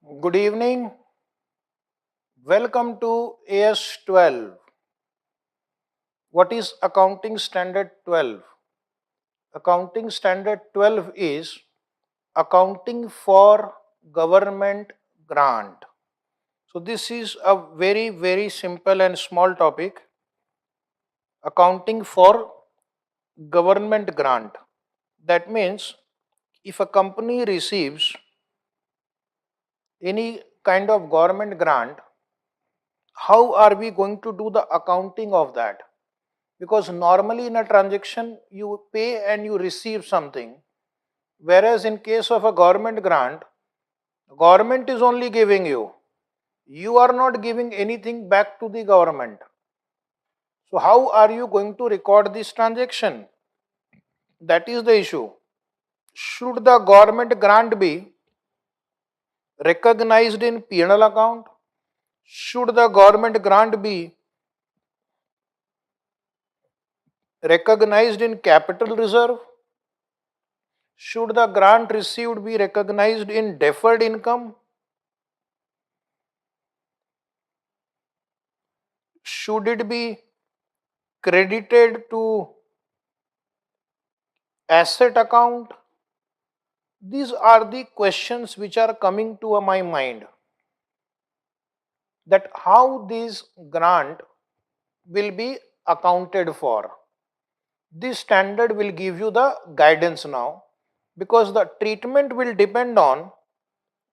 Good evening. Welcome to AS-12. What is Accounting Standard 12? Accounting Standard 12 is accounting for government grant. So this is a very simple and small topic. Accounting for government grant. That means if a company receives any kind of government grant, how are we going to do the accounting of that? Because normally in a transaction you pay and you receive something, whereas in case of a government grant, government is only giving you are not giving anything back to the government. So how are you going to record this transaction? That is the issue. Should the government grant be recognized in P&L account? Should the government grant be recognized in capital reserve? Should the grant received be recognized in deferred income? Should it be credited to asset account? These are the questions which are coming to my mind, that how this grant will be accounted for. This standard will give you the guidance now, because the treatment will depend on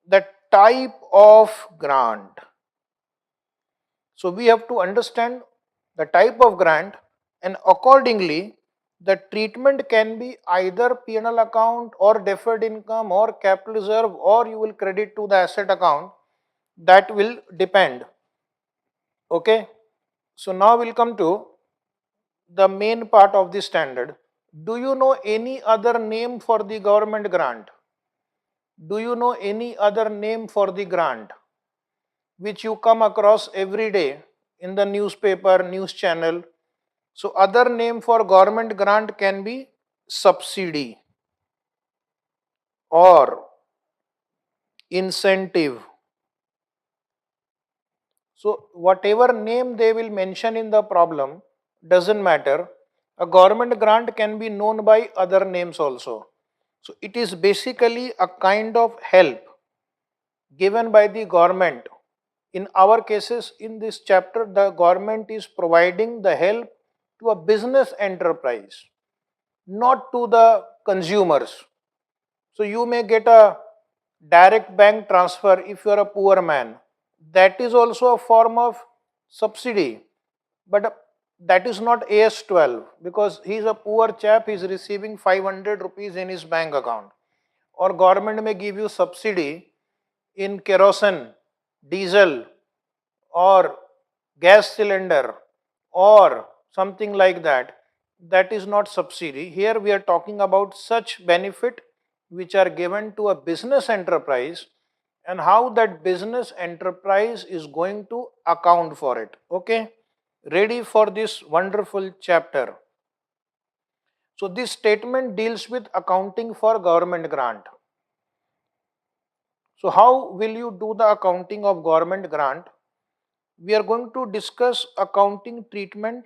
the type of grant. So we have to understand the type of grant, and accordingly the treatment can be either P&L account or deferred income or capital reserve, or you will credit to the asset account. That will depend. Okay. So now we'll come to the main part of the standard. Do you know any other name for the government grant? Do you know any other name for the grant which you come across every day in the newspaper, news channel? So other name for government grant can be subsidy or incentive. So whatever name they will mention in the problem doesn't matter. A government grant can be known by other names also. So it is basically a kind of help given by the government. In our cases, in this chapter, the government is providing the help to a business enterprise, not to the consumers. So you may get a direct bank transfer if you are a poor man. That is also a form of subsidy, but that is not AS-12, because he is a poor chap, he is receiving 500 rupees in his bank account. Or government may give you subsidy in kerosene, diesel, or gas cylinder, or something like that. That is not subsidy. Here we are talking about such benefit which are given to a business enterprise, and how that business enterprise is going to account for it. Okay, ready for this wonderful chapter? So this statement deals with accounting for government grant. So how will you do the accounting of government grant? We are going to discuss accounting treatment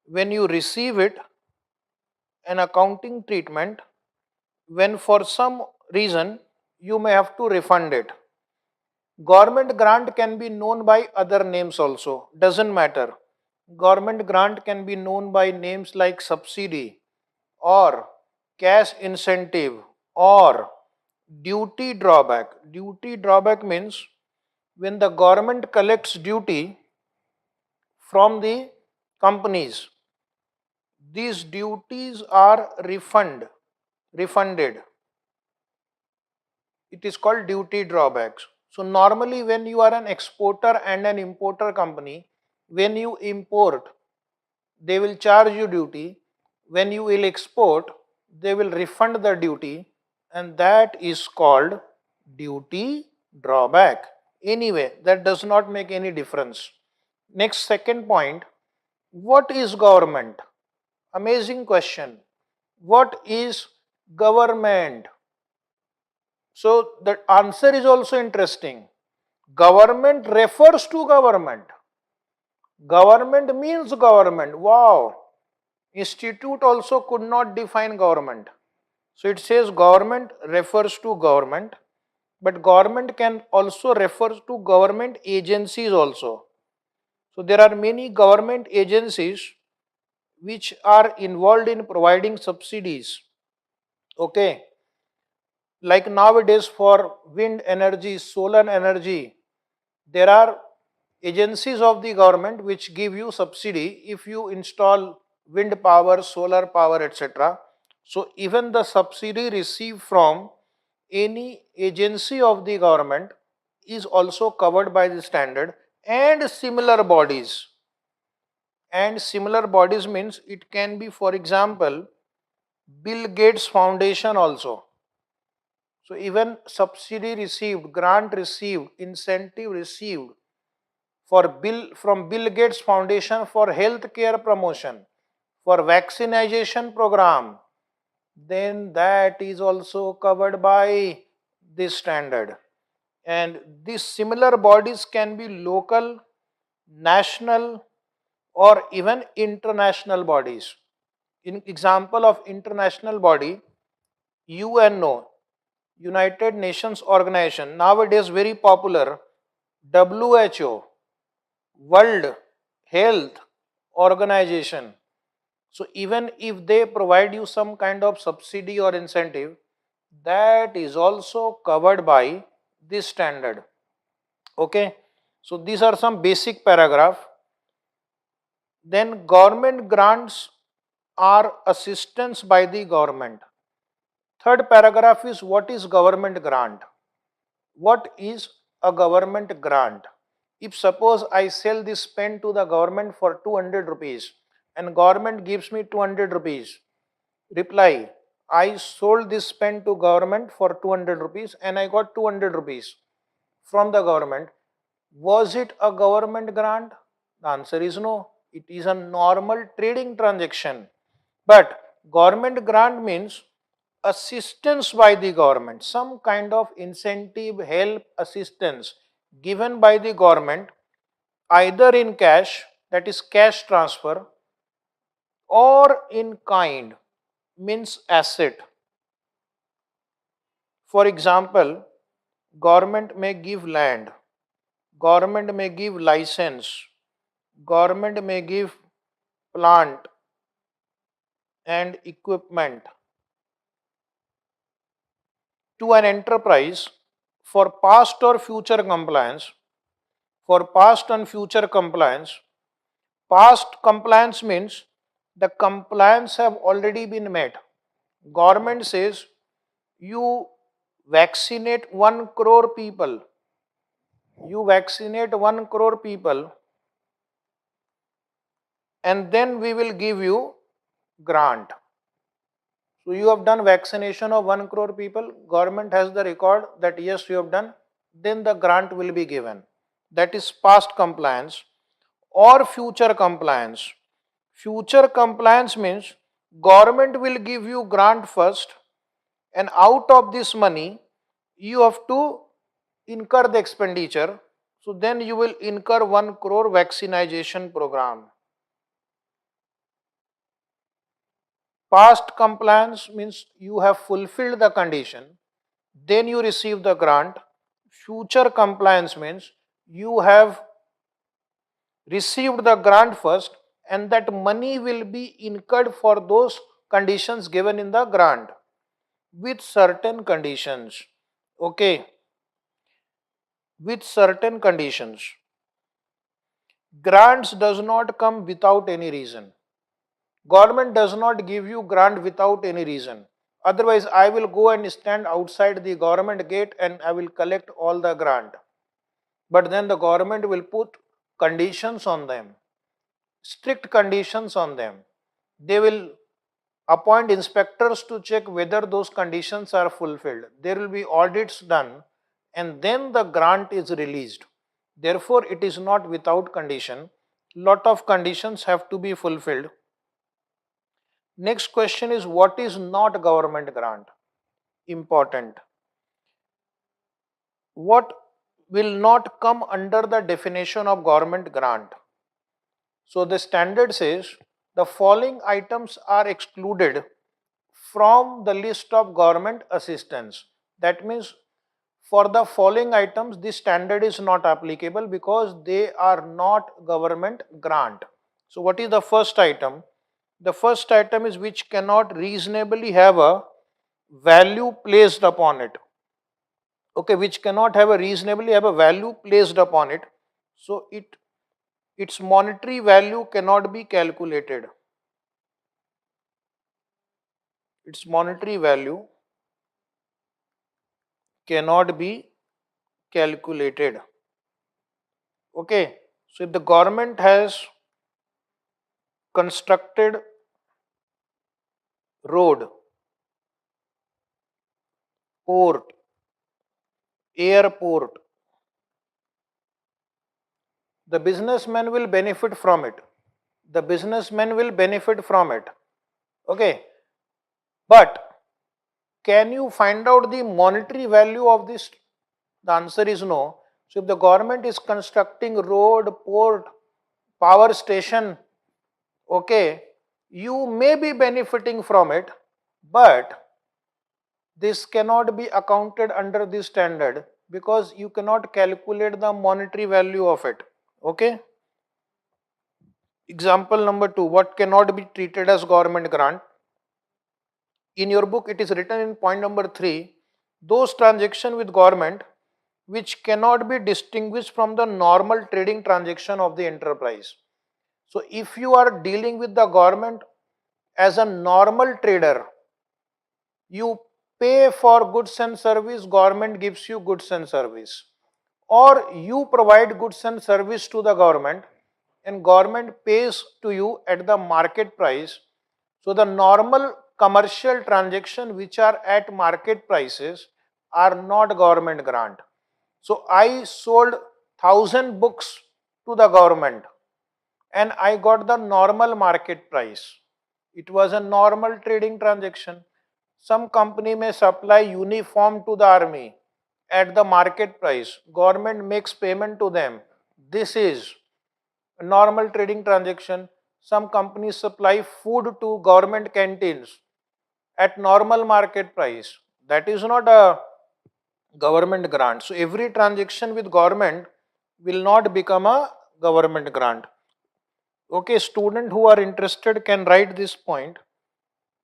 when you receive it, and accounting treatment when for some reason you may have to refund it. Government grant can be known by other names also, doesn't matter. Government grant can be known by names like subsidy or cash incentive or duty drawback. Duty drawback means when the government collects duty from the companies, these duties are refunded. It is called duty drawbacks. So normally when you are an exporter and an importer company, when you import, they will charge you duty. When you will export, they will refund the duty, and that is called duty drawback. Anyway, that does not make any difference. Next, second point, what is government? Amazing question. What is government? So the answer is also interesting. Government refers to government. Government means government. Wow. Institute also could not define government. So it says government refers to government, but government can also refer to government agencies also. So there are many government agencies which are involved in providing subsidies. Okay, like nowadays for wind energy, solar energy, there are agencies of the government which give you subsidy if you install wind power, solar power, etc. So even the subsidy received from any agency of the government is also covered by the standard, and similar bodies. And similar bodies means it can be, for example, Bill Gates Foundation also. So even subsidy received, grant received, incentive received for from Bill Gates Foundation for healthcare promotion, for vaccination program, then that is also covered by this standard. And these similar bodies can be local, national, or even international bodies. In example of international body, UNO, United Nations Organization, nowadays very popular, WHO, World Health Organization. So even if they provide you some kind of subsidy or incentive, that is also covered by this standard. Okay, so these are some basic paragraph. Then government grants are assistance by the government. Third paragraph is what is government grant? What is a government grant? If suppose I sell this pen to the government for 200 rupees and government gives me 200 rupees. Reply, I sold this pen to government for 200 rupees and I got 200 rupees from the government. Was it a government grant? The answer is no. It is a normal trading transaction. But government grant means assistance by the government, some kind of incentive, help, assistance given by the government either in cash, that is cash transfer, or in kind, means asset. For example, government may give land, government may give license, government may give plant and equipment to an enterprise for past or future compliance. For past and future compliance, past compliance means the compliance have already been met. Government says you vaccinate 1 crore people, you vaccinate 1 crore people, and then we will give you grant. So you have done vaccination of 1 crore people, government has the record that yes you have done, then the grant will be given. That is past compliance. Or future compliance. Future compliance means government will give you grant first, and out of this money you have to incur the expenditure. So then you will incur 1 crore vaccination program. Past compliance means you have fulfilled the condition, then you receive the grant. Future compliance means you have received the grant first and that money will be incurred for those conditions given in the grant with certain conditions. Okay, with certain conditions. Grants does not come without any reason. Government does not give you grant without any reason. Otherwise, I will go and stand outside the government gate and I will collect all the grant. But then the government will put conditions on them, strict conditions on them. They will appoint inspectors to check whether those conditions are fulfilled. There will be audits done and then the grant is released. Therefore, it is not without condition. Lot of conditions have to be fulfilled. Next question is what is not government grant? Important. what will not come under the definition of government grant? So the standard says the following items are excluded from the list of government assistance. That means for the following items, this standard is not applicable because they are not government grant. So what is the first item? The first item is which cannot reasonably have a value placed upon it. Okay, which cannot have a reasonably have a value placed upon it. So its monetary value cannot be calculated. Its monetary value cannot be calculated. Okay, so if the government has constructed road, port, airport, the businessman will benefit from it. The businessman will benefit from it. Okay, but can you find out the monetary value of this? The answer is no. So if the government is constructing road, port, power station, okay, you may be benefiting from it, but this cannot be accounted under this standard because you cannot calculate the monetary value of it. Okay. Example number 2, what cannot be treated as government grant? In your book, it is written in point number 3, those transactions with government which cannot be distinguished from the normal trading transaction of the enterprise. So if you are dealing with the government as a normal trader, you pay for goods and service, government gives you goods and service. Or you provide goods and service to the government and government pays to you at the market price. So the normal commercial transactions which are at market prices are not government grant. So I sold 1,000 books to the government and I got the normal market price. It was a normal trading transaction. Some company may supply uniform to the army at the market price. Government makes payment to them. This is a normal trading transaction. Some companies supply food to government canteens at normal market price. That is not a government grant. So every transaction with government will not become a government grant. Okay, student who are interested can write this point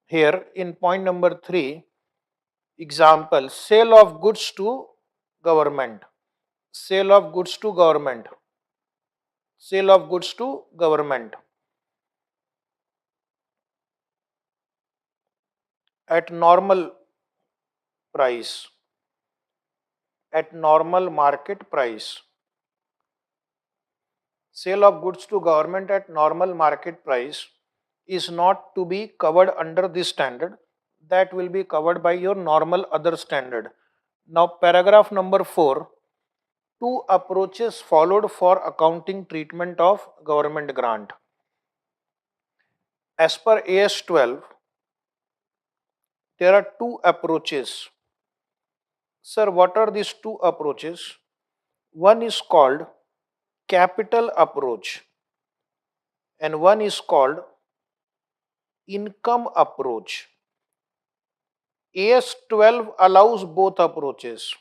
here in point number 3. Example, sale of goods to government. Sale of goods to government. Sale of goods to government at normal price. At normal market price. Sale of goods to government at normal market price is not to be covered under this standard. That will be covered by your normal other standard. Now paragraph number 4, 2 approaches followed for accounting treatment of government grant. As per AS-12, there are 2 approaches. Sir, what are these 2 approaches? One is called capital approach and one is called income approach. AS-12 allows both approaches.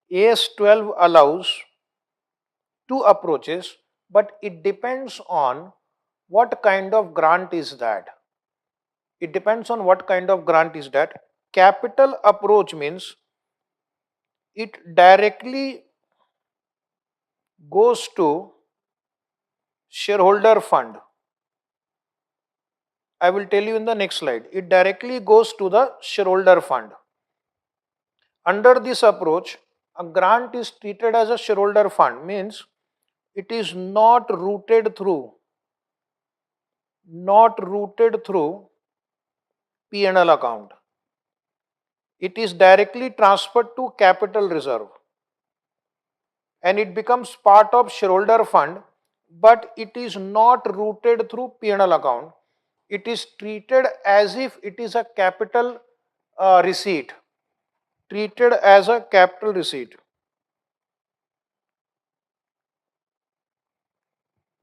AS-12 allows 2 approaches, but it depends on what kind of grant is that. It depends on what kind of grant is that. Capital approach means it directly goes to shareholder fund. I will tell you in the next slide. It directly goes to the shareholder fund. Under this approach, a grant is treated as a shareholder fund, means it is not routed through P&L account. It is directly transferred to capital reserve and it becomes part of shareholder fund, but it is not routed through P&L account. It is treated as if it is a capital receipt. Treated as a capital receipt.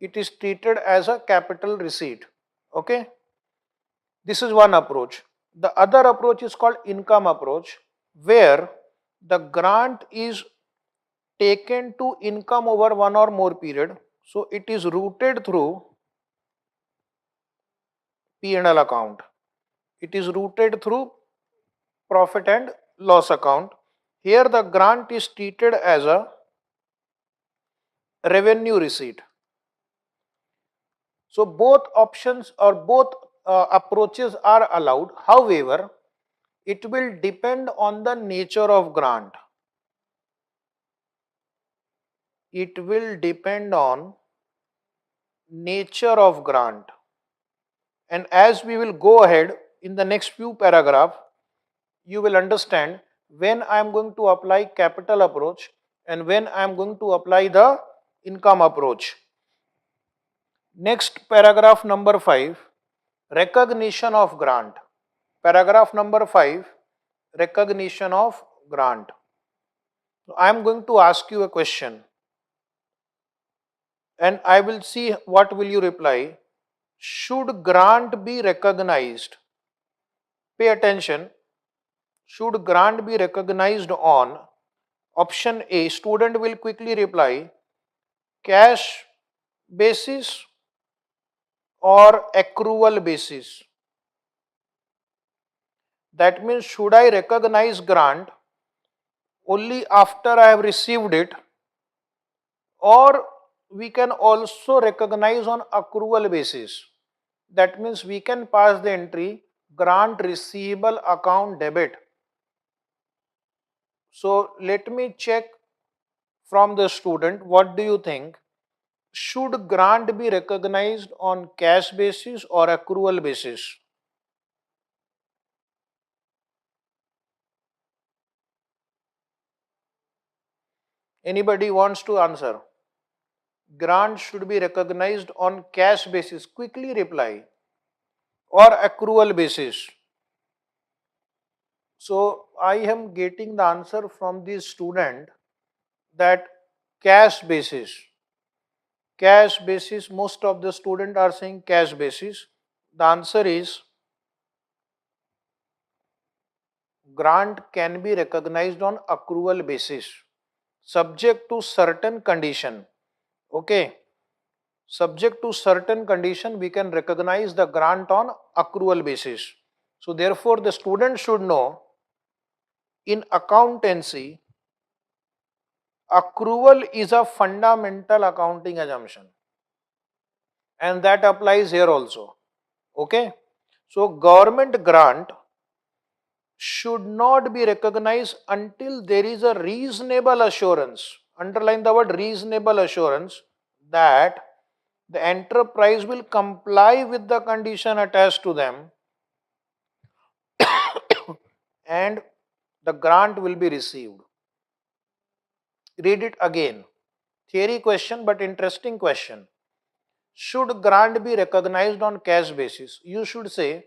it is treated as a capital receipt. Okay, this is one approach. The other approach is called income approach, where the grant is taken to income over one or more period. So it is routed through P&L account. It is routed through profit and loss account. Here the grant is treated as a revenue receipt. So both options or both approaches are allowed. However, it will depend on the nature of grant. It will depend on nature of grant. And as we will go ahead in the next few paragraph, you will understand when I am going to apply capital approach and when I am going to apply the income approach. Next, paragraph number 5, recognition of grant. Paragraph number 5, recognition of grant. So I am going to ask you a question and I will see what will you reply. Should grant be recognized? Pay attention. Should grant be recognized on option A? Student will quickly reply cash basis or accrual basis. That means should I recognize grant only after I have received it, or we can also recognize on accrual basis. That means we can pass the entry grant receivable account debit. So let me check from the student, what do you think? Should grant be recognized on cash basis or accrual basis? Anybody wants to answer? Grant should be recognized on cash basis. Quickly reply. Or accrual basis. So I am getting the answer from the student that cash basis. Cash basis, most of the students are saying cash basis. The answer is grant can be recognized on accrual basis, subject to certain condition. Okay, subject to certain condition we can recognize the grant on accrual basis. So therefore the student should know in accountancy accrual is a fundamental accounting assumption and that applies here also. Okay, so government grant should not be recognized until there is a reasonable assurance, underline the word reasonable assurance, that the enterprise will comply with the condition attached to them and the grant will be received. Read it again. Theory question, but interesting question. Should grant be recognized on cash basis? You should say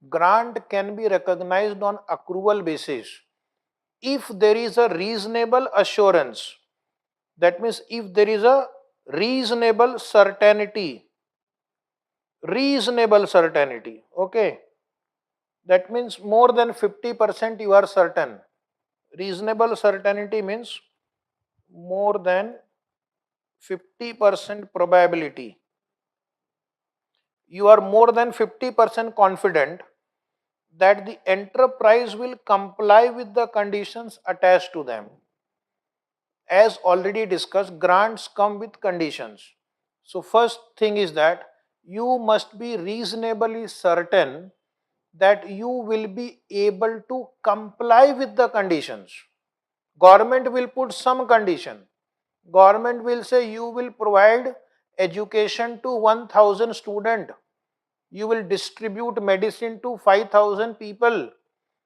grant can be recognized on accrual basis if there is a reasonable assurance. That means if there is a reasonable certainty. Reasonable certainty. Okay. That means more than 50% you are certain. Reasonable certainty means more than 50% probability. You are more than 50% confident that the enterprise will comply with the conditions attached to them. As already discussed, grants come with conditions. So first thing is that you must be reasonably certain that you will be able to comply with the conditions. Government will put some condition. Government will say you will provide education to 1000 student. You will distribute medicine to 5000 people.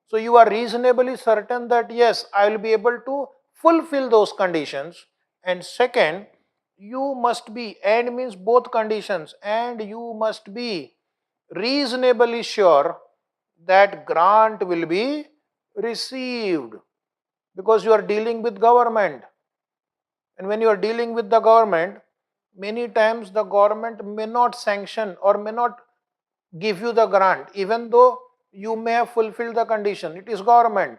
So you are reasonably certain that yes, I will be able to fulfill those conditions. And second, you must be, and means both conditions, and you must be reasonably sure that grant will be received, because you are dealing with government. And when you are dealing with the government, Many times the government may not sanction or may not give you the grant, even though you may have fulfilled the condition. It is government.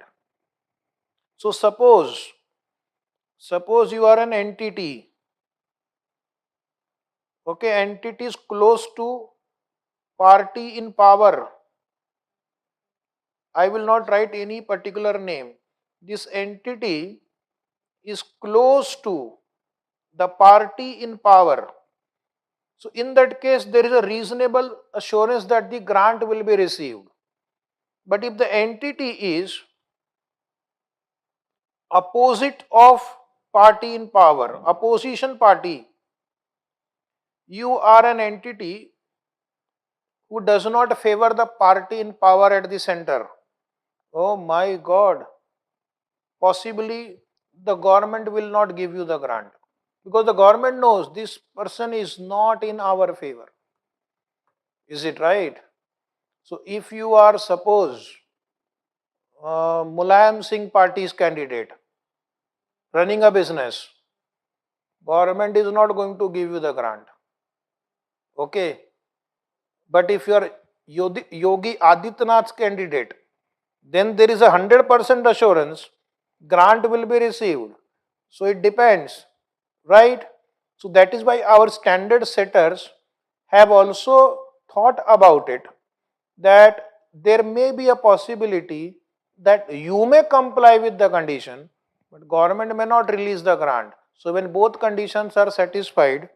So suppose you are an entity, okay, entity is close to party in power. I will not write any particular name. This entity is close to the party in power. So in that case, there is a reasonable assurance that the grant will be received. But if the entity is opposite of party in power, opposition party, you are an entity who does not favor the party in power at the center. Oh my God, possibly the government will not give you the grant because the government knows this person is not in our favor. Is it right? So if you are, suppose, Mulayam Singh party's candidate running a business, government is not going to give you the grant. Okay. But if you are Yogi Adityanath's candidate, then there is 100% assurance grant will be received. So it depends, right? So that is why our standard setters have also thought about it, that there may be a possibility that you may comply with the condition, but government may not release the grant. So when both conditions are satisfied,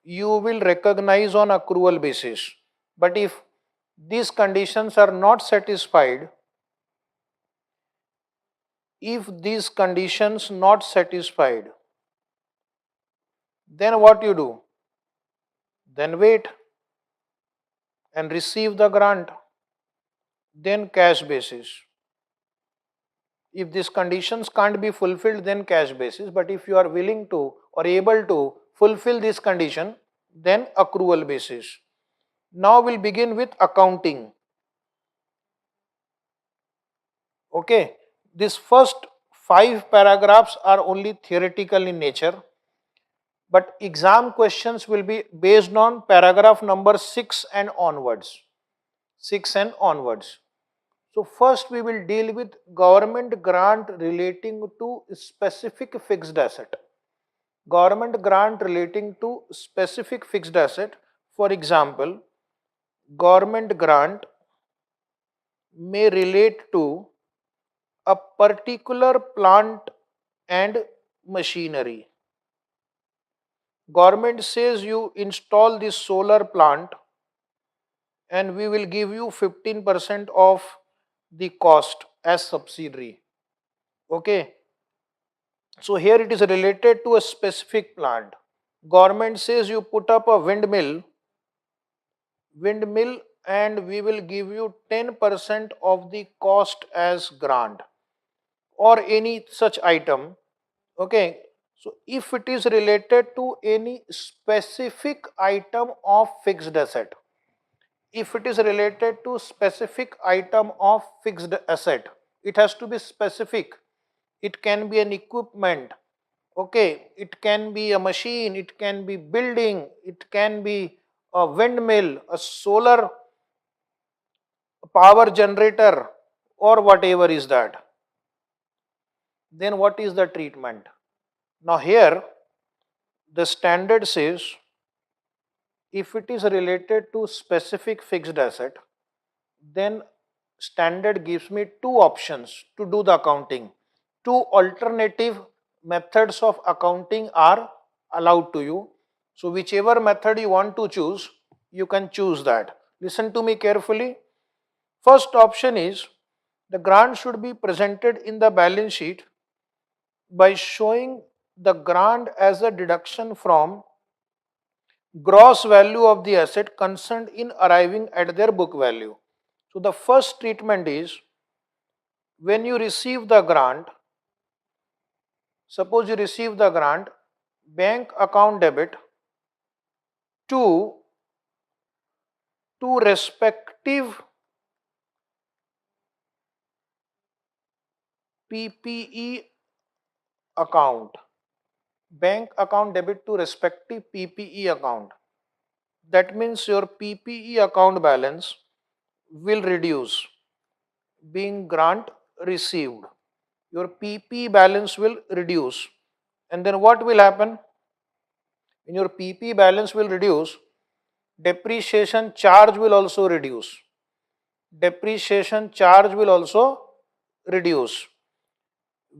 you will recognize on accrual basis. But if these conditions are not satisfied, if these conditions not satisfied, then what you do? Then wait and receive the grant. Then cash basis. If these conditions can't be fulfilled, then cash basis. But if you are willing to or able to fulfill this condition, then accrual basis. Now we'll begin with accounting. Okay, these first 5 paragraphs are only theoretical in nature, but exam questions will be based on paragraph number 6 and onwards. 6 and onwards. So first we will deal with government grant relating to specific fixed asset. Government grant relating to specific fixed asset. For example, government grant may relate to a particular plant and machinery. Government says you install this solar plant and we will give you 15% of the cost as subsidiary. Okay. So here it is related to a specific plant. Government says you put up a windmill and we will give you 10% of the cost as grant or any such item. Okay. So if it is related to any specific item of fixed asset, if it is related to specific item of fixed asset, it has to be specific. It can be an equipment, okay, it can be a machine, it can be building, it can be a windmill, a solar power generator, or whatever is that. Then what is the treatment? Now here the standard says if it is related to specific fixed asset, then standard gives me two options to do the accounting. Two alternative methods of accounting are allowed to you. So whichever method you want to choose, you can choose that. Listen to me carefully. First option is the grant should be presented in the balance sheet by showing the grant as a deduction from gross value of the asset concerned in arriving at their book value. So the first treatment is when you receive the grant, suppose you receive the grant, bank account debit to respective PPE account. bank account debit to respective PPE account. That means your PPE account balance will reduce, being grant received. Your PP balance will reduce. And then what will happen? When your PP balance will reduce, depreciation charge will also reduce. Depreciation charge will also reduce.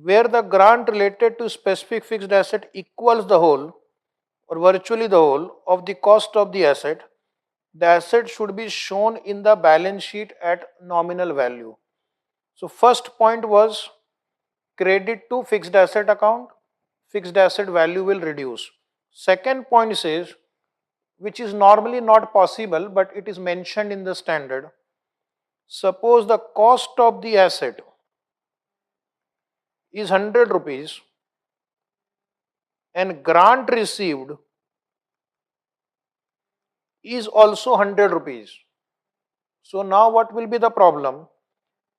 Where the grant related to specific fixed asset equals the whole or virtually the whole of the cost of the asset should be shown in the balance sheet at nominal value. So first point was credit to fixed asset account, fixed asset value will reduce. Second point says, which is normally not possible but it is mentioned in the standard, suppose the cost of the asset is 100 rupees and grant received is also 100 rupees. So now what will be the problem?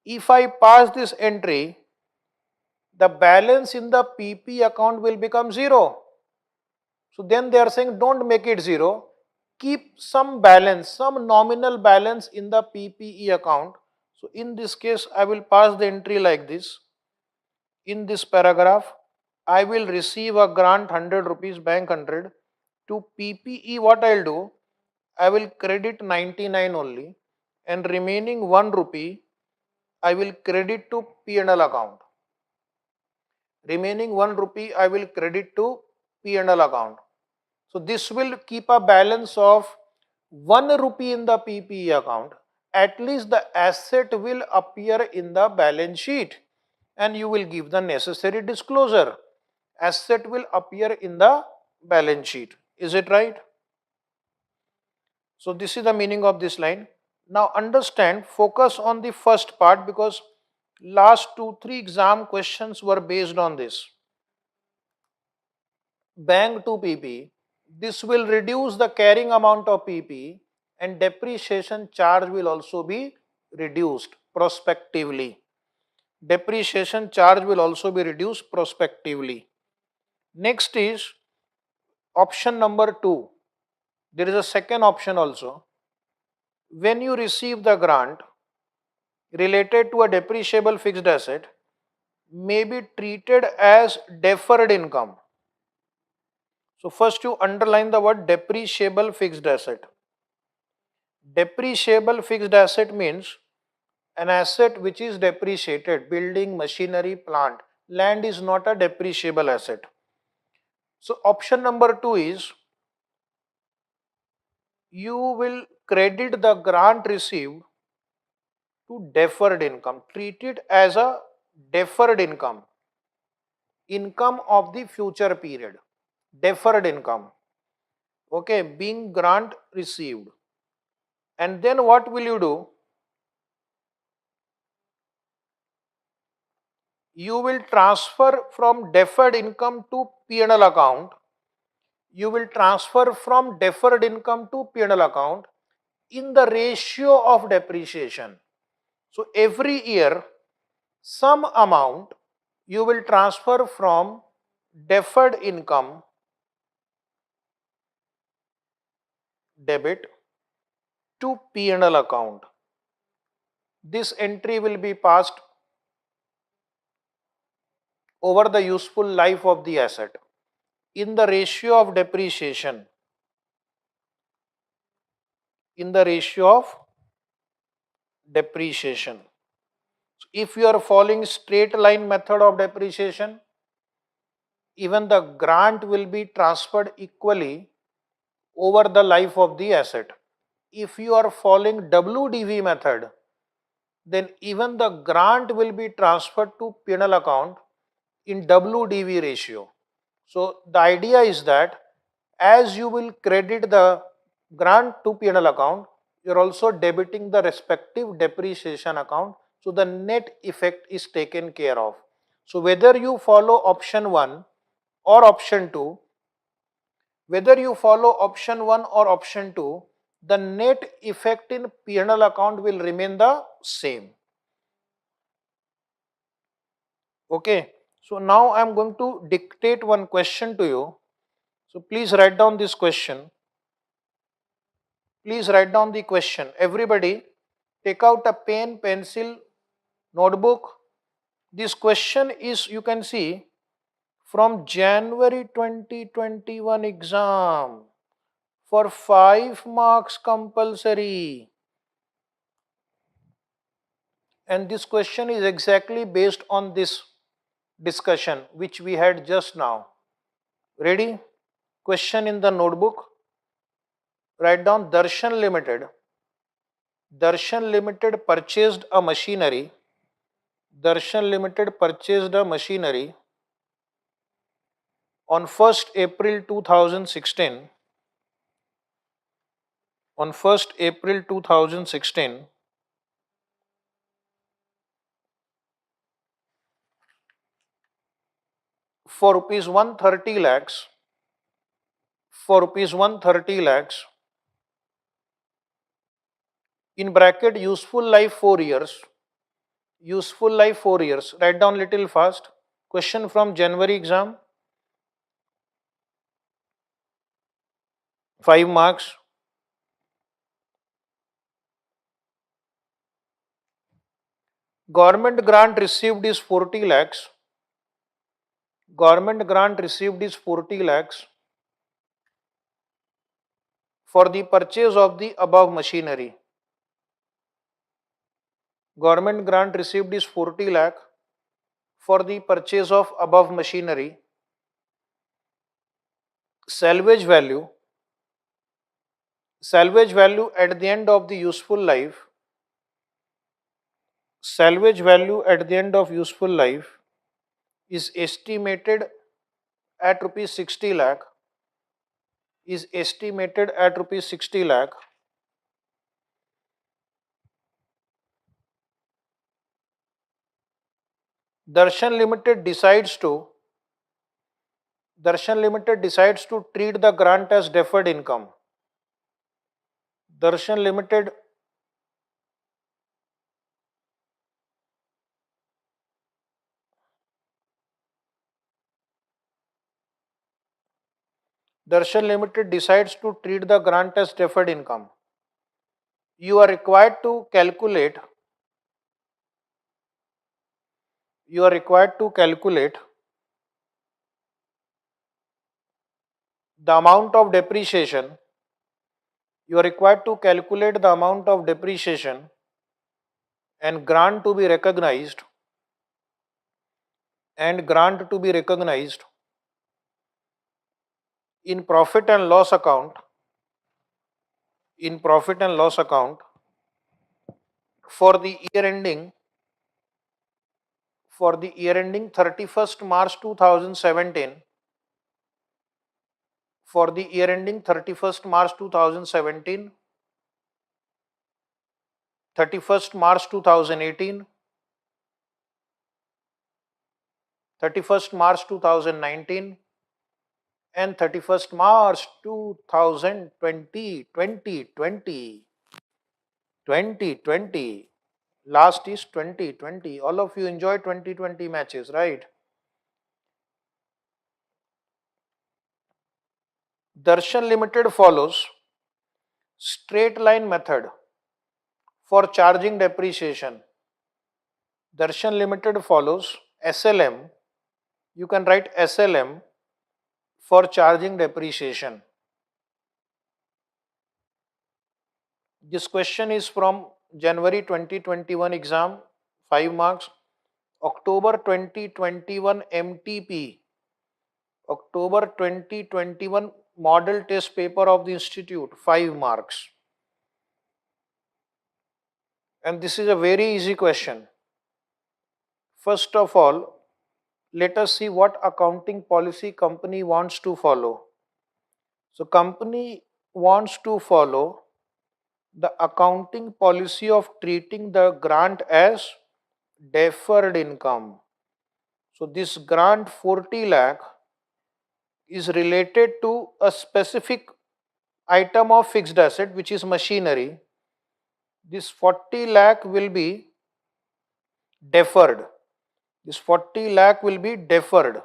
If I pass this entry, the balance in the PP account will become 0. So then they are saying don't make it 0, keep some balance, some nominal balance in the PPE account. So in this case, I will pass the entry like this. In this paragraph, I will receive a grant 100 rupees, bank 100. To PPE, what I'll do, I will credit 99 only and remaining 1 rupee, I will credit to P&L account. Remaining 1 rupee, I will credit to P&L account. So this will keep a balance of 1 rupee in the PPE account. At least the asset will appear in the balance sheet and you will give the necessary disclosure. Asset will appear in the balance sheet. Is it right? So this is the meaning of this line. Now understand, focus on the first part because last 2-3 exam questions were based on this. Bank to PP, this will reduce the carrying amount of PP and depreciation charge will also be reduced prospectively. Depreciation charge will also be reduced prospectively. Next is option number 2. There is a second option also. When you receive the grant related to a depreciable fixed asset, may be treated as deferred income. So first you underline the word depreciable fixed asset. Depreciable fixed asset means an asset which is depreciated, building, machinery, plant. Land is not a depreciable asset. So option number 2 is you will credit the grant received to deferred income, treat it as a deferred income, income of the future period, deferred income, okay, being grant received. And then what will you do? You will transfer from deferred income to P&L account. You will transfer from deferred income to P&L account in the ratio of depreciation. So every year, some amount you will transfer from deferred income debit to P&L account. This entry will be passed over the useful life of the asset in the ratio of depreciation. In the ratio of depreciation. So if you are following straight line method of depreciation, even the grant will be transferred equally over the life of the asset. If you are following WDV method, then even the grant will be transferred to P&L account in WDV ratio. So the idea is that as you will credit the grant to P&L account, you are also debiting the respective depreciation account. So the net effect is taken care of. So whether you follow option 1 or option 2, whether you follow option 1 or option 2, the net effect in P&L account will remain the same. Okay. So now I am going to dictate one question to you. So please write down this question. Please write down the question. Everybody, take out a pen, pencil, notebook. This question is, you can see, from January 2021 exam for 5 marks compulsory. And this question is exactly based on this discussion which we had just now. Ready? Question in the notebook. Write down Darshan Limited. Darshan Limited purchased a machinery. Darshan Limited purchased a machinery on 1st April 2016. On 1st April 2016 for rupees 130 lakhs. For rupees 130 lakhs, in bracket useful life 4 years. Useful life 4 years. Write down little fast. Question from January exam. 5 marks. Government grant received is 40 lakhs. Government grant received is 40 lakhs for the purchase of the above machinery. Government grant received is 40 lakh for the purchase of above machinery. Salvage value. Salvage value at the end of the useful life. Salvage value at the end of useful life is estimated at rupees 60 lakh. Is estimated at rupees 60 lakh. Darshan Limited decides to treat the grant as deferred income. Darshan Limited Darshan Limited decides to treat the grant as deferred income. You are required to calculate you are required to calculate the amount of depreciation. You are required to calculate the amount of depreciation and grant to be recognized in profit and loss account for the year ending 31st March 2017. For the year ending 31st March 2017, 31st March 2018, 31st March 2019, and 31st March 2020. 2020. Last is 2020. All of you enjoy 2020 matches, right? Darshan Limited follows straight line method for charging depreciation. Darshan Limited follows SLM. You can write SLM for charging depreciation. This question is from January 2021 exam, 5 marks. October 2021 MTP, October 2021 model test paper of the institute, 5 marks. And this is a very easy question. First of all, let us see what accounting policy company wants to follow. So company wants to follow the accounting policy of treating the grant as deferred income. So this grant 40 lakh is related to a specific item of fixed asset which is machinery. This 40 lakh will be deferred. This 40 lakh will be deferred.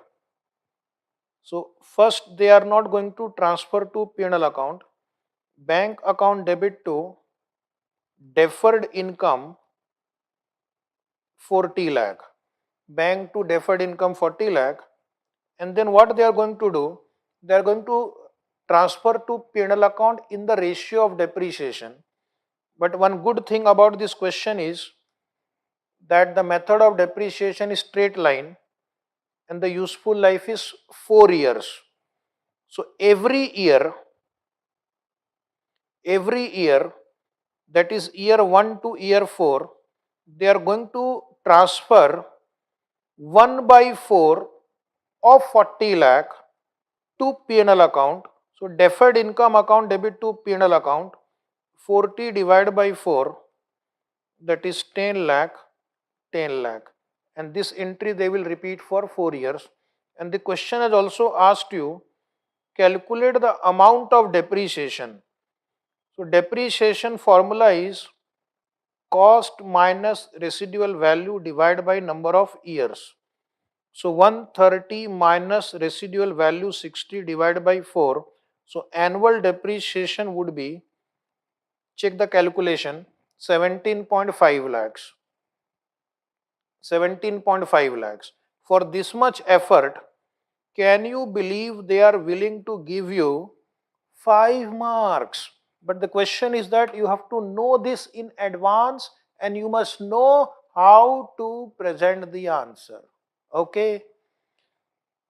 So first they are not going to transfer to P&L account. Bank account debit to deferred income 40 lakh. Bank to deferred income 40 lakh. And then what they are going to do? They are going to transfer to P&L account in the ratio of depreciation. But one good thing about this question is that the method of depreciation is straight line and the useful life is 4 years. So every year, that is year 1 to year 4, they are going to transfer 1 by 4 of 40 lakh to P&L account. So deferred income account debit to P&L account, 40 divided by 4, that is 10 lakh, 10 lakh. And this entry they will repeat for 4 years. And the question has also asked you, calculate the amount of depreciation. So depreciation formula is cost minus residual value divided by number of years. So 130 minus residual value 60 divided by 4. So annual depreciation would be, check the calculation, 17.5 lakhs. 17.5 lakhs. For this much effort, can you believe they are willing to give you 5 marks? But the question is that you have to know this in advance and you must know how to present the answer. Okay?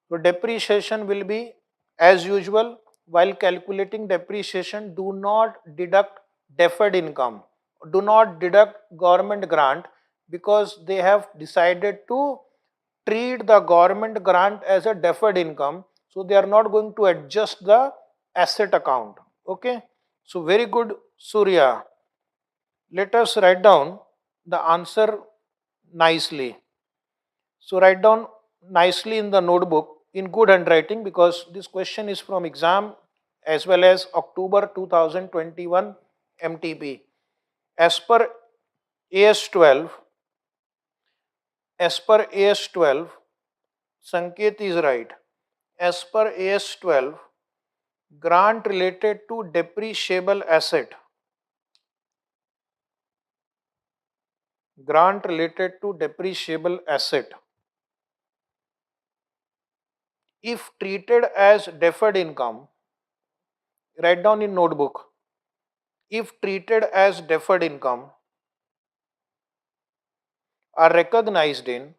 So depreciation will be as usual. While calculating depreciation, do not deduct deferred income. Do not deduct government grant because they have decided to treat the government grant as a deferred income. So they are not going to adjust the asset account. Okay. So very good, Surya. Let us write down the answer nicely. So write down nicely in the notebook in good handwriting because this question is from exam as well as October 2021 MTP. As per AS-12, Sanket is right. As per AS-12, grant related to depreciable asset. Grant related to depreciable asset. If treated as deferred income, write down in notebook. If treated as deferred income, are recognized in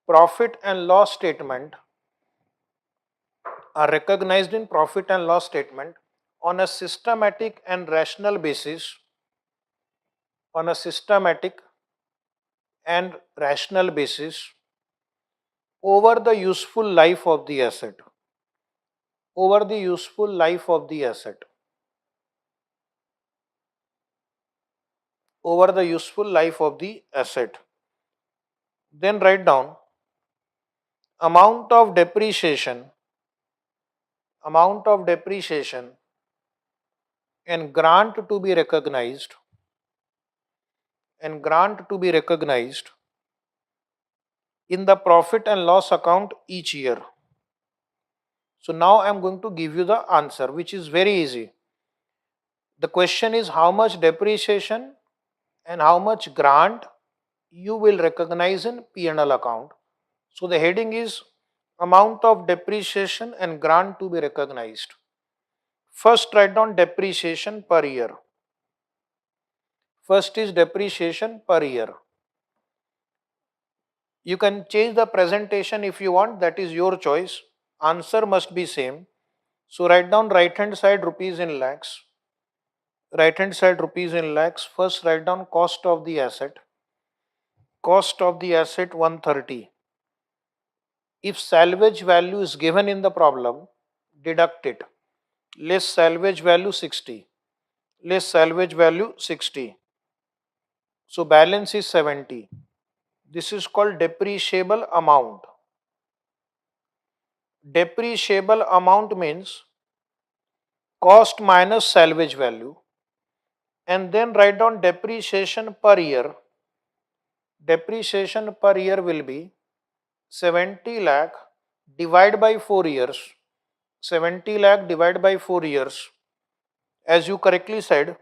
profit and loss statement are recognized in profit and loss statement on a systematic and rational basis over the useful life of the asset over the useful life of the asset over the useful life of the asset. Then write down amount of depreciation and grant to be recognized in the profit and loss account each year. So now I am going to give you the answer, which is very easy. The question is how much depreciation and how much grant you will recognize in P&L account. So the heading is amount of depreciation and grant to be recognized. First write down depreciation per year. First is depreciation per year. You can change the presentation if you want, that is your choice. Answer must be same. So write down right hand side rupees in lakhs. First write down cost of the asset. Cost of the asset 130. If salvage value is given in the problem, deduct it. Less salvage value 60. So balance is 70. This is called depreciable amount. Depreciable amount means cost minus salvage value, and then write down depreciation per year. depreciation per year will be 70 lakh divided by 4 years. 70 lakh divided by 4 years, as you correctly said,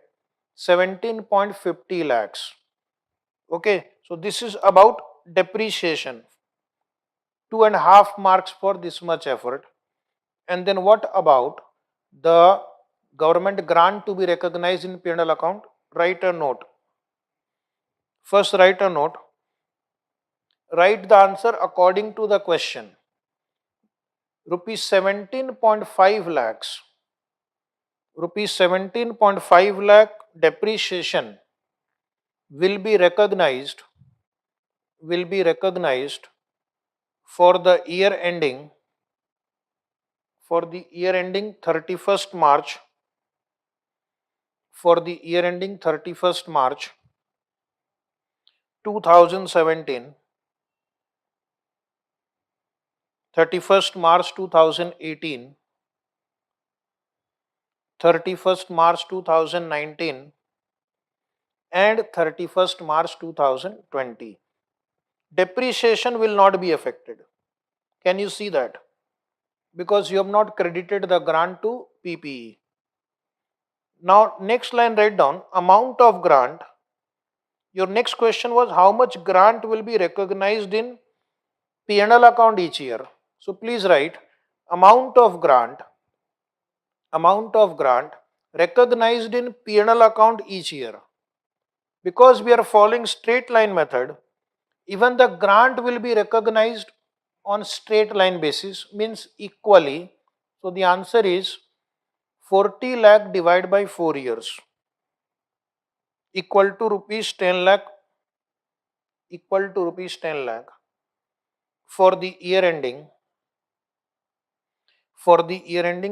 17.50 lakhs. Okay, so this is about depreciation. 2.5 marks for this much effort. And then what about the government grant to be recognized in P&L account? Write a note. First, write a note. Write the answer according to the question. Rupees 17.5 lakhs. Rupees 17.5 lakh depreciation will be recognized for the year ending 31st March, for the year ending 31st March 2017, 31st March 2018, 31st March 2019 and 31st March 2020. Depreciation will not be affected. Can you see that? Because you have not credited the grant to PPE. Now next line, write down amount of grant. Your next question was how much grant will be recognized in P&L account each year. So please write amount of grant recognized in P&L account each year. Because we are following straight line method, even the grant will be recognized on straight line basis, means equally. So the answer is 40 lakh divided by 4 years equal to rupees 10 lakh, for the year ending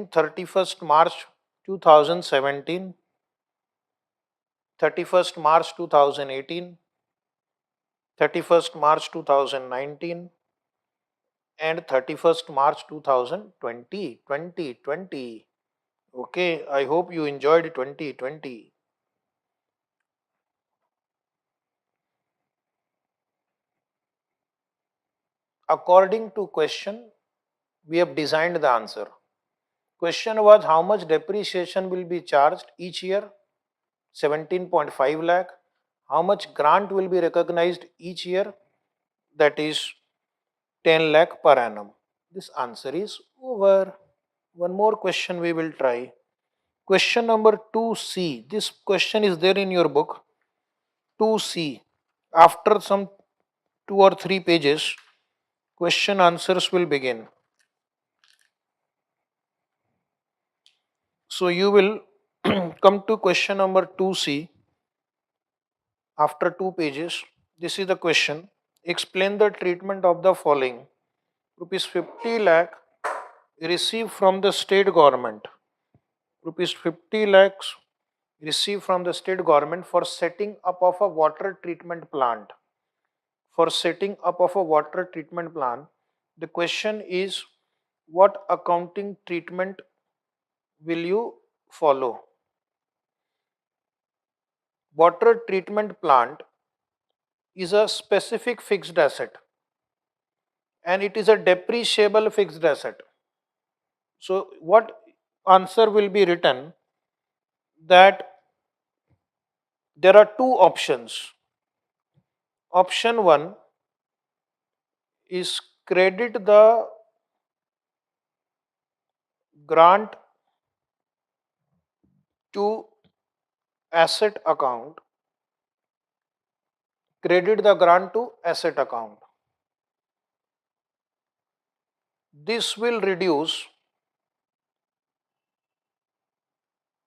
31st March 2017, 31st March 2018, 31st March 2019 and 31st March 2020. Okay, I hope you enjoyed 2020. According to question, we have designed the answer. Question was how much depreciation will be charged each year? 17.5 lakh. How much grant will be recognized each year? That is 10 lakh per annum. This answer is over. One more question we will try. Question number 2C. This question is there in your book. 2C. After some 2 or 3 pages, question answers will begin. So you will come to question number 2C after 2 pages. This is the question. Explain the treatment of the following. Rupees 50 lakh received from the state government. Rupees 50 lakhs received from the state government for setting up of a water treatment plant. For setting up of a water treatment plant, the question is what accounting treatment will you follow? Water treatment plant is a specific fixed asset and it is a depreciable fixed asset. So what answer will be written, that there are two options. Option 1 is credit the grant to asset account. Credit the grant to asset account. This will reduce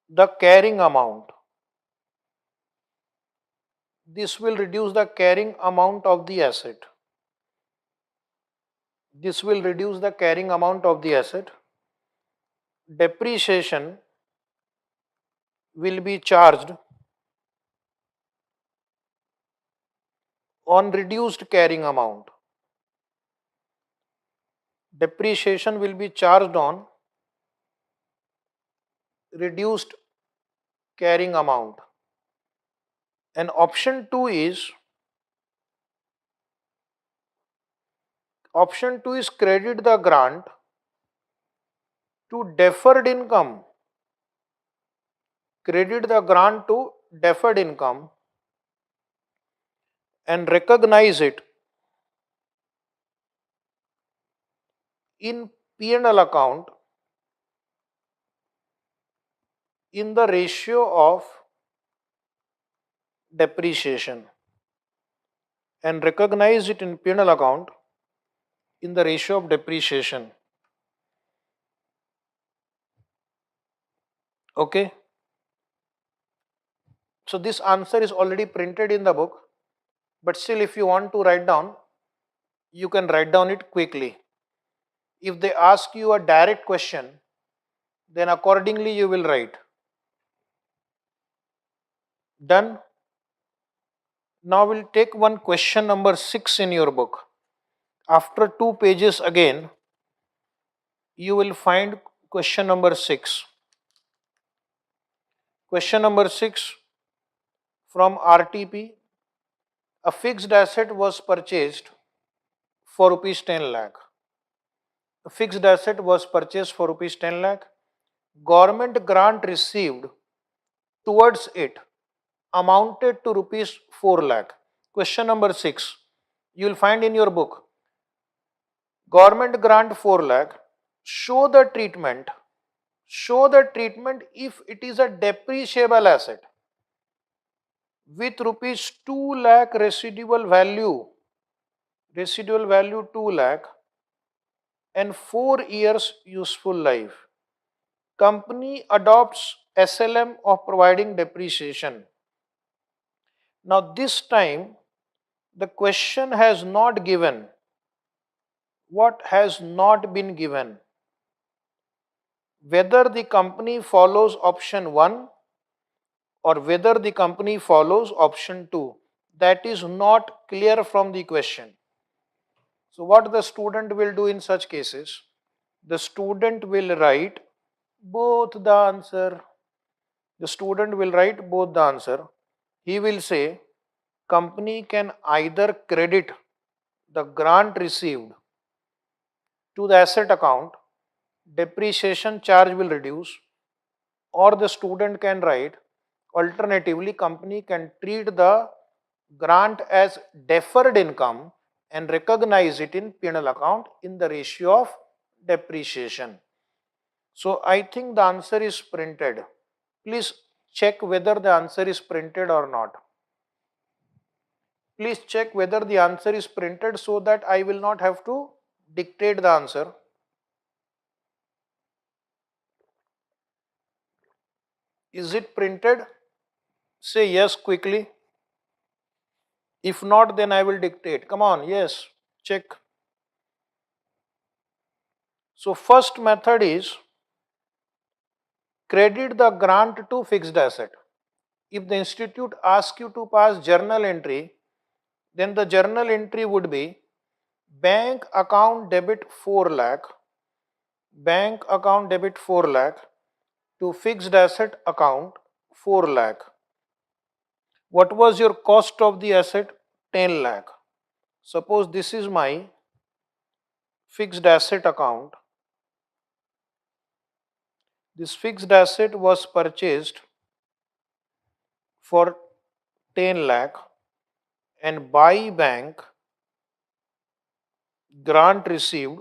the carrying amount. This will reduce the carrying amount of the asset. This will reduce the carrying amount of the asset. Depreciation will be charged on reduced carrying amount. Depreciation will be charged on reduced carrying amount. And option 2 is Option 2 is credit the grant to deferred income. Credit the grant to deferred income and recognize it in P&L account in the ratio of depreciation, and recognize it in P&L account in the ratio of depreciation. Okay, so this answer is already printed in the book, but still if you want to write down, you can write down it quickly. If they ask you a direct question, then accordingly you will write. Done. Now we'll take one question number 6 in your book. After 2 pages again, you will find question number 6. Question number 6 from RTP. A fixed asset was purchased for rupees 10 lakh. A fixed asset was purchased for rupees 10 lakh. Government grant received towards it amounted to rupees 4 lakh. Question number 6. You will find in your book. Government grant 4 lakh. Show the treatment. Show the treatment if it is a depreciable asset with rupees 2 lakh residual value. Residual value 2 lakh and 4 years useful life. Company adopts SLM of providing depreciation. Now this time the question has not given. What has not been given? Whether the company follows option 1 or whether the company follows option 2. That is not clear from the question. So what the student will do in such cases? The student will write both the answer. The student will write both the answer. He will say company can either credit the grant received to the asset account, depreciation charge will reduce, or the student can write alternatively company can treat the grant as deferred income and recognize it in P&L account in the ratio of depreciation. So I think the answer is printed. Please check whether the answer is printed or not. Please check whether the answer is printed so that I will not have to dictate the answer. Is it printed? Say yes quickly. If not, then I will dictate. Come on, yes, check. So first method is credit the grant to fixed asset. If the institute asks you to pass journal entry, then the journal entry would be bank account debit 4 lakh, bank account debit 4 lakh to fixed asset account 4 lakh. What was your cost of the asset? 10 lakh. Suppose this is my fixed asset account. This fixed asset was purchased for 10 lakh and by bank grant received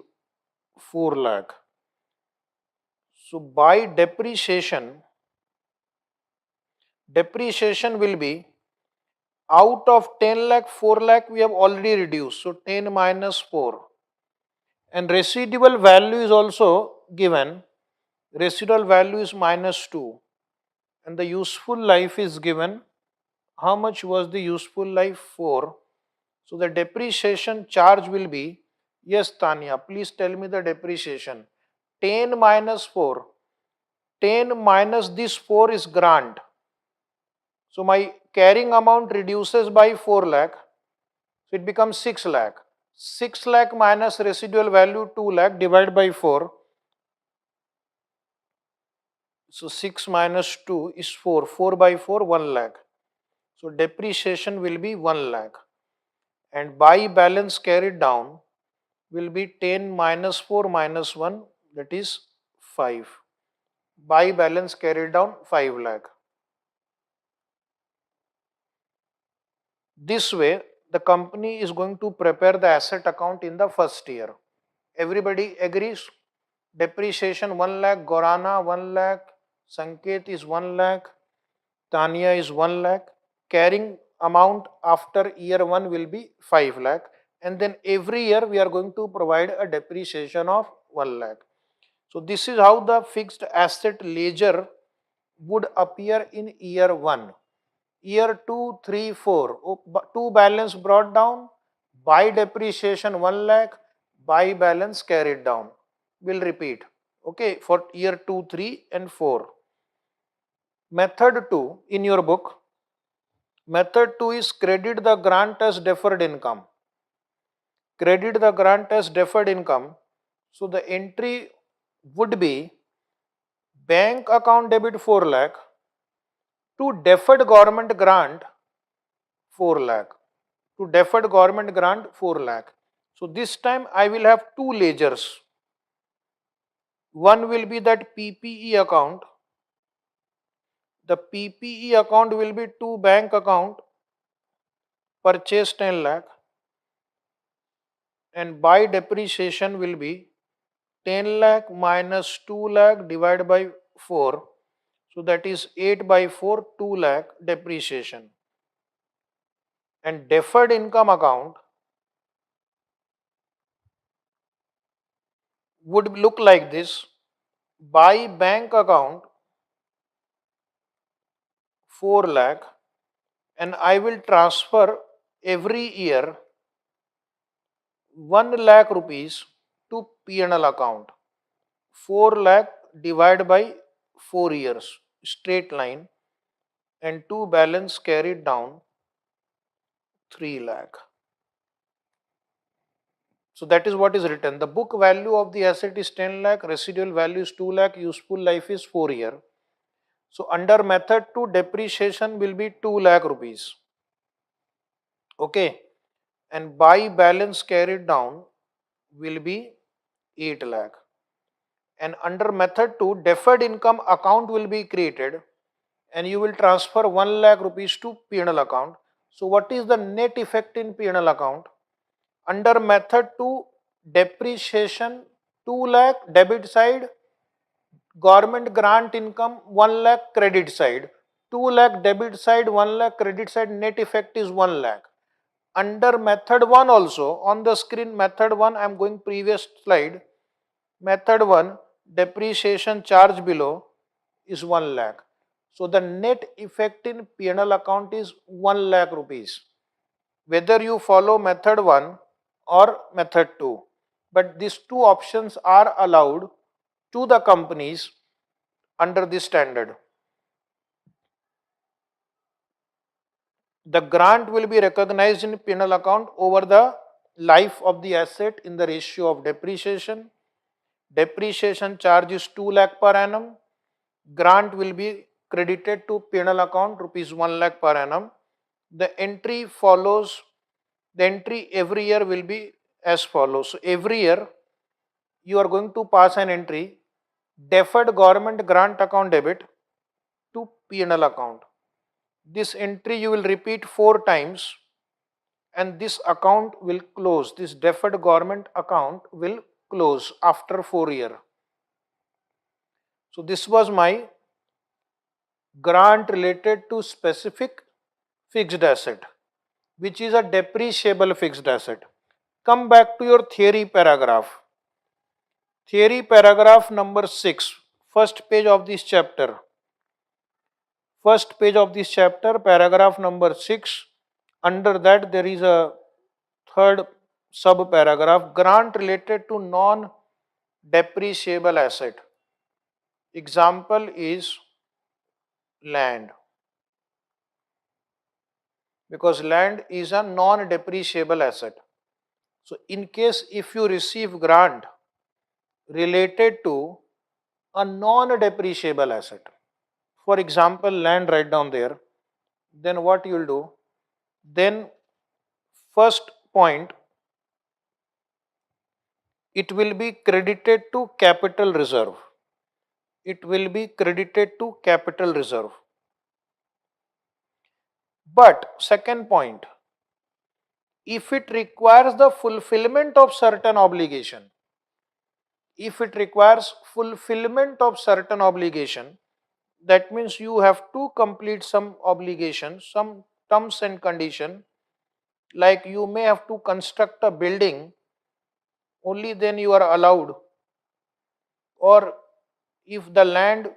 4 lakh. So by depreciation will be out of 10 lakh, 4 lakh we have already reduced. So 10 minus 4. And residual value is also given. Residual value is minus 2. And the useful life is given. How much was the useful life? 4. So the depreciation charge will be, yes Tanya, please tell me the depreciation. 10 minus 4. 10 minus this 4 is grant. So my carrying amount reduces by 4 lakh. So it becomes 6 lakh. 6 lakh minus residual value 2 lakh divided by 4. So 6 minus 2 is 4. 4 by 4, 1 lakh. So depreciation will be 1 lakh. And by balance carried down, will be 10 minus 4 minus 1, that is 5. Buy balance carried down 5 lakh. This way, the company is going to prepare the asset account in the first year. Everybody agrees? Depreciation 1 lakh, Gorana 1 lakh, Sanket is 1 lakh, Tanya is 1 lakh. Carrying amount after year 1 will be 5 lakh, and then every year we are going to provide a depreciation of 1 lakh. So this is how the fixed asset ledger would appear in year 1. Year 2, 3, 4, two balance brought down, buy depreciation 1 lakh, buy balance carried down. We'll repeat, okay, for year 2, 3 and 4. Method 2 in your book, method 2 is credit the grant as deferred income. Credit the grant as deferred income. So the entry would be bank account debit 4 lakh to deferred government grant 4 lakh. To deferred government grant 4 lakh. So this time I will have two ledgers. One will be that PPE account. The PPE account will be to bank account, purchase 10 lakh, and buy depreciation will be 10 lakh minus 2 lakh divided by 4. So that is 8 by 4, 2 lakh depreciation. And deferred income account would look like this. Buy bank account 4 lakh, and I will transfer every year 1 lakh rupees to P&L account. 4 lakh divided by 4 years, straight line, and to balance carried down 3 lakh. So that is what is written. The book value of the asset is 10 lakh, residual value is 2 lakh, useful life is 4 year. So under method 2, depreciation will be 2 lakh rupees. Okay. And buy balance carried down will be 8 lakh. And under method 2, deferred income account will be created, and you will transfer 1 lakh rupees to P&L account. So what is the net effect in P&L account? Under method 2, depreciation 2 lakh debit side, government grant income 1 lakh credit side. 2 lakh debit side, 1 lakh credit side, net effect is 1 lakh. Under method 1 also, on the screen method 1, I am going previous slide. Method 1, depreciation charge below is 1 lakh. So the net effect in P&L account is 1 lakh rupees. Whether you follow method 1 or method 2. But these two options are allowed to the companies under this standard. The grant will be recognized in P&L account over the life of the asset in the ratio of depreciation. Depreciation charge is 2 lakh per annum. Grant will be credited to P&L account rupees 1 lakh per annum. The entry follows, the entry every year will be as follows. So every year you are going to pass an entry, deferred government grant account debit to P&L account. This entry you will repeat 4 times, and this account will close. This deferred government account will close after 4 years. So this was my grant related to specific fixed asset, which is a depreciable fixed asset. Come back to your theory paragraph. Theory paragraph number 6, first page of this chapter. First page of this chapter, paragraph number 6. Under that there is a third sub paragraph, grant related to non depreciable asset. Example is land, because land is a non depreciable asset. So in case if you receive grant related to a non depreciable asset, for example land, write down there, then what you will do? Then first point, it will be credited to capital reserve. It will be credited to capital reserve. But second point, if it requires the fulfillment of certain obligation, if it requires fulfillment of certain obligation, that means you have to complete some obligation, some terms and condition, like you may have to construct a building, only then you are allowed, or if the land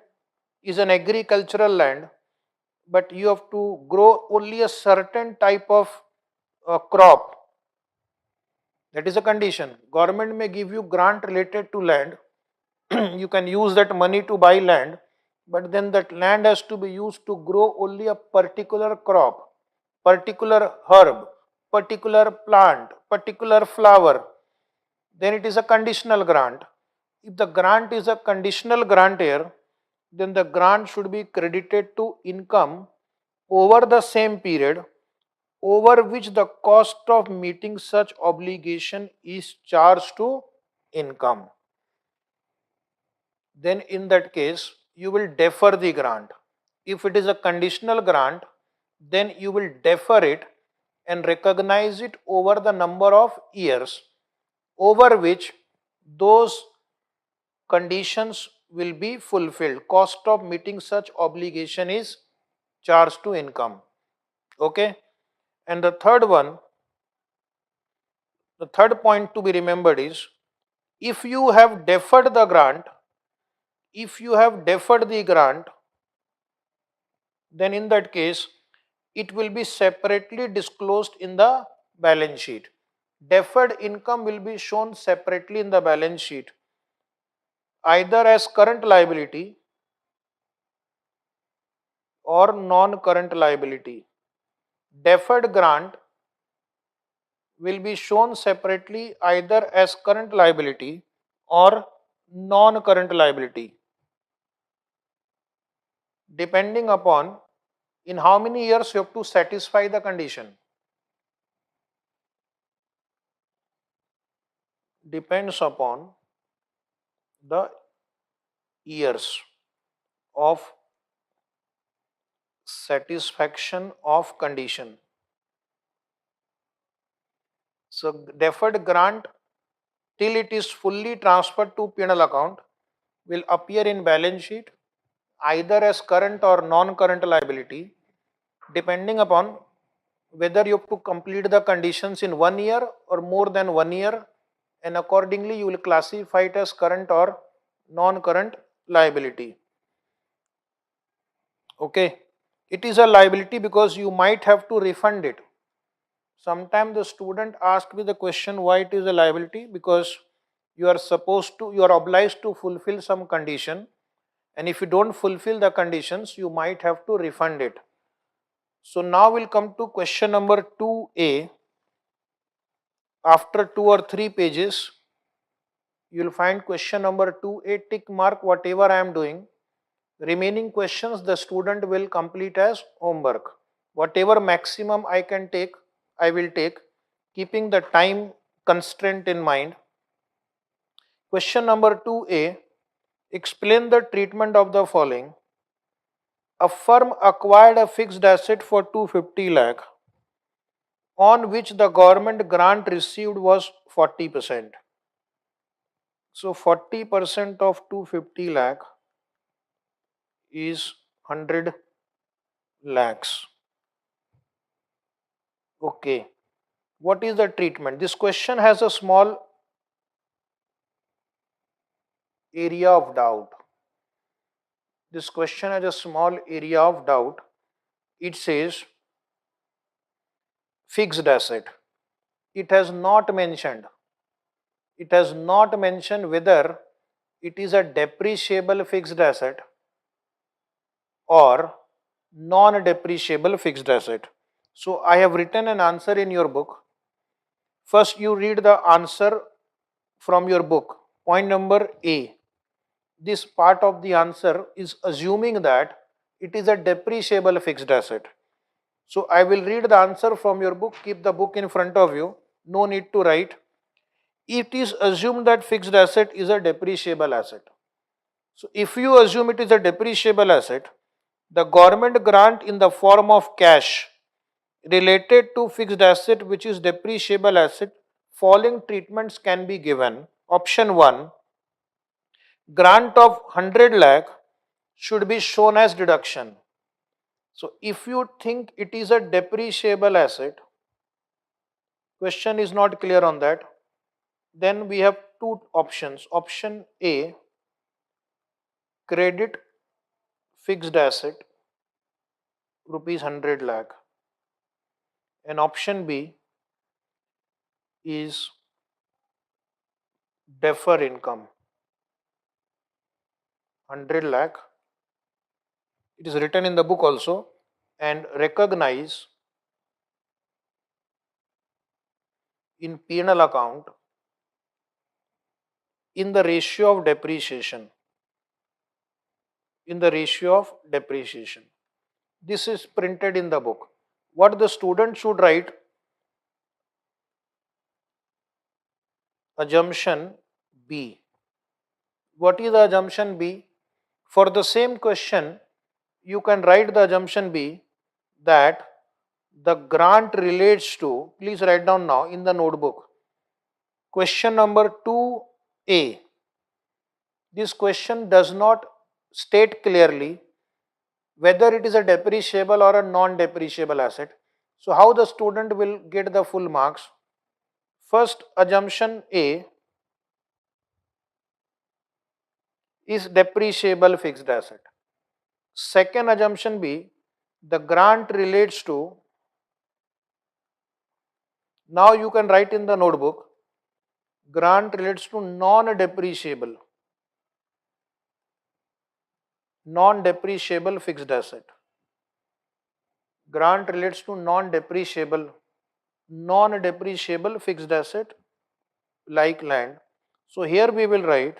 is an agricultural land, but you have to grow only a certain type of crop, that is a condition. Government may give you grant related to land, you can use that money to buy land, but then that land has to be used to grow only a particular crop, particular herb, particular plant, particular flower, then it is a conditional grant. If the grant is a conditional grant here, then the grant should be credited to income over the same period over which the cost of meeting such obligation is charged to income. Then in that case, you will defer the grant. If it is a conditional grant, then you will defer it and recognize it over the number of years over which those conditions will be fulfilled. Cost of meeting such obligation is charged to income. Okay. And the third one, the third point to be remembered is, if you have deferred the grant, if you have deferred the grant, then in that case, it will be separately disclosed in the balance sheet. Deferred income will be shown separately in the balance sheet, either as current liability or non-current liability. Deferred grant will be shown separately either as current liability or non-current liability, depending upon in how many years you have to satisfy the condition. Depends upon the years of satisfaction of condition. So deferred grant till it is fully transferred to P&L account will appear in balance sheet either as current or non-current liability, depending upon whether you have to complete the conditions in 1 year or more than 1 year, and accordingly you will classify it as current or non-current liability. Okay, it is a liability because you might have to refund it. Sometimes the student asks me the question why it is a liability, because you are obliged to fulfill some condition, and if you don't fulfill the conditions, you might have to refund it. So now we'll come to question number 2A. After 2 or 3 pages, you will find question number 2A, tick mark whatever I am doing. Remaining questions the student will complete as homework. Whatever maximum I can take, I will take, keeping the time constraint in mind. Question number 2A, explain the treatment of the following. A firm acquired a fixed asset for 250 lakh on which the government grant received was 40%. So 40% of 250 lakh is 100 lakhs. Okay. What is the treatment? This question has a small area of doubt. This question has a small area of doubt. It says fixed asset. It has not mentioned. It has not mentioned whether it is a depreciable fixed asset or non-depreciable fixed asset. So I have written an answer in your book. First you read the answer from your book. Point number A. This part of the answer is assuming that it is a depreciable fixed asset. So I will read the answer from your book. Keep the book in front of you. No need to write. it is assumed that fixed asset is a depreciable asset. So if you assume it is a depreciable asset, the government grant in the form of cash related to fixed asset which is depreciable asset, following treatments can be given. Option 1, grant of 100 lakh should be shown as deduction. So if you think it is a depreciable asset, question is not clear on that, then we have two options. Option A, credit fixed asset rupees 100 lakh, and option B is defer income 100 lakh. It is written in the book also, and recognize in P&L account in the ratio of depreciation. In the ratio of depreciation. This is printed in the book. What the student should write? Assumption B. What is the assumption B? For the same question, you can write the assumption B that the grant relates to, please write down now in the notebook, question number 2A. This question does not state clearly whether it is a depreciable or a non-depreciable asset. So how the student will get the full marks? First, assumption A is depreciable fixed asset. Second, assumption B, the grant relates to, now you can write in the notebook, grant relates to non-depreciable fixed asset. Grant relates to non-depreciable fixed asset like land. So here we will write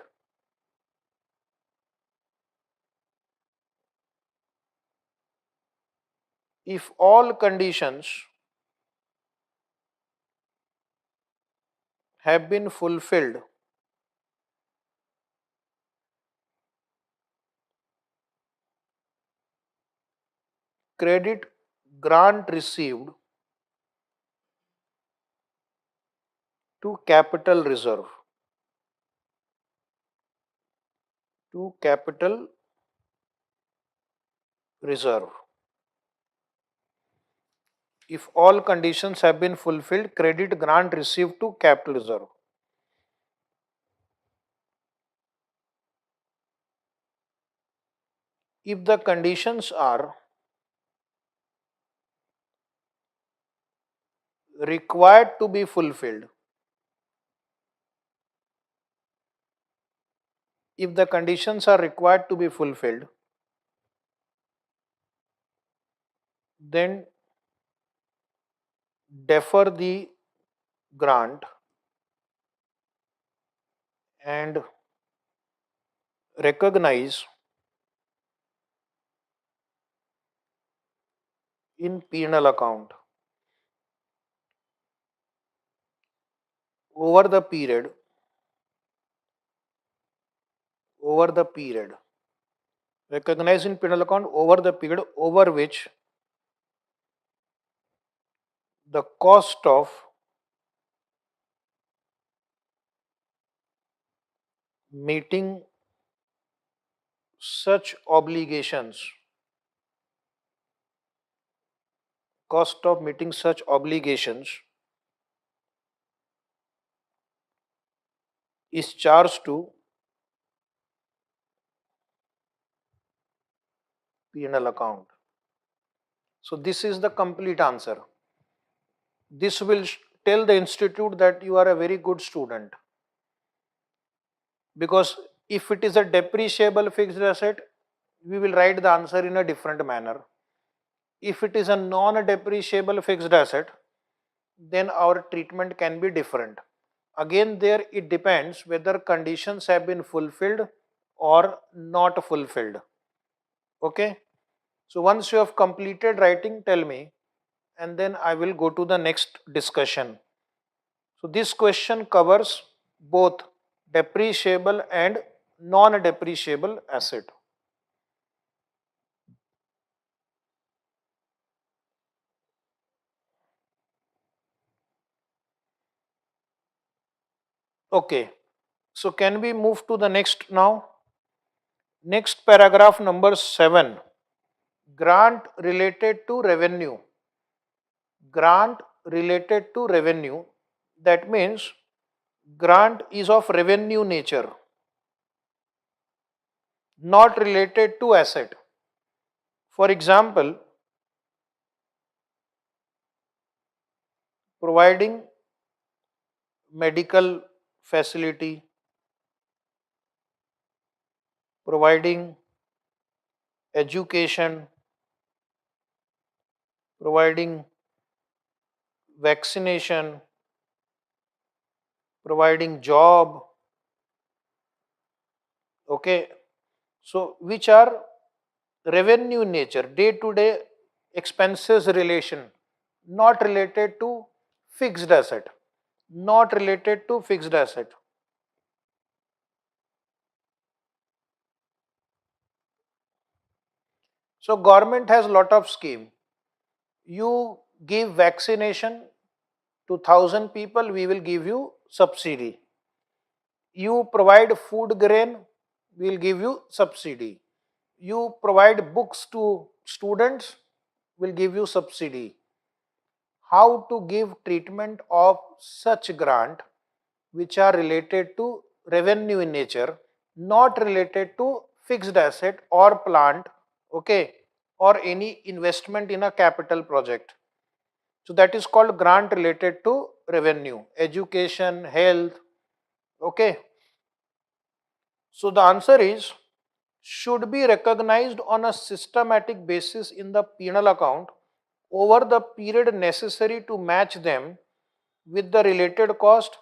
if all conditions have been fulfilled, credit grant received to capital reserve. To capital reserve. If all conditions have been fulfilled, credit grant received to capital reserve. If the conditions are required to be fulfilled, if the conditions are required to be fulfilled, then defer the grant and recognize in P&L account over the period recognize in P&L account over the period over which the cost of meeting such obligations is charged to P&L account. So this is the complete answer. This will tell the institute that you are a very good student, because if it is a depreciable fixed asset, we will write the answer in a different manner. If it is a non-depreciable fixed asset, then our treatment can be different. Again, there it depends whether conditions have been fulfilled or not fulfilled. Okay. So once you have completed writing, tell me, and then I will go to the next discussion. So this question covers both depreciable and non-depreciable asset. Okay, so can we move to the next now? Next paragraph number 7. Grant related to revenue. Grant related to revenue. That means grant is of revenue nature, not related to asset. For example, providing medical facility, providing education, providing vaccination, providing job, okay. So, which are revenue nature, day to day expenses relation, not related to fixed asset, not related to fixed asset. So, government has lot of scheme. You give vaccination to 1,000 people, we will give you subsidy. You provide food grain, we will give you subsidy. You provide books to students, will give you subsidy. How to give treatment of such grant which are related to revenue in nature, not related to fixed asset or plant, okay, or any investment in a capital project. So that is called grant related to revenue, education, health, okay. So the answer is should be recognized on a systematic basis in the penal account over the period necessary to match them with the related cost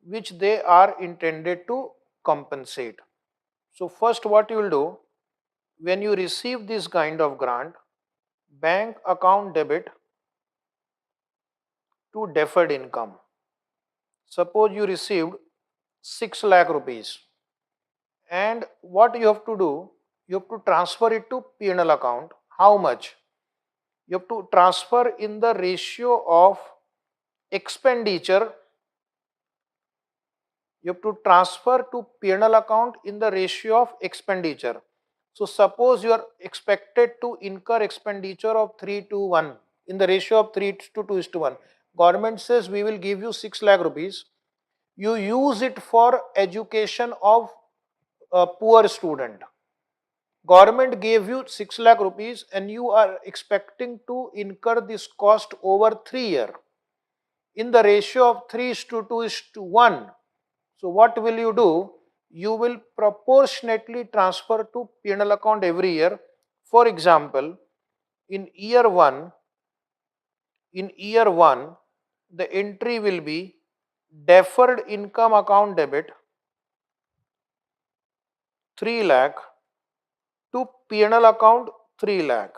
which they are intended to compensate. So first what you will do, when you receive this kind of grant, bank account debit to deferred income. Suppose you received 6 lakh rupees, and what you have to do, you have to transfer it to P&L account. How much? You have to transfer in the ratio of expenditure. You have to transfer to P&L account in the ratio of expenditure. So suppose you are expected to incur expenditure of 3 to 1 in the ratio of 3 to 2 is to 1. Government says we will give you 6 lakh rupees. You use it for education of a poor student. Government gave you 6 lakh rupees and you are expecting to incur this cost over 3 years in the ratio of 3 is to 2 is to 1. So what will you do? You will proportionately transfer to P&L account every year. For example, in year 1, the entry will be deferred income account debit 3 lakh to P&L account 3 lakh.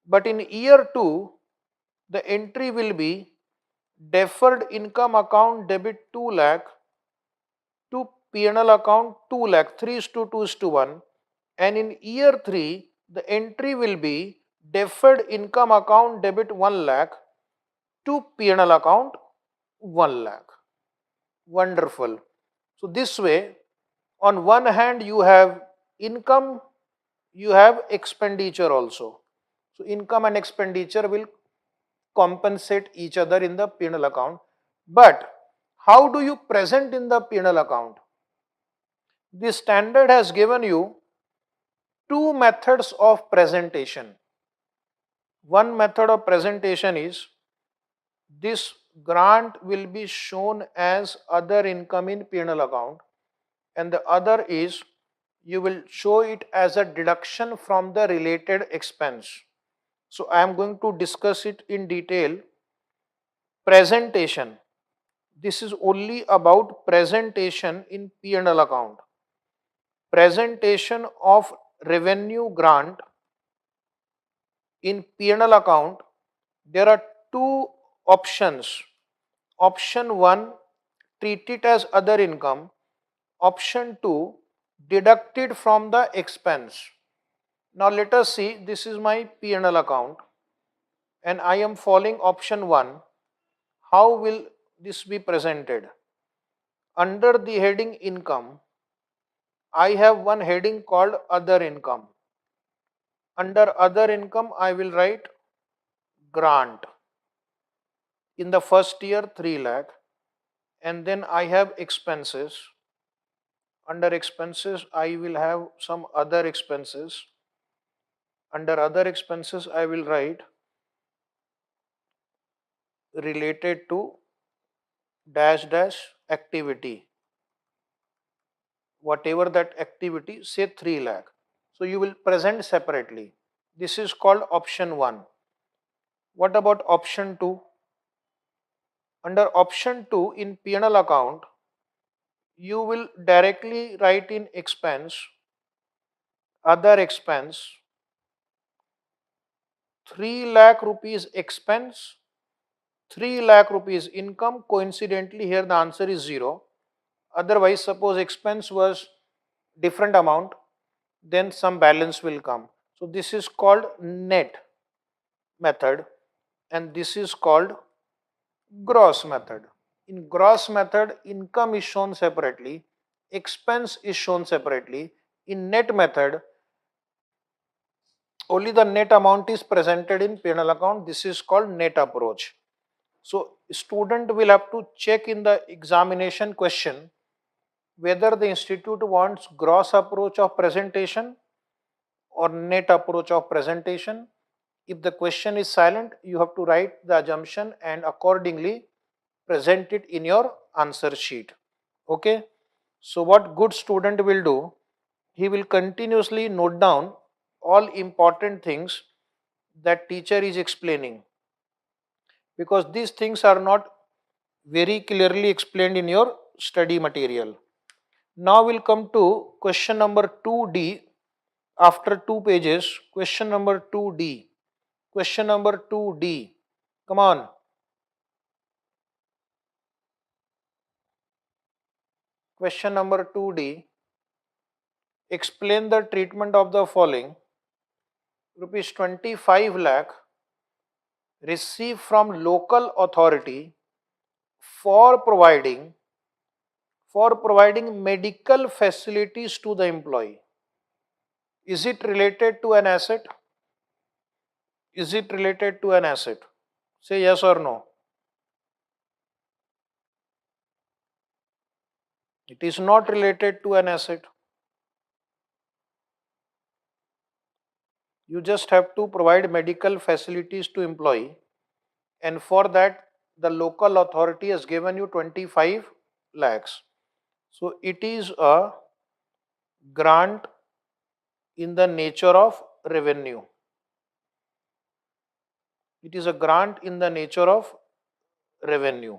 But in year 2, the entry will be deferred income account debit 2 lakh to P&L account 2 lakh, 3 is to 2 is to 1. And in year 3, the entry will be deferred income account debit 1 lakh to P&L account 1 lakh. Wonderful. So this way, on one hand you have income, you have expenditure also. So income and expenditure will compensate each other in the P&L account. But how do you present in the P&L account? The standard has given you two methods of presentation. One method of presentation is this grant will be shown as other income in P&L account, and the other is you will show it as a deduction from the related expense. So I am going to discuss it in detail. Presentation. This is only about presentation in P&L account. Presentation of revenue grant in P&L account, there are two options. Option 1, treat it as other income. Option 2, deduct it from the expense. Now let us see, this is my P&L account and I am following option 1. How will this be presented? Under the heading income, I have one heading called other income. Under other income, I will write grant. In the first year, 3 lakh. And then I have expenses. Under expenses, I will have some other expenses. Under other expenses, I will write related to dash dash activity. Whatever that activity, say 3 lakh. So you will present separately. This is called option 1. What about option 2? Under option 2 in P&L account, you will directly write in expense, other expense, 3 lakh rupees expense, 3 lakh rupees income. Coincidentally, here the answer is 0. Otherwise, suppose expense was different amount, then some balance will come. So this is called net method and this is called gross method. In gross method, income is shown separately, expense is shown separately. In net method, only the net amount is presented in P&L account. This is called net approach. So student will have to check in the examination question whether the institute wants gross approach of presentation or net approach of presentation. If the question is silent, you have to write the assumption and accordingly present it in your answer sheet. Okay. So what good student will do, he will continuously note down all important things that teacher is explaining, because these things are not very clearly explained in your study material. Now we'll come to question number 2D. After 2 pages, question number 2D. Question number 2D. Come on. Question number 2D. Explain the treatment of the following. Rupees 25 lakh received from local authority for providing medical facilities to the employee. Is it related to an asset? Is it related to an asset? Say yes or no. It is not related to an asset. You just have to provide medical facilities to employee, and for that the local authority has given you 25 lakhs. So it is a grant in the nature of revenue. It is a grant in the nature of revenue.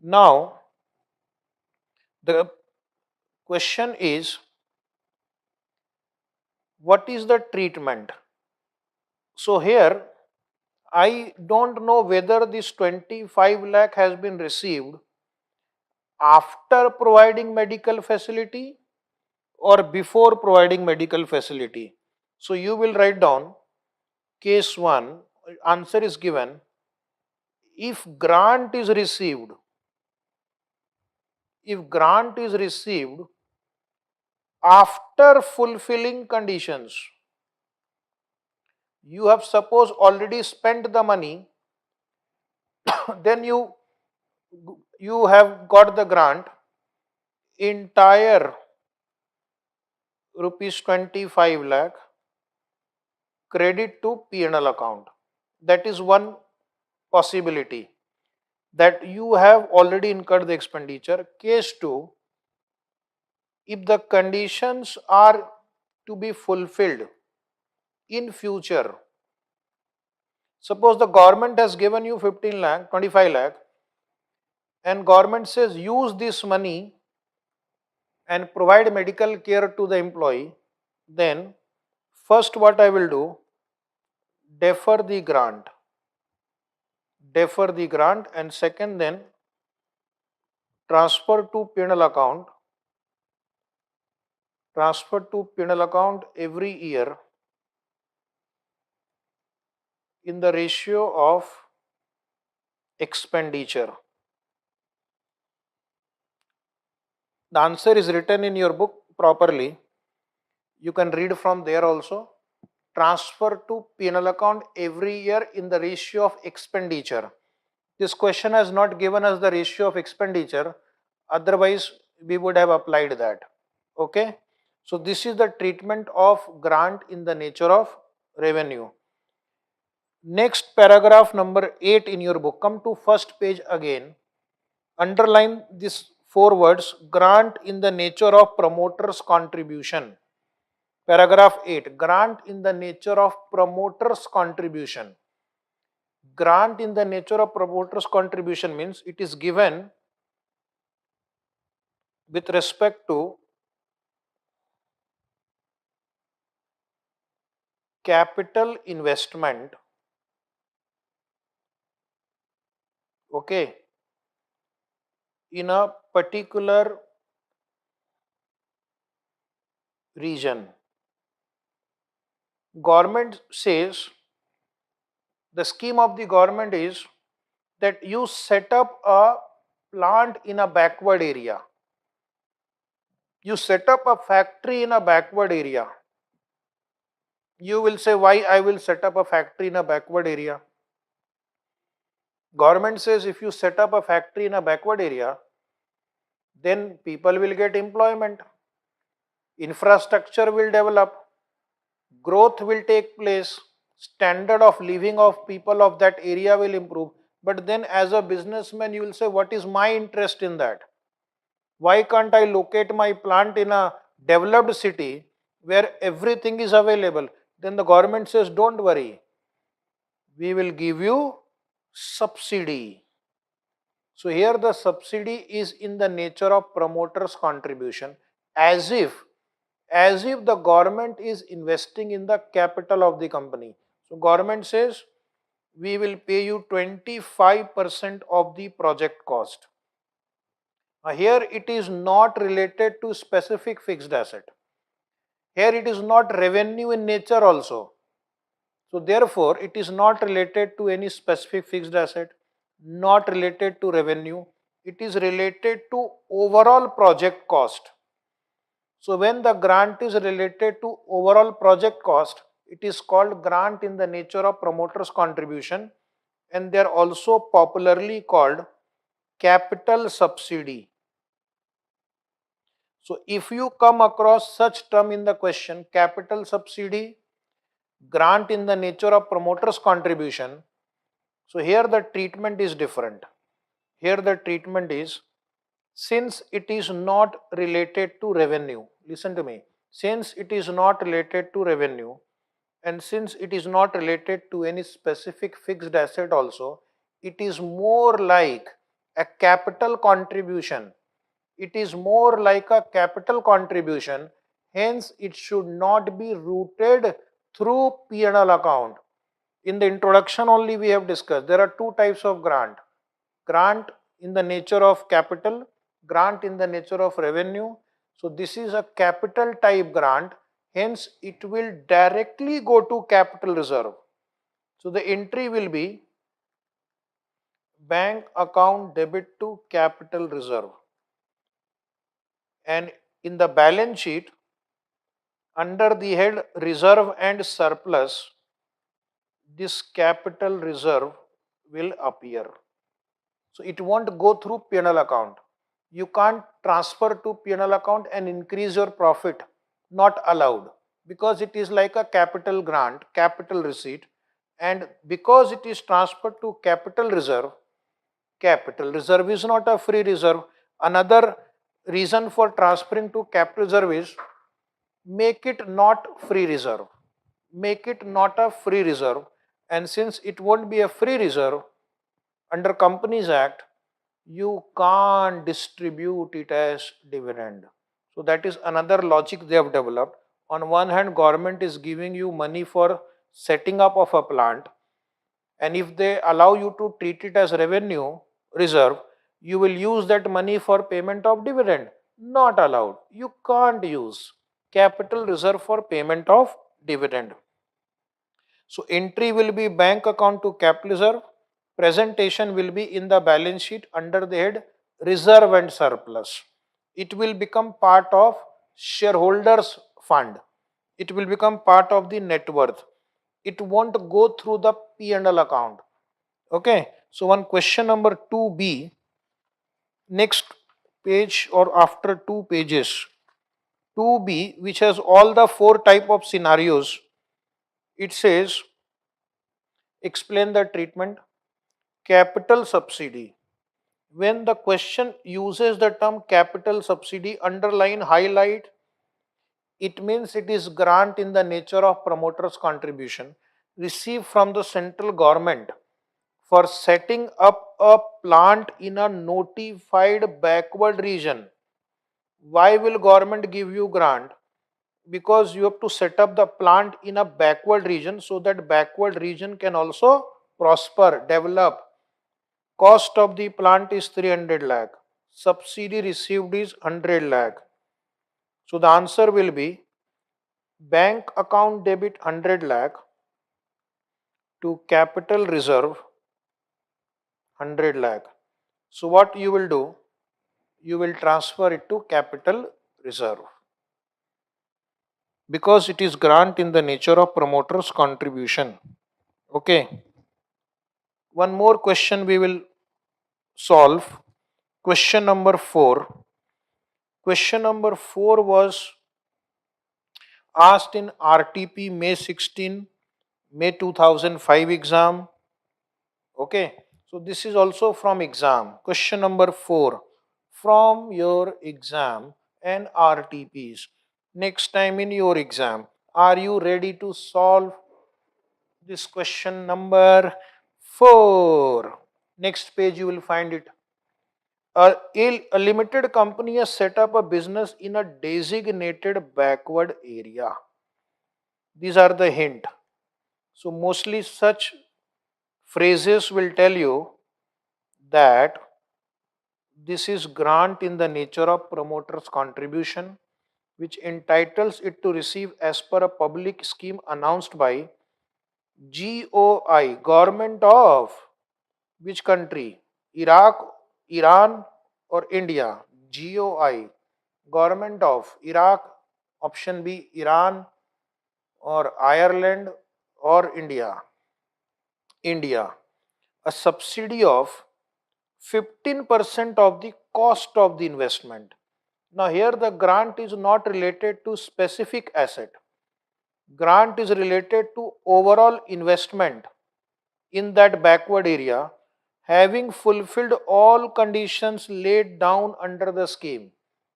Now the question is, what is the treatment? So here I don't know whether this 25 lakh has been received after providing medical facility or before providing medical facility. So you will write down case 1, answer is given. If grant is received, after fulfilling conditions, you have suppose already spent the money, then you have got the grant, entire rupees 25 lakh credit to P&L account. That is one possibility, that you have already incurred the expenditure. Case 2, if the conditions are to be fulfilled in future, suppose the government has given you 15 lakh, 25 lakh and government says use this money and provide medical care to the employee, then first what I will do, defer the grant, and second then transfer to penal account, every year in the ratio of expenditure. The answer is written in your book properly. You can read from there also. Transfer to penal account every year in the ratio of expenditure. This question has not given us the ratio of expenditure, otherwise we would have applied that. Okay. So this is the treatment of grant in the nature of revenue. Next, paragraph number 8 in your book. Come to first page again. Underline these 4 words: grant in the nature of promoter's contribution. Paragraph 8, grant in the nature of promoter's contribution. Grant in the nature of promoter's contribution means it is given with respect to capital investment, okay, in a particular region. Government says, the scheme of the government is that you set up a plant in a backward area. You set up a factory in a backward area. You will say, why I will set up a factory in a backward area? Government says if you set up a factory in a backward area, then people will get employment, infrastructure will develop, growth will take place, standard of living of people of that area will improve. But then as a businessman, you will say, what is my interest in that? Why can't I locate my plant in a developed city where everything is available? Then the government says, don't worry, we will give you subsidy. So here the subsidy is in the nature of promoter's contribution, as if the government is investing in the capital of the company. So government says, we will pay you 25% of the project cost. Here it is not related to specific fixed asset. Here it is not revenue in nature also. So therefore it is not related to any specific fixed asset, not related to revenue. It is related to overall project cost. So when the grant is related to overall project cost, it is called grant in the nature of promoter's contribution, and they are also popularly called capital subsidy. So if you come across such term in the question, capital subsidy, grant in the nature of promoter's contribution, so here the treatment is different. Here the treatment is, since it is not related to revenue, listen to me, since it is not related to revenue and since it is not related to any specific fixed asset also, it is more like a capital contribution. It is more like a capital contribution, hence it should not be routed through P&L account. In the introduction only we have discussed, there are 2 types of grant. Grant in the nature of capital, grant in the nature of revenue. So this is a capital type grant, hence it will directly go to capital reserve. So the entry will be bank account debit to capital reserve, and in the balance sheet under the head reserve and surplus, this capital reserve will appear. So it won't go through P&L account. You can't transfer to P&L account and increase your profit, not allowed, because it is like a capital grant, capital receipt, and because it is transferred to capital reserve is not a free reserve. Another reason for transferring to capital reserve is, make it not free reserve. Make it not a free reserve, and since it won't be a free reserve, under Companies Act, you can't distribute it as dividend. So that is another logic they have developed. On one hand, government is giving you money for setting up of a plant, and if they allow you to treat it as revenue reserve, You will use that money for payment of dividend. Not allowed. You can't use capital reserve for payment of dividend. So entry will be bank account to cap reserve. Presentation will be in the balance sheet under the head reserve and surplus. It will become part of shareholders fund. It will become part of the net worth. It won't go through the P&L account. Okay. So one question number 2B, next page or after 2 pages, 2B, which has all the 4 type of scenarios. It says explain the treatment. Capital subsidy. When the question uses the term capital subsidy, underline, highlight, it means it is grant in the nature of promoter's contribution received from the central government for setting up a plant in a notified backward region. Why will government give you grant? Because you have to set up the plant in a backward region so that backward region can also prosper, develop. Cost of the plant is 300 lakh. Subsidy received is 100 lakh. So the answer will be bank account debit 100 lakh to capital reserve 100 lakh. So what you will do? You will transfer it to capital reserve because it is grant in the nature of promoter's contribution. Okay. One more question we will solve. Question number 4. Question number 4 was asked in RTP May 16, May 2005 exam. Okay. So this is also from exam. Question number 4 from your exam and RTPs. Next time in your exam, are you ready to solve this question number 4? Next page you will find it. A limited company has set up a business in a designated backward area. These are the hint. So mostly such phrases will tell you that this is grant in the nature of promoter's contribution, which entitles it to receive as per a public scheme announced by GOI, government of which country? Iraq, Iran, or India? GOI, government of Iraq, option B, Iran, or Ireland, or India. India. A subsidy of 15% of the cost of the investment. Now here the grant is not related to specific asset. Grant is related to overall investment in that backward area, having fulfilled all conditions laid down under the scheme.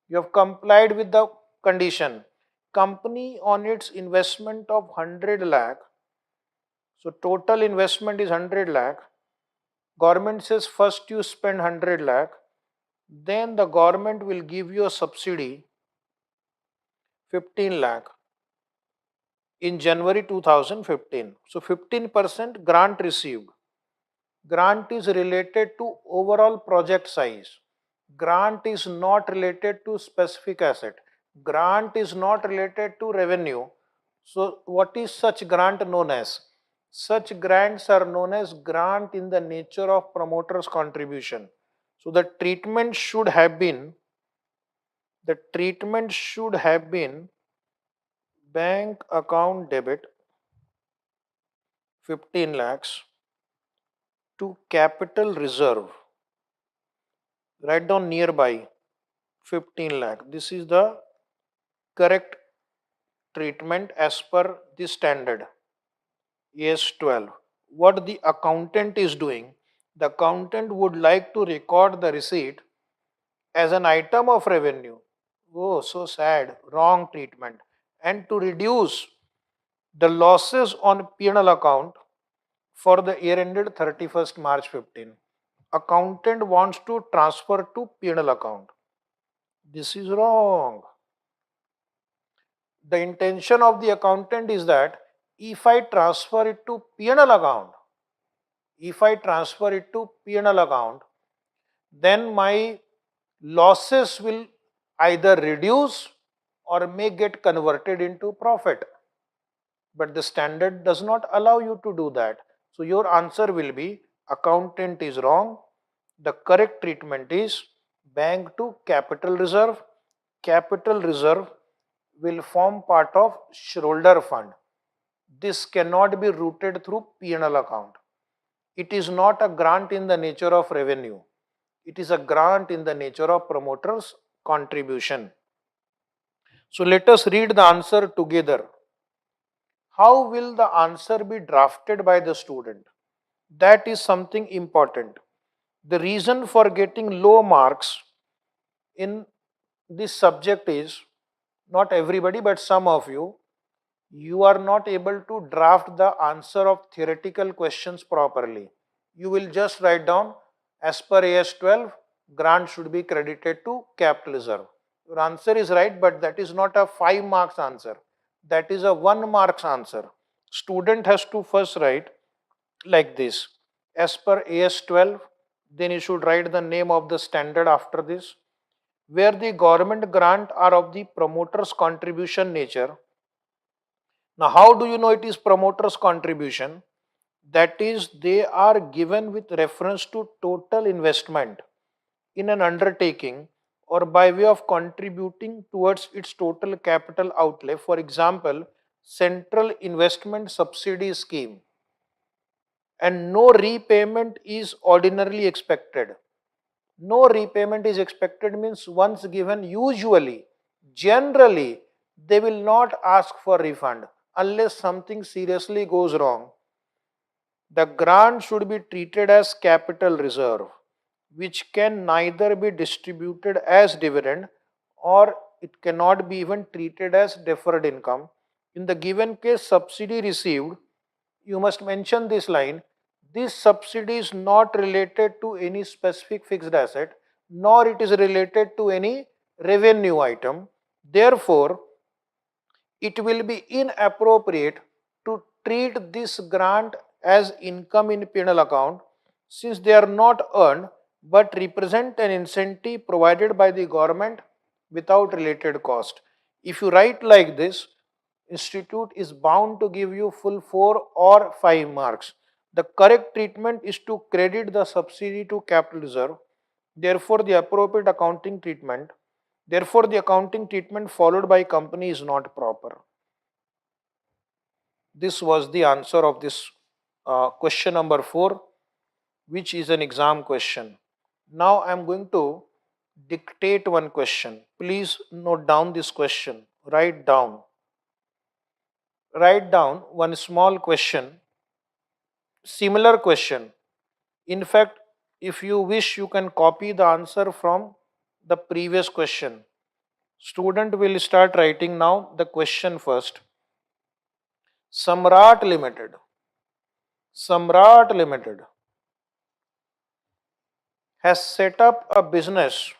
You have complied with the condition. Company on its investment of 100 lakh, so total investment is 100 lakh. Government says first you spend 100 lakh, then the government will give you a subsidy 15 lakh in January 2015. So 15% grant received. Grant is related to overall project size. Grant is not related to specific asset. Grant is not related to revenue. So what is such grant known as? Such grants are known as grant in the nature of promoter's contribution. So the treatment should have been bank account debit 15 lakhs to capital reserve. Write down nearby 15 lakh. This is the correct treatment as per the standard AS-12. What the accountant is doing, the accountant would like to record the receipt as an item of revenue. Oh, so sad, wrong treatment. And to reduce the losses on P&L account for the year ended 31st March 15. Accountant wants to transfer to P&L account. This is wrong. The intention of the accountant is that if I transfer it to P&L account, then my losses will either reduce or may get converted into profit. But the standard does not allow you to do that. So your answer will be accountant is wrong. The correct treatment is bank to capital reserve. Capital reserve will form part of shareholder fund. This cannot be routed through P&L account. It is not a grant in the nature of revenue. It is a grant in the nature of promoter's contribution. So let us read the answer together. How will the answer be drafted by the student? That is something important. The reason for getting low marks in this subject is not everybody, but some of you are not able to draft the answer of theoretical questions properly. You will just write down as per AS-12, grant should be credited to capital reserve. Your answer is right, but that is not a 5 marks answer. That is a 1 marks answer. Student has to first write like this. As per AS-12, then you should write the name of the standard after this. Where the government grant are of the promoter's contribution nature. Now, how do you know it is promoter's contribution? That is, they are given with reference to total investment in an undertaking or by way of contributing towards its total capital outlay. For example, central investment subsidy scheme, and no repayment is ordinarily expected. No repayment is expected means once given, usually, generally, they will not ask for refund unless something seriously goes wrong. The grant should be treated as capital reserve, which can neither be distributed as dividend or it cannot be even treated as deferred income. In the given case, subsidy received, you must mention this line. This subsidy is not related to any specific fixed asset, nor it is related to any revenue item. Therefore, it will be inappropriate to treat this grant as income in P&L account since they are not earned but represent an incentive provided by the government without related cost. If you write like this, institute is bound to give you full 4 or 5 marks. The correct treatment is to credit the subsidy to capital reserve. Therefore, the appropriate accounting treatment, therefore the accounting treatment followed by company is not proper. This was the answer of this question number 4, which is an exam question. Now I am going to dictate one question. Please note down this question. Write down. Write down one small question, similar question. In fact, if you wish, you can copy the answer from the previous question. Student will start writing now the question first. Samrat Limited. Samrat Limited has set up a business.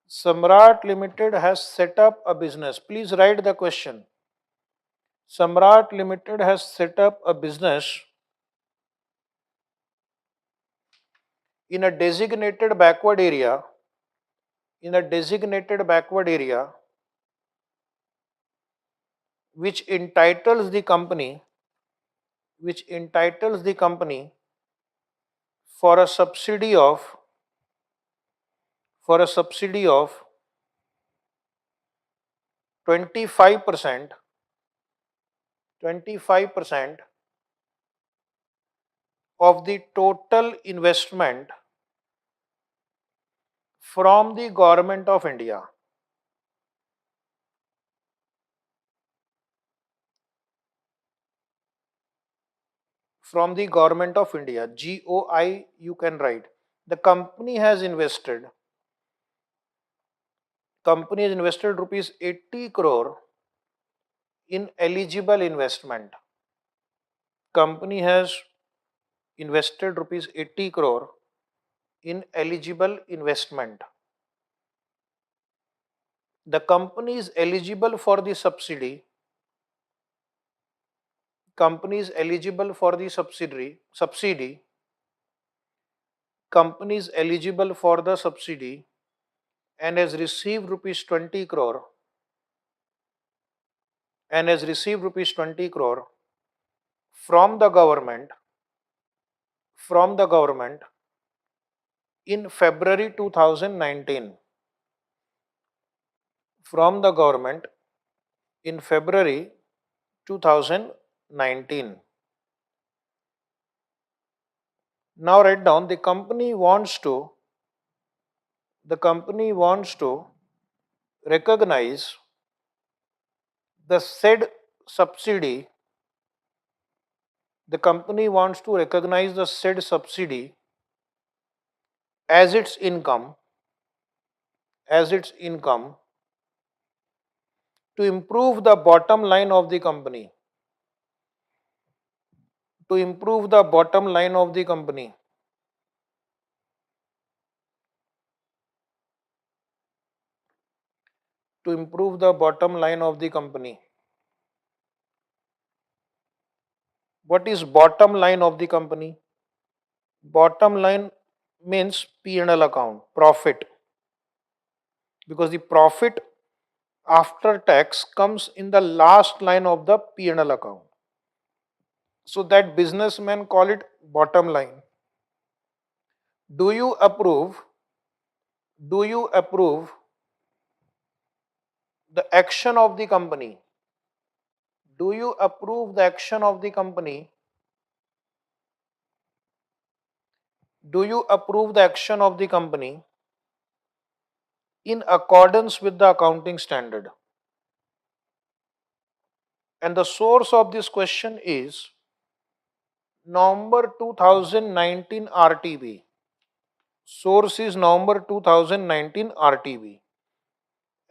Samrat Limited has set up a business. Please write the question. Samrat Limited has set up a business in a designated backward area, in a designated backward area, which entitles the company, which entitles the company for a subsidy of, for a subsidy of 25%, 25% of the total investment from the government of India. From the government of India, GOI you can write. The company has invested, company has invested rupees 80 crore in eligible investment. Company has invested rupees 80 crore in eligible investment. The company is eligible for the subsidy. Company is eligible for the subsidy company is eligible for the subsidy and has received rupees 20 crore and has received rupees 20 crore from the government in February 2019, from the government in February 2019. Now write down the company wants to recognize the said subsidy. The company wants to recognize the said subsidy as its income, as its income to improve the bottom line of the company, to improve the bottom line of the company. To improve the bottom line of the company. What is bottom line of the company? Bottom line means P&L account, profit, because the profit after tax comes in the last line of the P&L account. So that businessmen call it bottom line. Do you approve? Do you approve the action of the company? Do you approve the action of the company? Do you approve the action of the company in accordance with the accounting standard? And the source of this question is November 2019 RTB. Source is November 2019 RTB.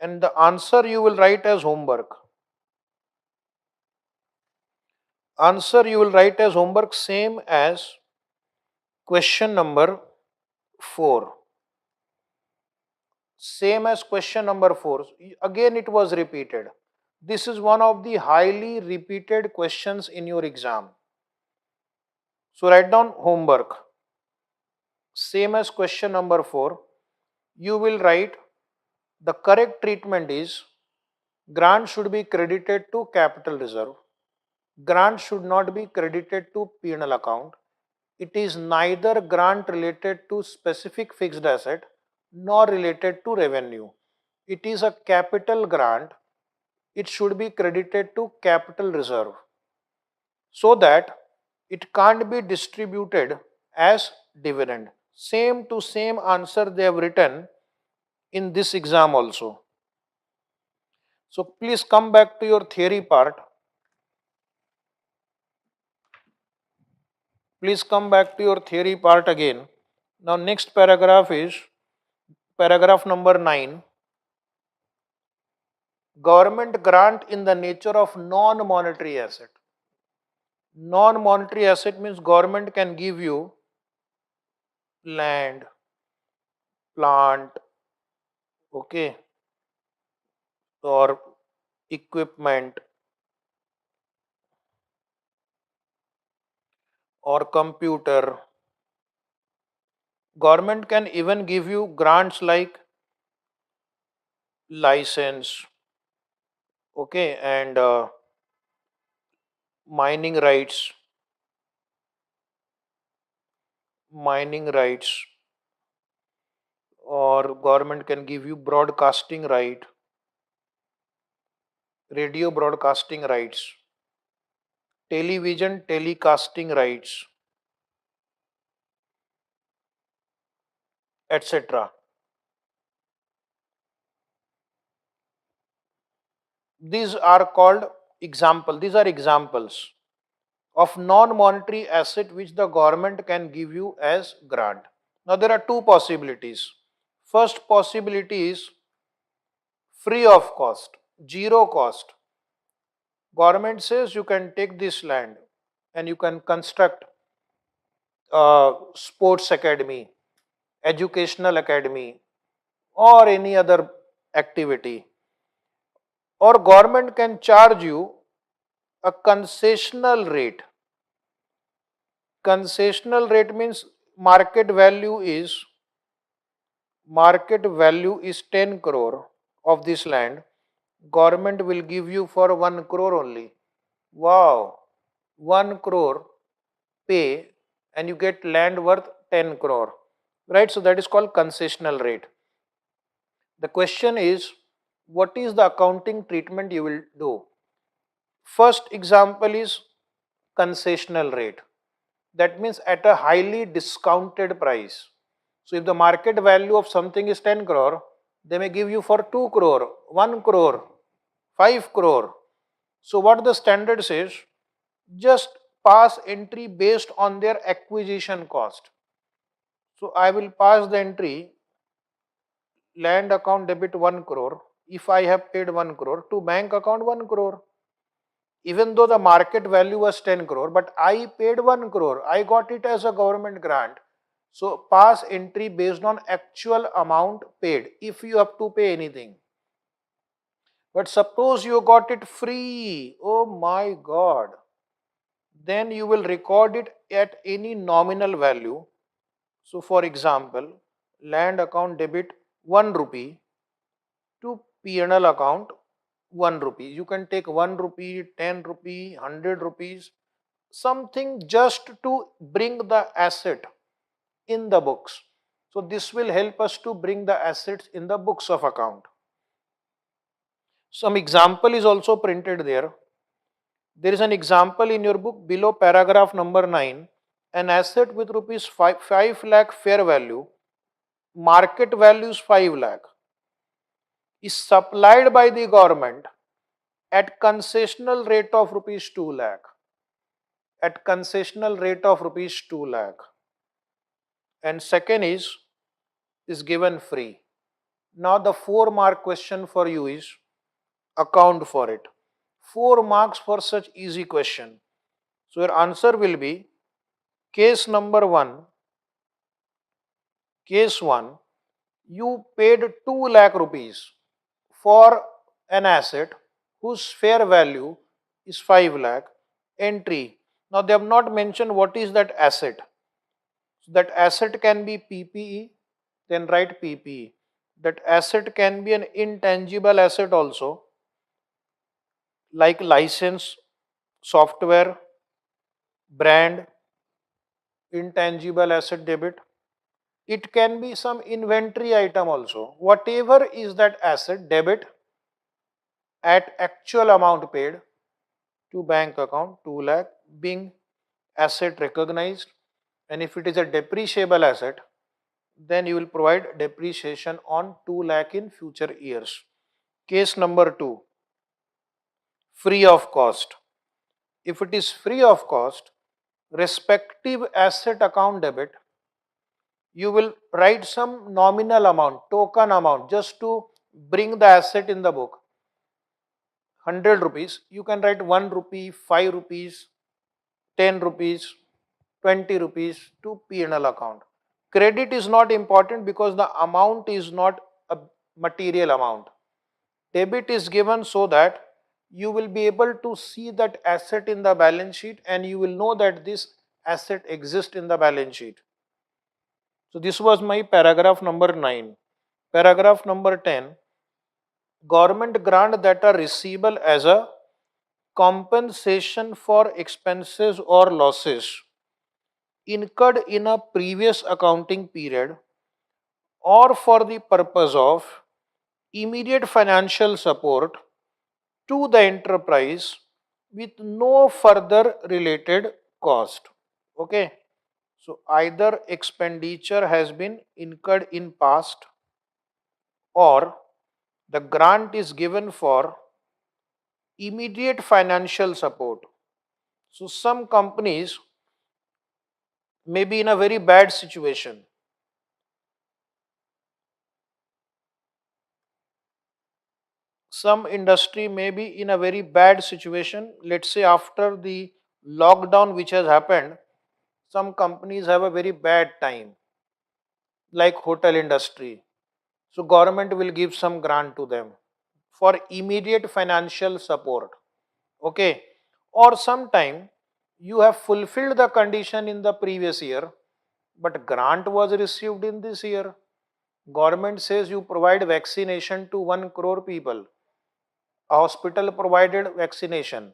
And the answer you will write as homework. Answer you will write as homework same as question number 4. Same as question number 4. Again it was repeated. This is one of the highly repeated questions in your exam. So write down homework. Same as question number 4. You will write the correct treatment is grant should be credited to capital reserve. Grant should not be credited to P&L account. It is neither grant related to specific fixed asset nor related to revenue. It is a capital grant. It should be credited to capital reserve so that it can't be distributed as dividend. Same to same answer they have written in this exam also. So please come back to your theory part. Please come back to your theory part again. Now next paragraph is paragraph number 9. Government grant in the nature of non-monetary asset. Non-monetary asset means government can give you land, plant, okay, or equipment or computer. Government can even give you grants like license, okay, and mining rights, mining rights, or government can give you broadcasting right, radio broadcasting rights, television telecasting rights, etc. These are called these are examples of non-monetary asset which the government can give you as grant. Now there are two possibilities. First possibility is free of cost, zero cost. Government says you can take this land and you can construct a sports academy, educational academy, or any other activity. Or government can charge you a concessional rate. Concessional rate means market value is market value is 10 crore of this land, government will give you for 1 crore only. Wow, 1 crore pay and you get land worth 10 crore, right? So that is called concessional rate. The question is, what is the accounting treatment you will do? First example is concessional rate. That means at a highly discounted price. So if the market value of something is 10 crore, they may give you for 2 crore, 1 crore, 5 crore. So what the standard says, just pass entry based on their acquisition cost. So I will pass the entry, land account debit 1 crore, if I have paid 1 crore, to bank account 1 crore. Even though the market value was 10 crore, but I paid 1 crore, I got it as a government grant. So pass entry based on actual amount paid, if you have to pay anything. But suppose you got it free, oh my god, then you will record it at any nominal value. So for example, land account debit 1 rupee to P&L account 1 rupee. You can take 1 rupee, 10 rupee, 100 rupees, something just to bring the asset in the books. So this will help us to bring the assets in the books of account. Some example is also printed there. There is an example in your book below paragraph number 9. An asset with rupees 5 lakh fair value, market value is 5 lakh, is supplied by the government at concessional rate of rupees 2 lakh. At concessional rate of rupees 2 lakh. And second is given free. Now the 4-mark question for you is account for it. 4 marks for such easy question. So your answer will be case number 1. Case 1, you paid 2 lakh rupees for an asset whose fair value is 5 lakh. Entry. Now they have not mentioned what is that asset. So that asset can be PPE, then write PPE. That asset can be an intangible asset also, like license, software, brand, intangible asset debit. It can be some inventory item also. Whatever is that asset, debit at actual amount paid to bank account 2 lakh being asset recognized. And if it is a depreciable asset, then you will provide depreciation on 2 lakh in future years. Case number 2, free of cost. If it is free of cost, respective asset account debit, you will write some nominal amount, token amount, just to bring the asset in the book. 100 rupees, you can write 1 rupee, 5 rupees, 10 rupees, 20 rupees to P&L account. Credit is not important because the amount is not a material amount. Debit is given so that you will be able to see that asset in the balance sheet and you will know that this asset exists in the balance sheet. So this was my paragraph number 9. Paragraph number 10, government grant that are receivable as a compensation for expenses or losses incurred in a previous accounting period or for the purpose of immediate financial support to the enterprise with no further related cost. Okay. So either expenditure has been incurred in past or the grant is given for immediate financial support. So some companies may be in a very bad situation. Some industry may be in a very bad situation. Let's say after the lockdown which has happened, some companies have a very bad time, like hotel industry. So government will give some grant to them for immediate financial support. Okay. Or sometime you have fulfilled the condition in the previous year, but grant was received in this year. Government says you provide vaccination to 1 crore people. A hospital provided vaccination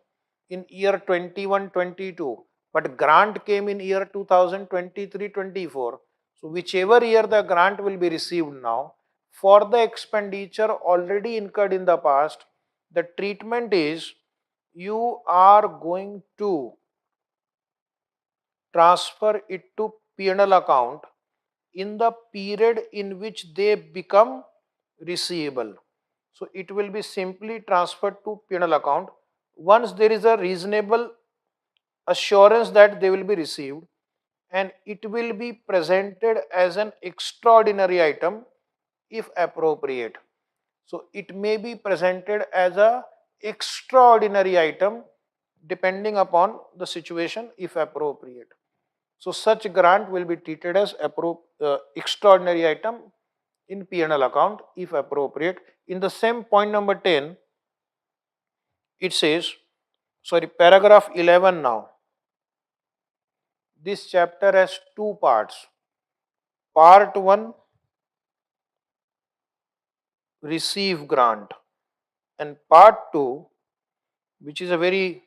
in year 21-22, but grant came in year 2023-24. So whichever year the grant will be received now, for the expenditure already incurred in the past, the treatment is you are going to transfer it to P&L account in the period in which they become receivable. So it will be simply transferred to P&L account once there is a reasonable assurance that they will be received, and it will be presented as an extraordinary item if appropriate. So it may be presented as a extraordinary item depending upon the situation if appropriate. So such grant will be treated as extraordinary item in P&L account if appropriate. In the same point number 10, it says, paragraph 11 now. This chapter has two parts. Part 1, receive grant, and part 2, which is a very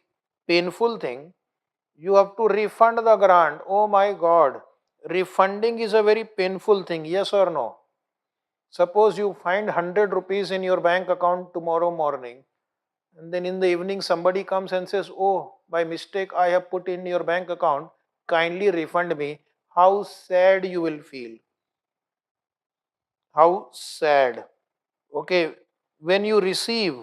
painful thing, you have to refund the grant. Oh my God, refunding is a very painful thing, yes or no? Suppose you find 100 rupees in your bank account tomorrow morning, and then in the evening somebody comes and says, oh, by mistake I have put in your bank account, kindly refund me. How sad you will feel. How sad. Okay, when you receive,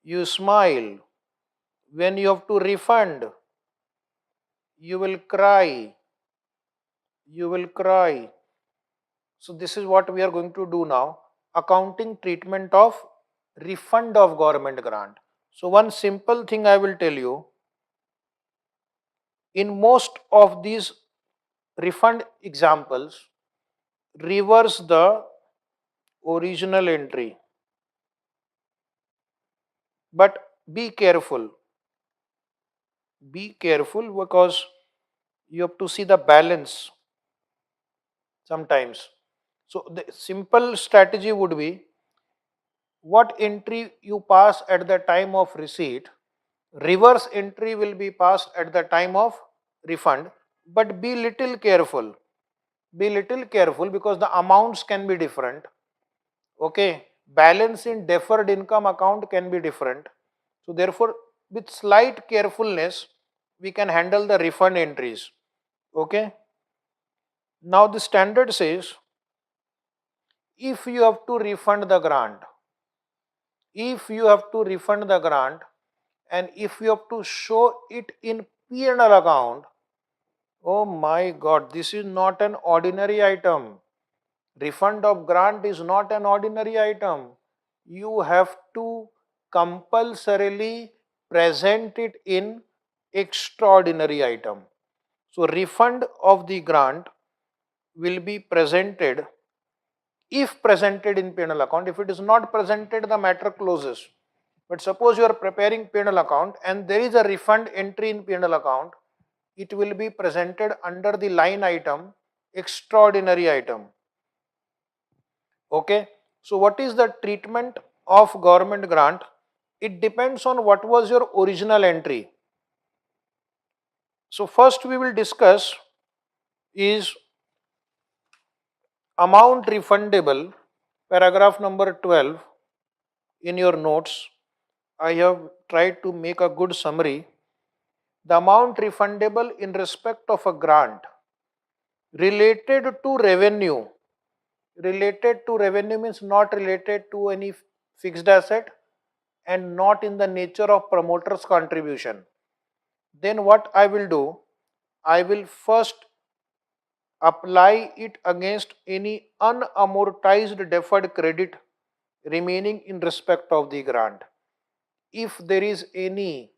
you smile. When you have to refund, you will cry. You will cry. So this is what we are going to do now. Accounting treatment of refund of government grant. So one simple thing I will tell you. In most of these refund examples, reverse the original entry. But be careful. Be careful because you have to see the balance sometimes. So the simple strategy would be what entry you pass at the time of receipt, reverse entry will be passed at the time of refund, but be little careful. Be little careful because the amounts can be different. Okay, balance in deferred income account can be different. So therefore, with slight carefulness, we can handle the refund entries. Okay. Now the standard says, if you have to refund the grant, if you have to refund the grant, and if you have to show it in P&L account, oh my God, this is not an ordinary item. Refund of grant is not an ordinary item. You have to compulsorily present it in extraordinary item. So refund of the grant will be presented if presented in P&L account. If it is not presented, the matter closes. But suppose you are preparing P&L account and there is a refund entry in P&L account, it will be presented under the line item extraordinary item. Okay. So what is the treatment of government grant? It depends on what was your original entry. So first we will discuss is amount refundable, paragraph number 12 in your notes. I have tried to make a good summary. The amount refundable in respect of a grant related to revenue. Related to revenue means not related to any fixed asset and not in the nature of promoter's contribution. Then what I will do, I will first apply it against any unamortized deferred credit remaining in respect of the grant. If there is any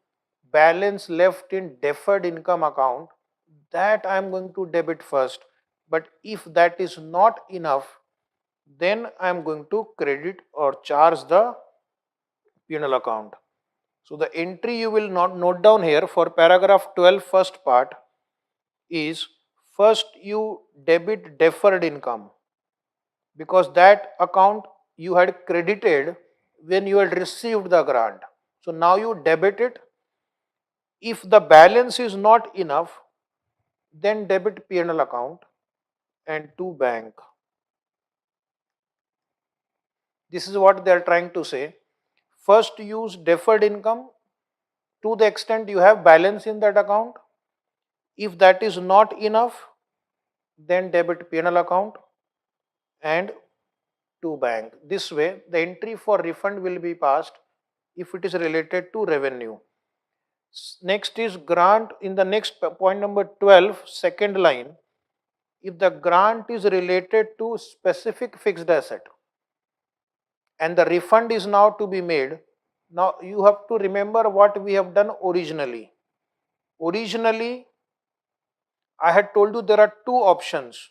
balance left in deferred income account, that I am going to debit first. But if that is not enough, then I am going to credit or charge the P&L account. So the entry you will not note down here for paragraph 12 first part, is first you debit deferred income, because that account you had credited when you had received the grant. So now you debit it. If the balance is not enough, then debit P&L account and to bank. This is what they are trying to say. First use deferred income to the extent you have balance in that account. If that is not enough, then debit P&L account and to bank. This way, the entry for refund will be passed if it is related to revenue. Next is grant. In the next point number 12, second line, if the grant is related to specific fixed asset and the refund is now to be made, now you have to remember what we have done originally. Originally, I had told you there are two options.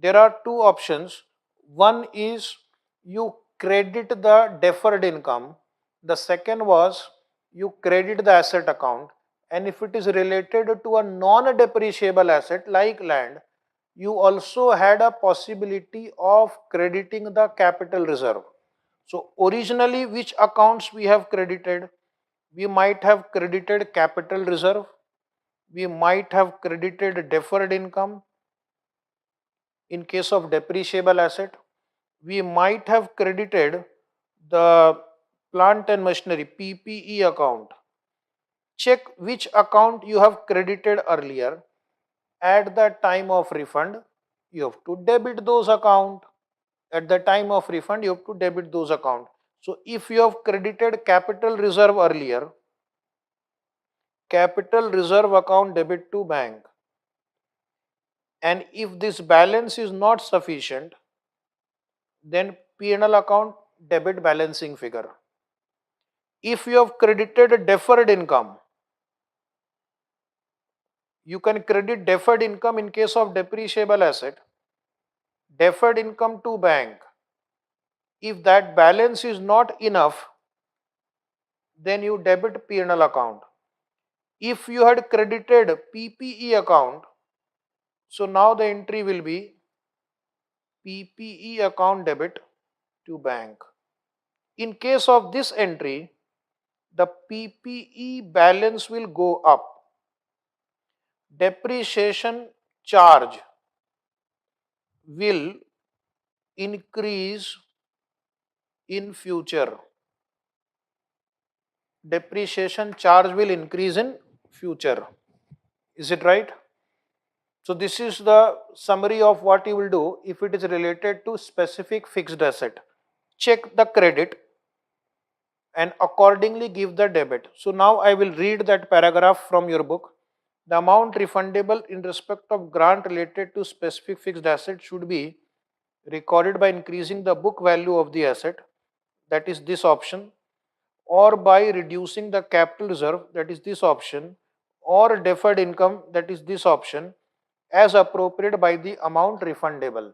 There are two options. One is you credit the deferred income. The second was you credit the asset account. And if it is related to a non-depreciable asset like land, you also had a possibility of crediting the capital reserve. So originally, which accounts we have credited? We might have credited capital reserve. We might have credited deferred income. In case of depreciable asset, we might have credited the plant and machinery PPE account. Check which account you have credited earlier. At the time of refund, you have to debit those account. At the time of refund, you have to debit those account. So if you have credited capital reserve earlier, capital reserve account debit to bank. And if this balance is not sufficient, then P&L account debit balancing figure. If you have credited deferred income, you can credit deferred income in case of depreciable asset, deferred income to bank. If that balance is not enough, then you debit P&L account. If you had credited PPE account, so now the entry will be PPE account debit to bank. In case of this entry, the PPE balance will go up. Depreciation charge will increase in future. Depreciation charge will increase in future. Is it right? So this is the summary of what you will do if it is related to specific fixed asset. Check the credit and accordingly give the debit. So now I will read that paragraph from your book. The amount refundable in respect of grant related to specific fixed asset should be recorded by increasing the book value of the asset, that is this option, or by reducing the capital reserve, that is this option, or deferred income, that is this option, as appropriate by the amount refundable.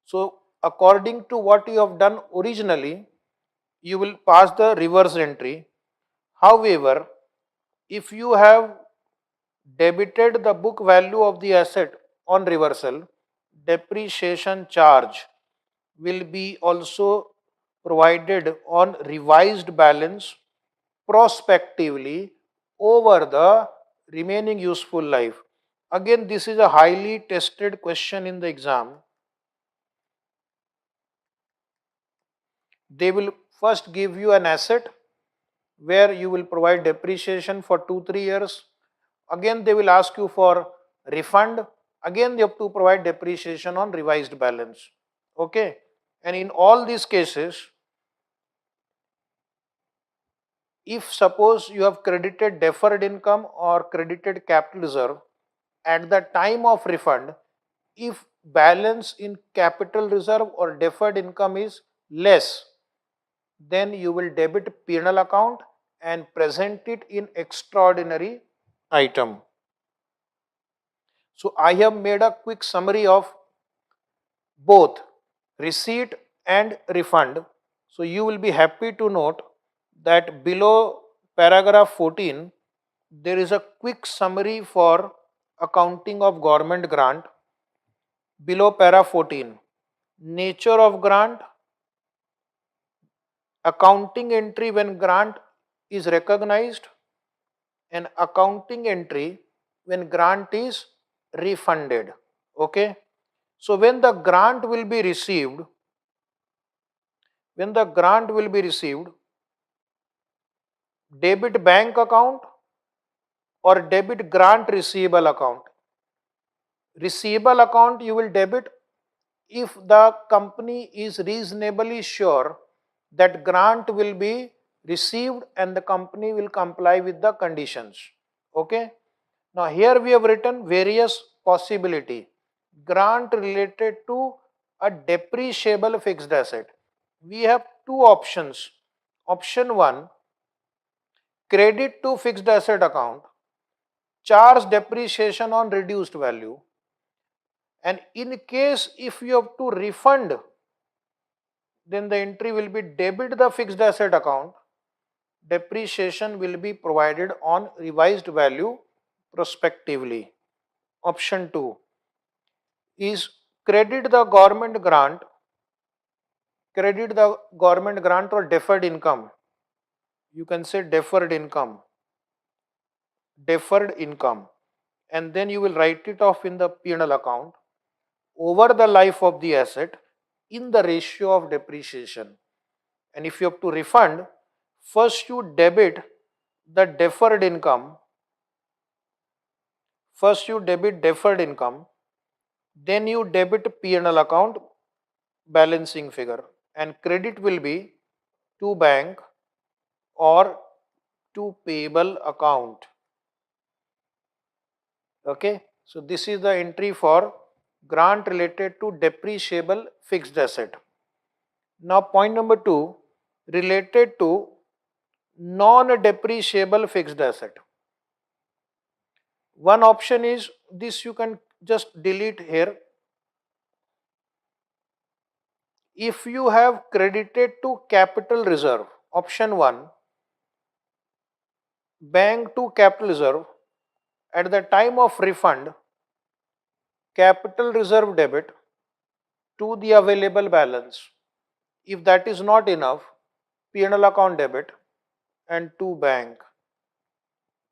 So according to what you have done originally, you will pass the reverse entry. However, if you have debited the book value of the asset on reversal, depreciation charge will be also provided on revised balance prospectively over the remaining useful life. Again, this is a highly tested question in the exam. They will first give you an asset where you will provide depreciation for 2-3 years. Again, they will ask you for refund. Again, they have to provide depreciation on revised balance. Okay. And in all these cases, if suppose you have credited deferred income or credited capital reserve, at the time of refund, if balance in capital reserve or deferred income is less, then you will debit P&L account and present it in extraordinary item. So I have made a quick summary of both receipt and refund. So you will be happy to note that below paragraph 14, there is a quick summary for accounting of government grant, below para 14, nature of grant, accounting entry when grant is recognized, and accounting entry when grant is refunded. Okay. So when the grant will be received, debit bank account or debit grant receivable account. Receivable account you will debit if the company is reasonably sure that grant will be received and the company will comply with the conditions. Okay. Now here we have written various possibility. Grant related to a depreciable fixed asset. We have two options. Option 1, credit to fixed asset account, charge depreciation on reduced value, and in case if you have to refund, then the entry will be debit the fixed asset account, depreciation will be provided on revised value prospectively. Option 2 is credit the government grant or deferred income. You can say deferred income, and then you will write it off in the P&L account over the life of the asset in the ratio of depreciation. And if you have to refund, first you debit the deferred income, then you debit P&L account balancing figure, and credit will be to bank or to payable account. Okay, so this is the entry for grant related to depreciable fixed asset. Now point number 2, related to non-depreciable fixed asset. One option is this, you can just delete here. If you have credited to capital reserve, option 1, bank to capital reserve, at the time of refund, capital reserve debit to the available balance. If that is not enough, P&L account debit and to bank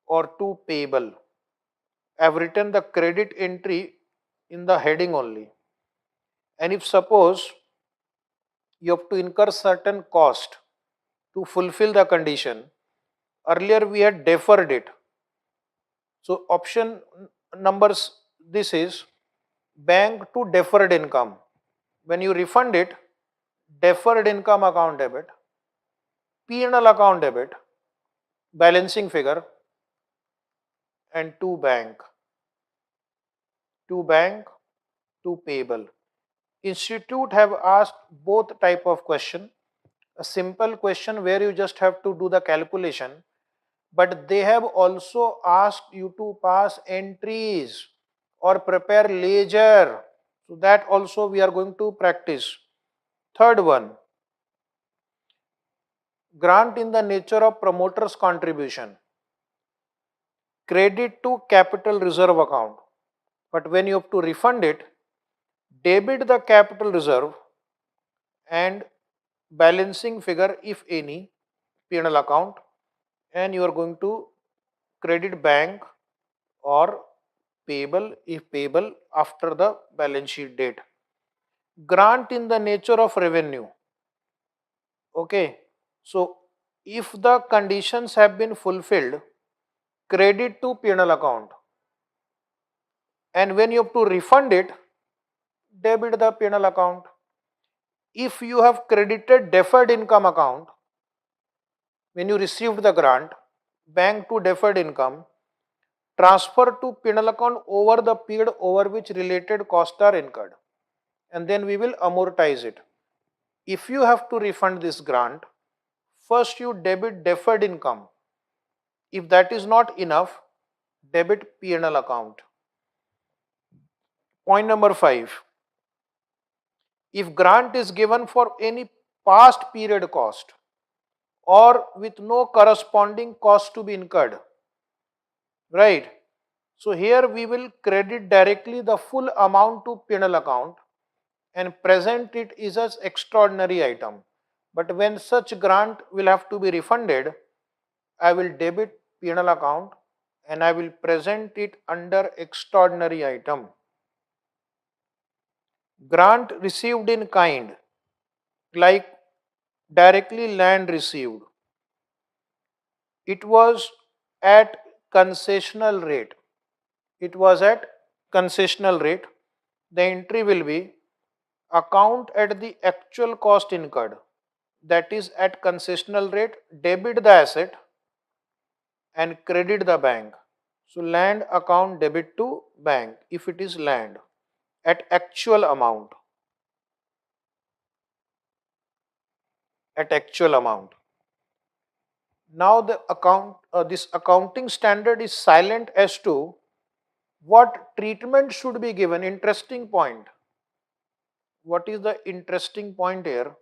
or to payable. I have written the credit entry in the heading only. And if suppose you have to incur certain cost to fulfill the condition, earlier we had deferred it. So option numbers, this is bank to deferred income. When you refund it, deferred income account debit, P&L account debit, balancing figure, and to bank, to payable. Institute have asked both type of question. A simple question where you just have to do the calculation, but they have also asked you to pass entries or prepare ledger. So that also we are going to practice. Third one, grant in the nature of promoter's contribution, credit to capital reserve account, but when you have to refund it, debit the capital reserve and balancing figure if any, P&L account, and you are going to credit bank or payable if payable after the balance sheet date. Grant in the nature of revenue. Okay, so if the conditions have been fulfilled, credit to P&L account, and when you have to refund it, debit the P&L account. If you have credited deferred income account, when you received the grant, bank to deferred income, transfer to P&L account over the period over which related costs are incurred, and then we will amortize it. If you have to refund this grant, first you debit deferred income. If that is not enough, debit P&L account. Point number 5. If grant is given for any past period cost or with no corresponding cost to be incurred, right? So here we will credit directly the full amount to P&L account and present it as an extraordinary item. But when such grant will have to be refunded, I will debit P&L account and I will present it under extraordinary item. Grant received in kind, like directly land received. It was at concessional rate. It was at concessional rate. The entry will be account at the actual cost incurred, that is at concessional rate, debit the asset and credit the bank. So land account debit to bank if it is land at actual amount, at actual amount. Now the this accounting standard is silent as to what treatment should be given. Interesting point. What is the interesting point here?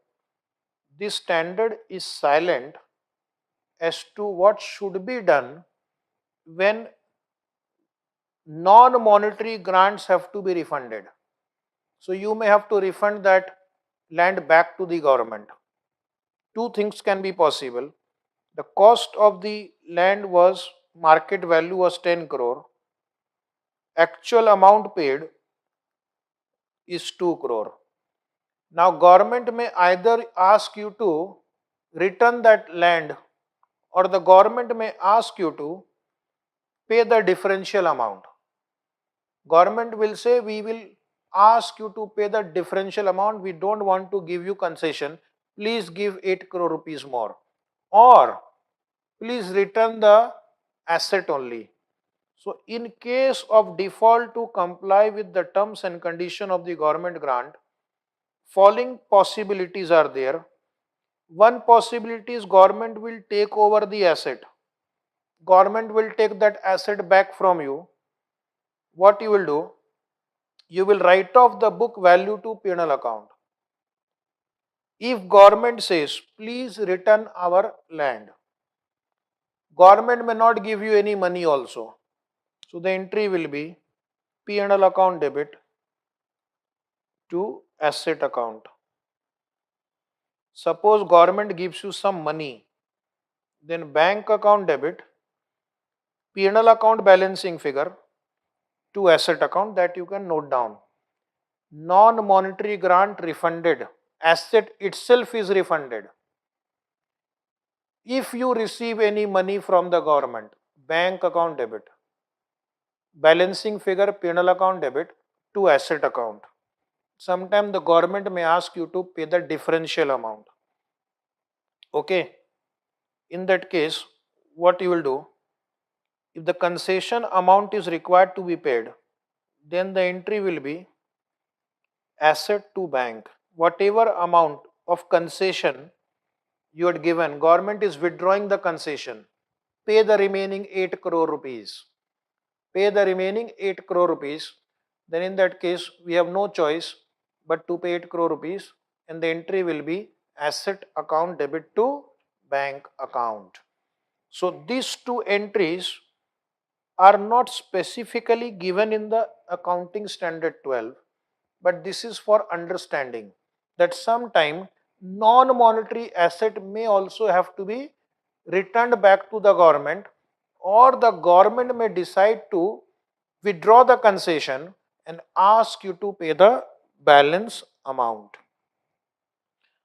This standard is silent as to what should be done when non-monetary grants have to be refunded. So you may have to refund that land back to the government. Two things can be possible. The cost of the land was, market value was 10 crore. Actual amount paid is 2 crore. Now government may either ask you to return that land, or the government may ask you to pay the differential amount. Government will say, we will ask you to pay the differential amount, we don't want to give you concession, please give 8 crore rupees more, or please return the asset only. So in case of default to comply with the terms and condition of the government grant, following possibilities are there. One possibility is government will take over the asset. Government will take that asset back from you. What you will do? You will write off the book value to P&L account. If government says, please return our land, government may not give you any money also. So the entry will be P&L account debit to asset account. Suppose government gives you some money, then bank account debit, P&L account balancing figure to asset account, that you can note down. Non-monetary grant refunded, asset itself is refunded. If you receive any money from the government, bank account debit, balancing figure P&L account debit to asset account. Sometimes the government may ask you to pay the differential amount. Okay. In that case, what you will do? If the concession amount is required to be paid, then the entry will be asset to bank. Whatever amount of concession you had given, government is withdrawing the concession. Pay the remaining 8 crore rupees. Pay the remaining 8 crore rupees. Then in that case, we have no choice but to pay 8 crore rupees, and the entry will be asset account debit to bank account. So these two entries are not specifically given in the accounting standard 12, but this is for understanding that sometime non-monetary asset may also have to be returned back to the government, or the government may decide to withdraw the concession and ask you to pay the balance amount.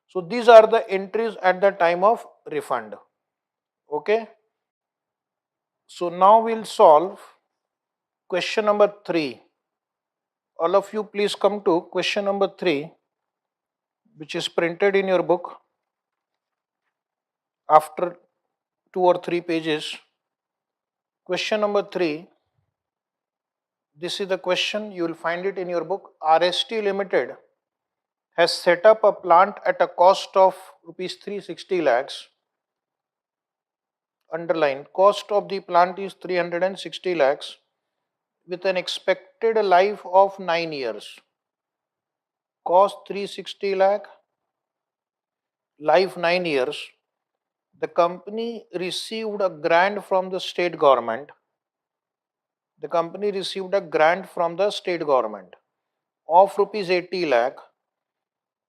So these are the entries at the time of refund. Okay. So now we'll solve question number 3. All of you please come to question number 3, which is printed in your book after 2 or 3 pages. Question number 3, this is the question, you will find it in your book. RST Limited has set up a plant at a cost of rupees 360 lakhs. Underline, cost of the plant is 360 lakhs with an expected life of 9 years. Cost 360 lakh, life 9 years. The company received a grant from the state government The company received a grant from the state government of rupees 80 lakh,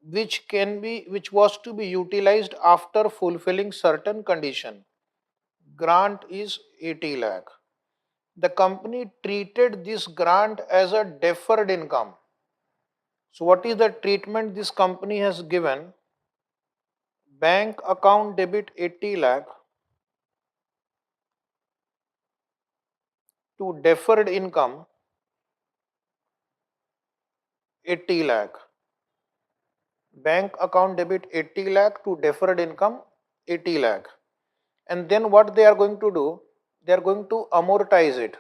which was to be utilized after fulfilling certain condition. Grant is 80 lakh. The company treated this grant as a deferred income. So what is the treatment this company has given? Bank account debit 80 lakh to deferred income 80 lakh. Bank account debit 80 lakh to deferred income 80 lakh. And then what they are going to do? They are going to amortize it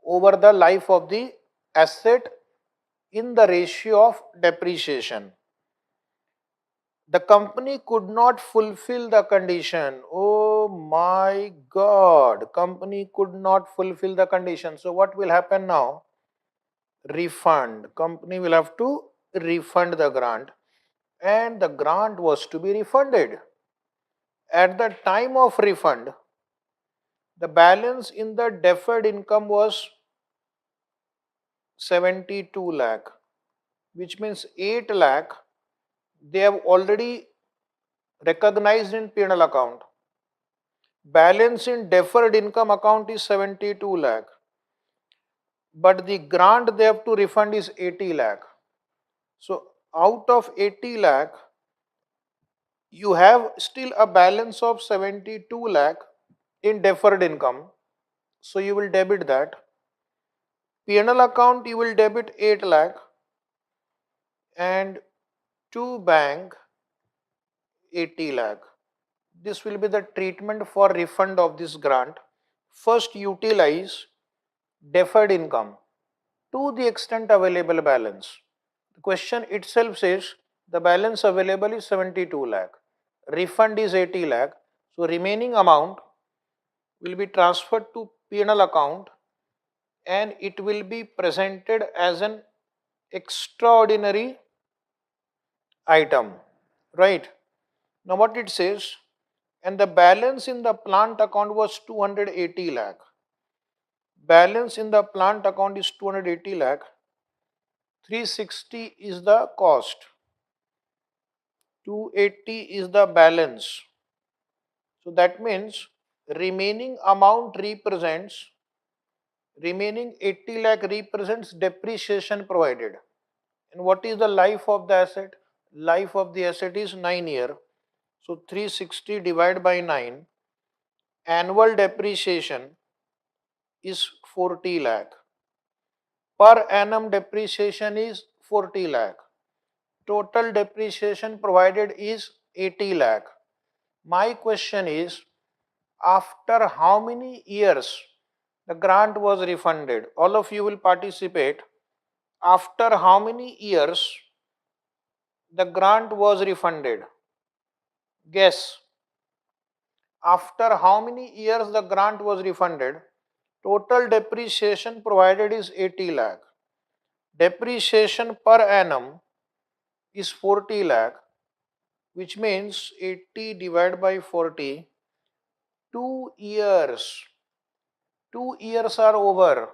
over the life of the asset in the ratio of depreciation. The company could not fulfill the condition. Oh my God, company could not fulfill the condition. So what will happen now? Refund. Company will have to refund the grant, and the grant was to be refunded. At the time of refund, the balance in the deferred income was 72 lakh, which means 8 lakh they have already recognized in P&L account. Balance in deferred income account is 72 lakh, but the grant they have to refund is 80 lakh. So out of 80 lakh, you have still a balance of 72 lakh in deferred income. So you will debit that. P&L account you will debit 8 lakh, and to bank 80 lakh. This will be the treatment for refund of this grant. First, utilize deferred income to the extent available balance. The question itself says the balance available is 72 lakh. Refund is 80 lakh. So remaining amount will be transferred to P&L account, and it will be presented as an extraordinary item, right? Now what it says, and the balance in the plant account was 280 lakh. Balance in the plant account is 280 lakh. 360 is the cost. 280 is the balance. So that means remaining amount represents, remaining 80 lakh represents depreciation provided. And what is the life of the asset? Life of the asset is 9 years. So 360 divided by 9, annual depreciation is 40 lakh. Per annum depreciation is 40 lakh. Total depreciation provided is 80 lakh. My question is, after how many years the grant was refunded? All of you will participate. After how many years the grant was refunded? Guess. After how many years the grant was refunded? Total depreciation provided is 80 lakh. Depreciation per annum is 40 lakh, which means 80 divided by 40, 2 years. 2 years are over,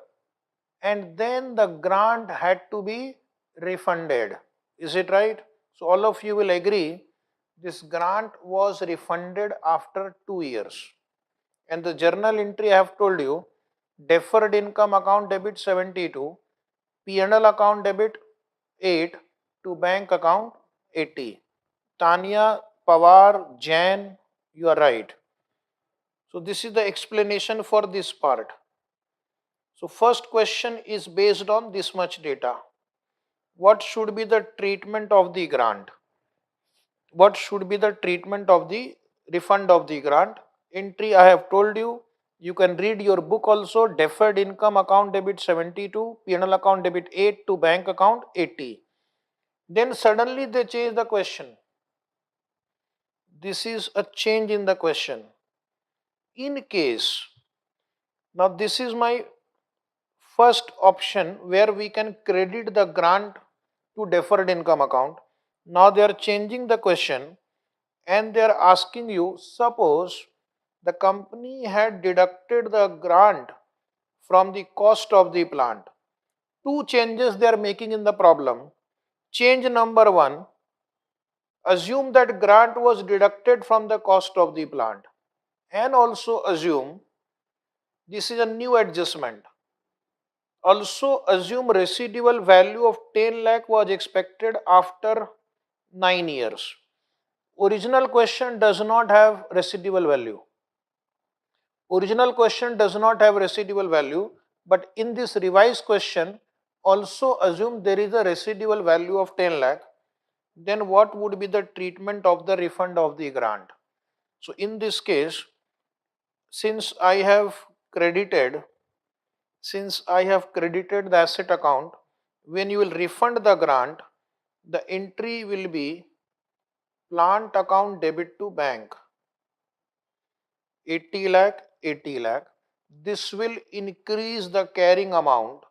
and then the grant had to be refunded. Is it right? So all of you will agree this grant was refunded after 2 years. And the journal entry I have told you, deferred income account debit 72, P&L account debit 8 to bank account 80. Tanya, Pawar, Jain, you are right. So this is the explanation for this part. So first question is based on this much data. What should be the treatment of the grant? What should be the treatment of the refund of the grant? Entry I have told you. You can read your book also. Deferred income account debit 72, P&L account debit 8 to bank account 80. Then suddenly they change the question. This is a change in the question. In case, now this is my first option where we can credit the grant to deferred income account. Now they are changing the question and they are asking you, suppose the company had deducted the grant from the cost of the plant. Two changes they are making in the problem. Change number one, assume that grant was deducted from the cost of the plant, and also assume this is a new adjustment. Also assume residual value of 10 lakh was expected after 9 years. Original question does not have residual value. Original question does not have residual value, but in this revised question also assume there is a residual value of 10 lakh. Then what would be the treatment of the refund of the grant? So in this case, since I have credited the asset account, when you will refund the grant, the entry will be plant account debit to bank 80 lakh 80 lakh. This will increase the carrying amount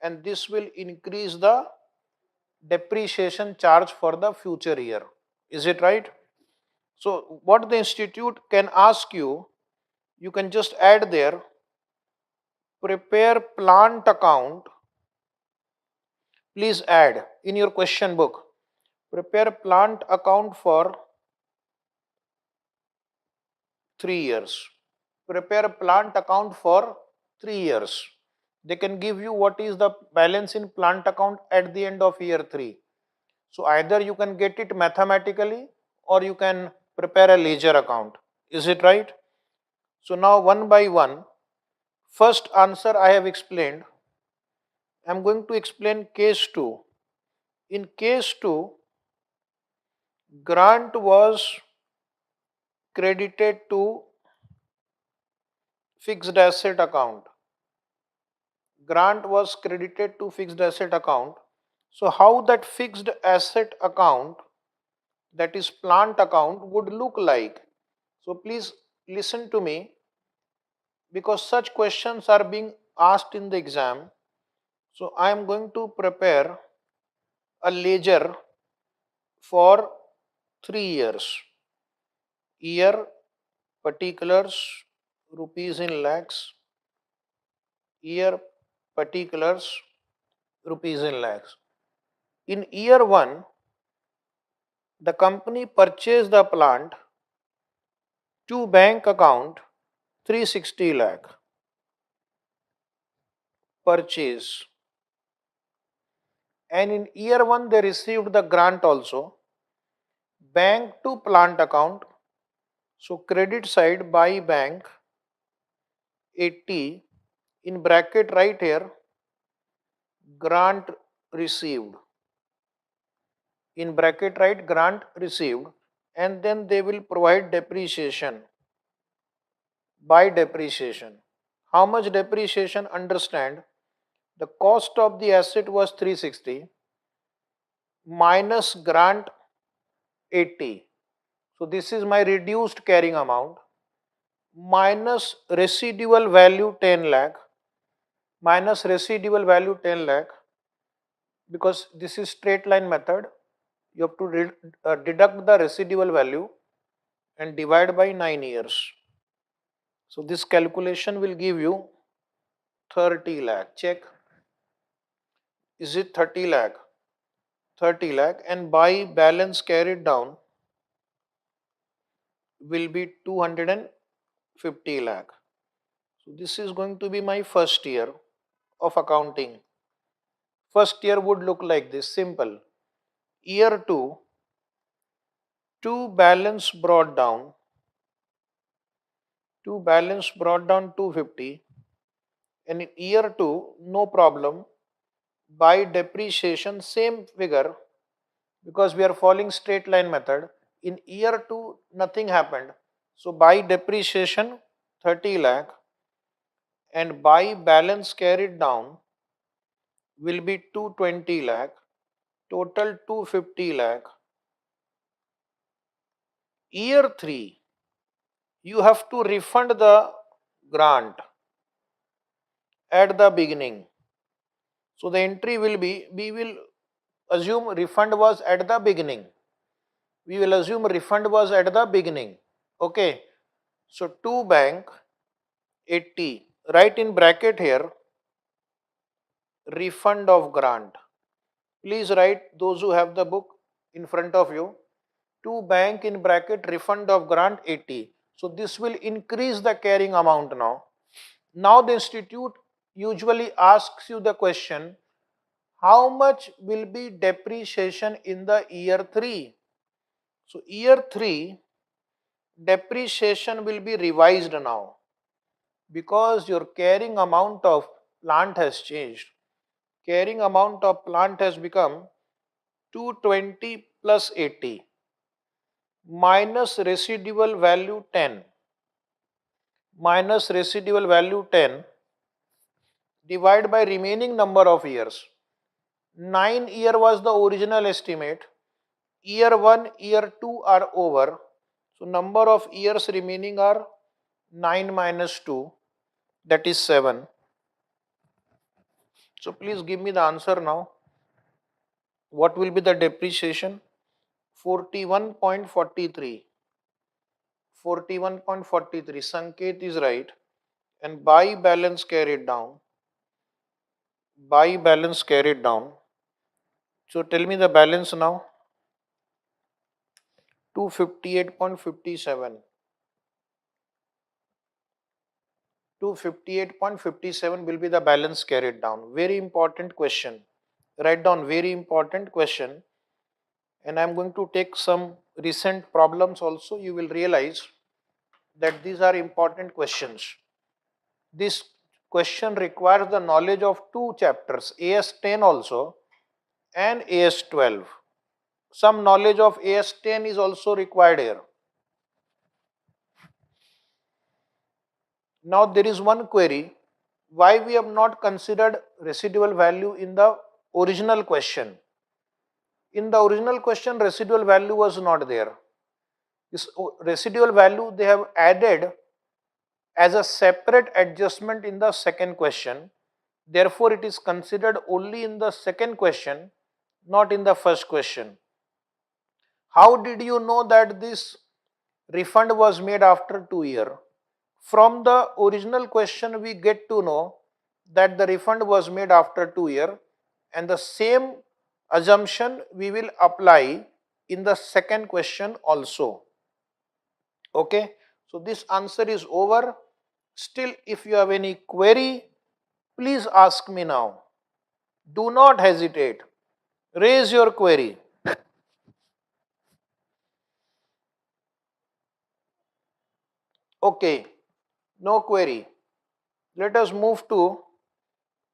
and this will increase the depreciation charge for the future year. Is it right? So what the institute can ask you, you can just add there, prepare plant account. Please add in your question book, prepare plant account for 3 years. Prepare plant account for 3 years. They can give you what is the balance in plant account at the end of year 3. So either you can get it mathematically or you can prepare a ledger account. Is it right? So now one by one, first answer I have explained. I am going to explain case 2. In case 2, grant was credited to fixed asset account. Grant was credited to fixed asset account. So how that fixed asset account, that is plant account, would look like? So please listen to me, because such questions are being asked in the exam. So I am going to prepare a ledger for 3 years. Year, particulars, rupees in lakhs. Year, particulars, rupees in lakhs. In year 1, the company purchased the plant to bank account 360 lakh. Purchase. And in year 1 they received the grant also. Bank to plant account. So credit side by bank 80, in bracket right here, grant received. In bracket right, grant received, and then they will provide depreciation by depreciation. How much depreciation? Understand, the cost of the asset was 360 minus grant 80. So this is my reduced carrying amount, minus residual value 10 lakh, minus residual value 10 lakh, because this is straight line method. You have to deduct the residual value and divide by 9 years. So this calculation will give you 30 lakh. Check. Is it 30 lakh? 30 lakh, and by balance carried down will be 250 lakh. So this is going to be my first year of accounting. First year would look like this, simple. Year 2, balance brought down 250, and in year 2 no problem, by depreciation same figure, because we are following straight line method. In year 2 nothing happened, so by depreciation 30 lakh, and by balance carried down will be 220 lakh, total 250 lakh. Year 3 you have to refund the grant at the beginning. So the entry will be, we will assume refund was at the beginning. We will assume refund was at the beginning. Okay. So to bank 80. write in bracket here refund of grant. Please write, those who have the book in front of you, to bank in bracket refund of grant 80. So this will increase the carrying amount now. Now the institute usually asks you the question, how much will be depreciation in the year 3? So year 3 depreciation will be revised now because your carrying amount of plant has changed. Carrying amount of plant has become 220 plus 80 minus residual value 10 minus residual value 10 divided by remaining number of years. 9 year was the original estimate. Year 1, year 2 are over. So number of years remaining are 9 minus 2, that is 7. So please give me the answer now. What will be the depreciation? 41.43. 41.43. Sanket is right. And by balance carried down. By balance carried down. So tell me the balance now. 258.57. 258.57 will be the balance carried down. Very important question. Write down very important question. And I'm going to take some recent problems also. You will realize that these are important questions. This question requires the knowledge of two chapters, AS-10 also and AS-12. Some knowledge of AS-10 is also required here. Now there is one query, why we have not considered residual value in the original question. In the original question, residual value was not there. This residual value they have added as a separate adjustment in the second question. Therefore, it is considered only in the second question, not in the first question. How did you know that this refund was made after 2 years? From the original question, we get to know that the refund was made after 2 years, and the same assumption we will apply in the second question also. Okay, so this answer is over. Still, if you have any query, please ask me now. Do not hesitate. Raise your query. Okay, no query. Let us move to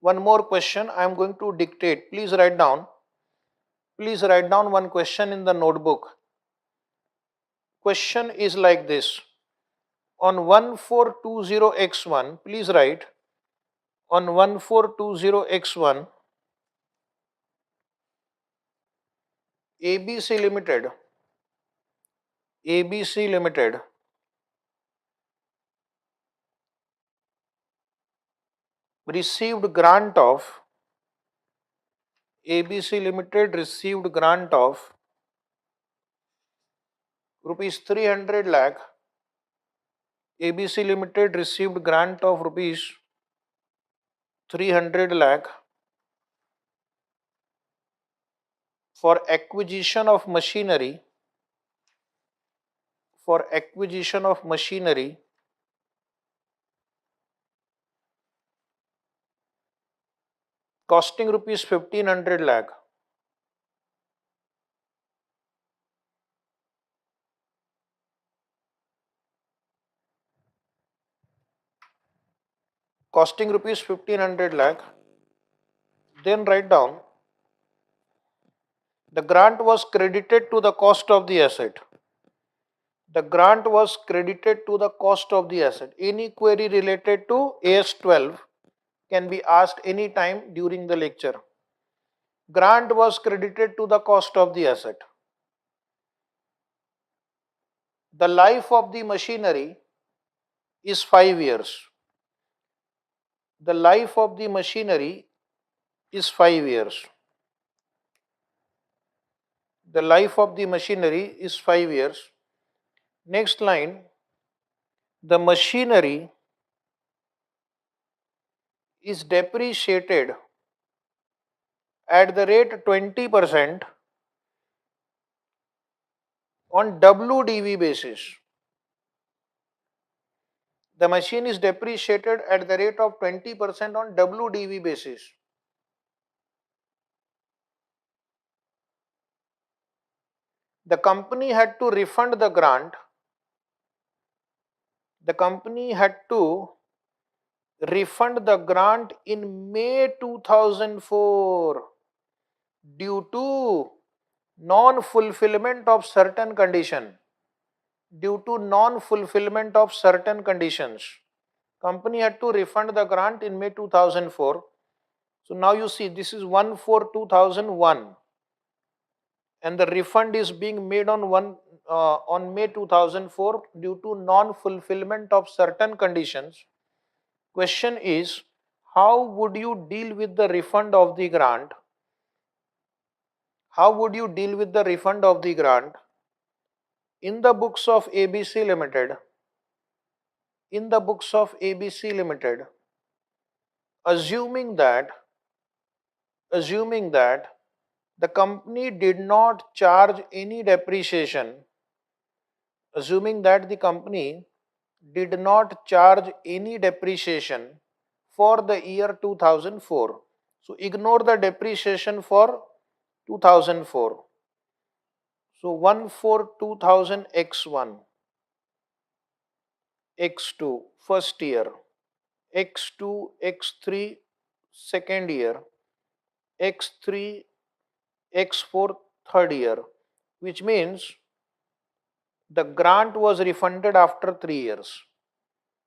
one more question. I am going to dictate. Please write down. Please write down one question in the notebook. Question is like this. On 1420x1, please write, on 1420x1, ABC Limited, ABC Limited received grant of, ABC Limited received grant of rupees 300 lakh. ABC Limited received grant of rupees 300 lakh for acquisition of machinery, for acquisition of machinery costing rupees 1500 lakh. Costing rupees 1500 lakh. Then write down, the grant was credited to the cost of the asset. The grant was credited to the cost of the asset. Any query related to AS-12 can be asked any time during the lecture. Grant was credited to the cost of the asset. The life of the machinery is 5 years. The life of the machinery is 5 years. The life of the machinery is 5 years. Next line, the machinery is depreciated at the rate 20% on WDV basis. The machine is depreciated at the rate of 20% on WDV basis. The company had to refund the grant. The company had to refund the grant in May 2004 due to non-fulfillment of certain condition. Due to non-fulfillment of certain conditions. Company had to refund the grant in May 2004. So now you see this is 1/4/2001 and the refund is being made on May 2004 due to non-fulfillment of certain conditions. Question is, how would you deal with the refund of the grant? How would you deal with the refund of the grant? In the books of ABC Limited, assuming that the company did not charge any depreciation, assuming that the company did not charge any depreciation for the year 2004. So ignore the depreciation for 2004. So 1/4/2000 x1, x2 first year, x2 x3 second year, x3 x4 third year, which means the grant was refunded after 3 years.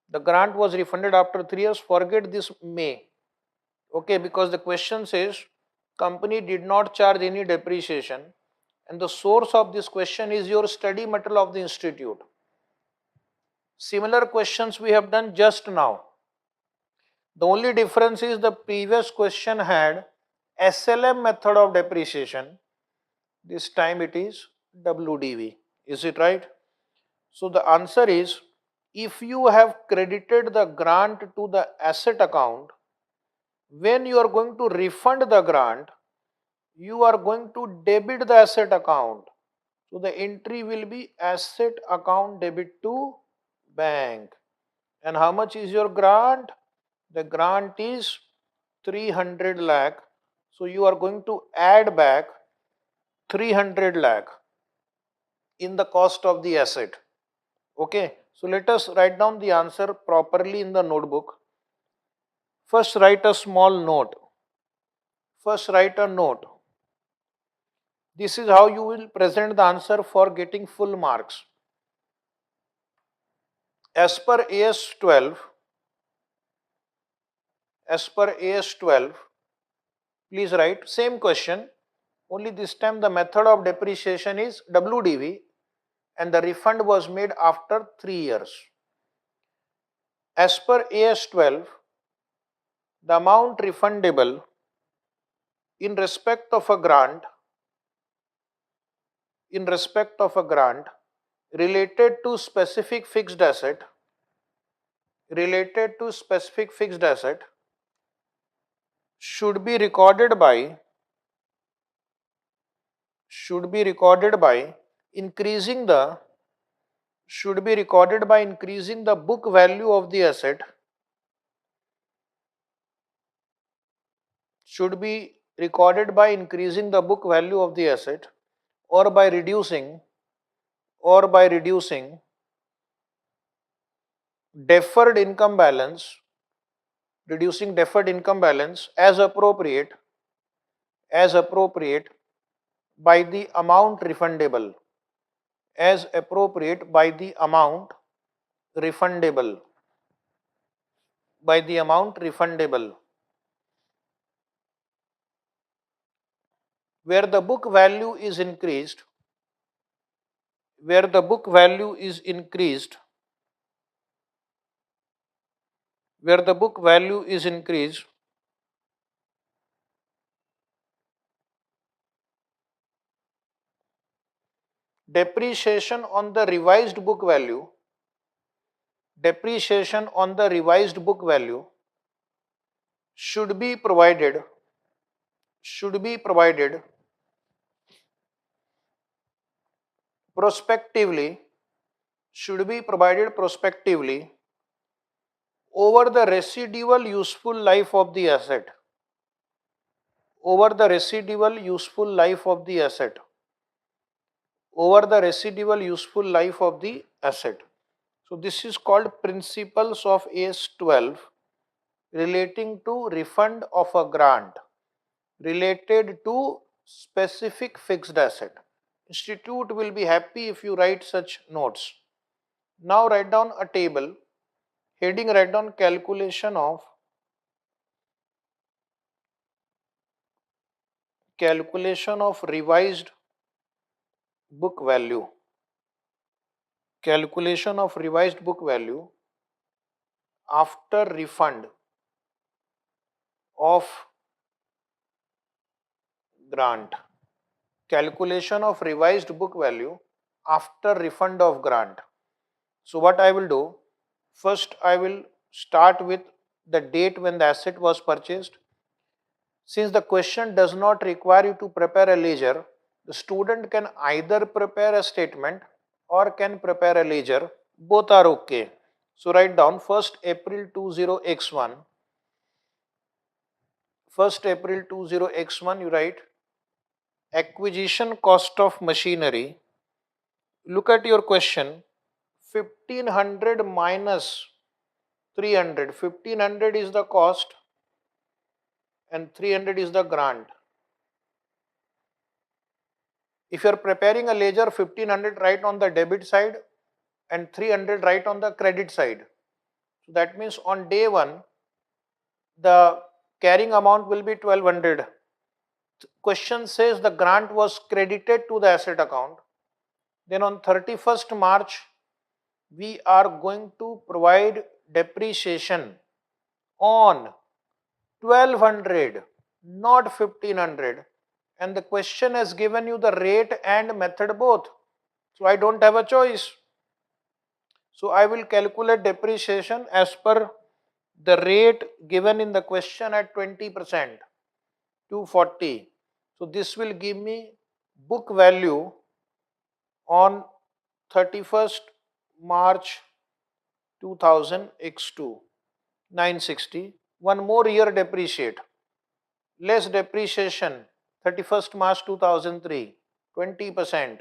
The grant was refunded after 3 years. Forget this May. Okay, because the question says company did not charge any depreciation and the source of this question is your study material of the institute. Similar questions we have done just now. The only difference is the previous question had SLM method of depreciation. This time it is WDV. Is it right? So the answer is, if you have credited the grant to the asset account, when you are going to refund the grant, you are going to debit the asset account. So the entry will be asset account debit to bank. And how much is your grant? The grant is 300 lakh. So you are going to add back 300 lakh in the cost of the asset. Okay, so let us write down the answer properly in the notebook. First write a small note. First write a note. This is how you will present the answer for getting full marks. As per AS-12, please write same question, only this time the method of depreciation is WDV and the refund was made after 3 years. As per AS-12, the amount refundable in respect of a grant related to specific fixed asset should be recorded by increasing the book value of the asset, or by reducing deferred income balance as appropriate by the amount refundable where the book value is increased depreciation on the revised book value should be provided prospectively should be provided prospectively over the residual useful life of the asset, over the residual useful life of the asset, over the residual useful life of the asset. So this is called principles of AS-12 relating to refund of a grant related to specific fixed asset. Institute will be happy if you write such notes. Now write down a table, heading write down calculation of revised book value. Calculation of revised book value after refund of grant. Calculation of revised book value after refund of grant. So what I will do, first I will start with the date when the asset was purchased. Since the question does not require you to prepare a ledger, the student can either prepare a statement or can prepare a ledger. Both are okay. So write down 1st April 20x1. 1st April 20x1 you write acquisition cost of machinery. Look at your question. 1500 minus 300. 1500 is the cost and 300 is the grant. If you are preparing a ledger, 1500 write on the debit side and 300 write on the credit side. So that means on day 1, the carrying amount will be 1200. Question says the grant was credited to the asset account. Then on 31st March, we are going to provide depreciation on 1200, not 1500. And the question has given you the rate and method both. So I don't have a choice. So I will calculate depreciation as per the rate given in the question at 20%, 240. So this will give me book value on 31st March 2000 x2, 960. One more year depreciate. Less depreciation, 31st March 2003, 20%.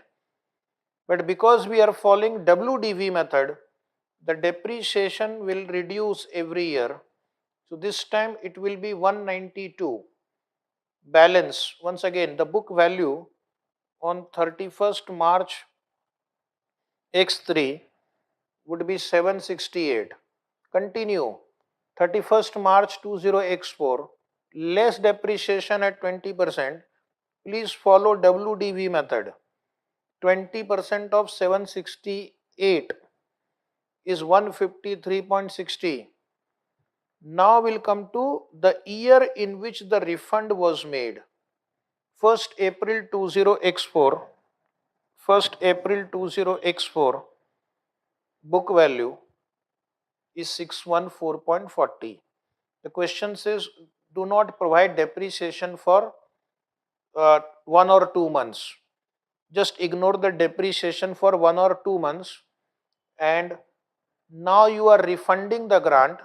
But because we are following WDV method, the depreciation will reduce every year. So this time it will be 192. Balance, once again, the book value on 31st March X3 would be 768. Continue. 31st March 20X4, less depreciation at 20%. Please follow WDV method. 20% of 768 is 153.60. Now we'll come to the year in which the refund was made. 1st April 20X4, 1st April 20X4 book value is 614.40. The question says do not provide depreciation for 1 or 2 months. Just ignore the depreciation for 1 or 2 months, and now you are refunding the grant.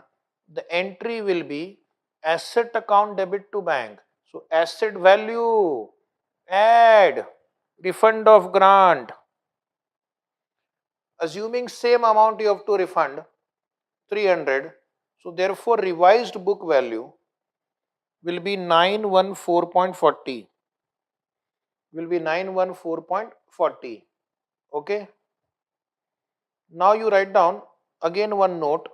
The entry will be asset account debit to bank. So asset value, add refund of grant. Assuming same amount you have to refund, 300. So therefore revised book value will be 914.40. Will be 914.40. Okay. Now you write down again one note.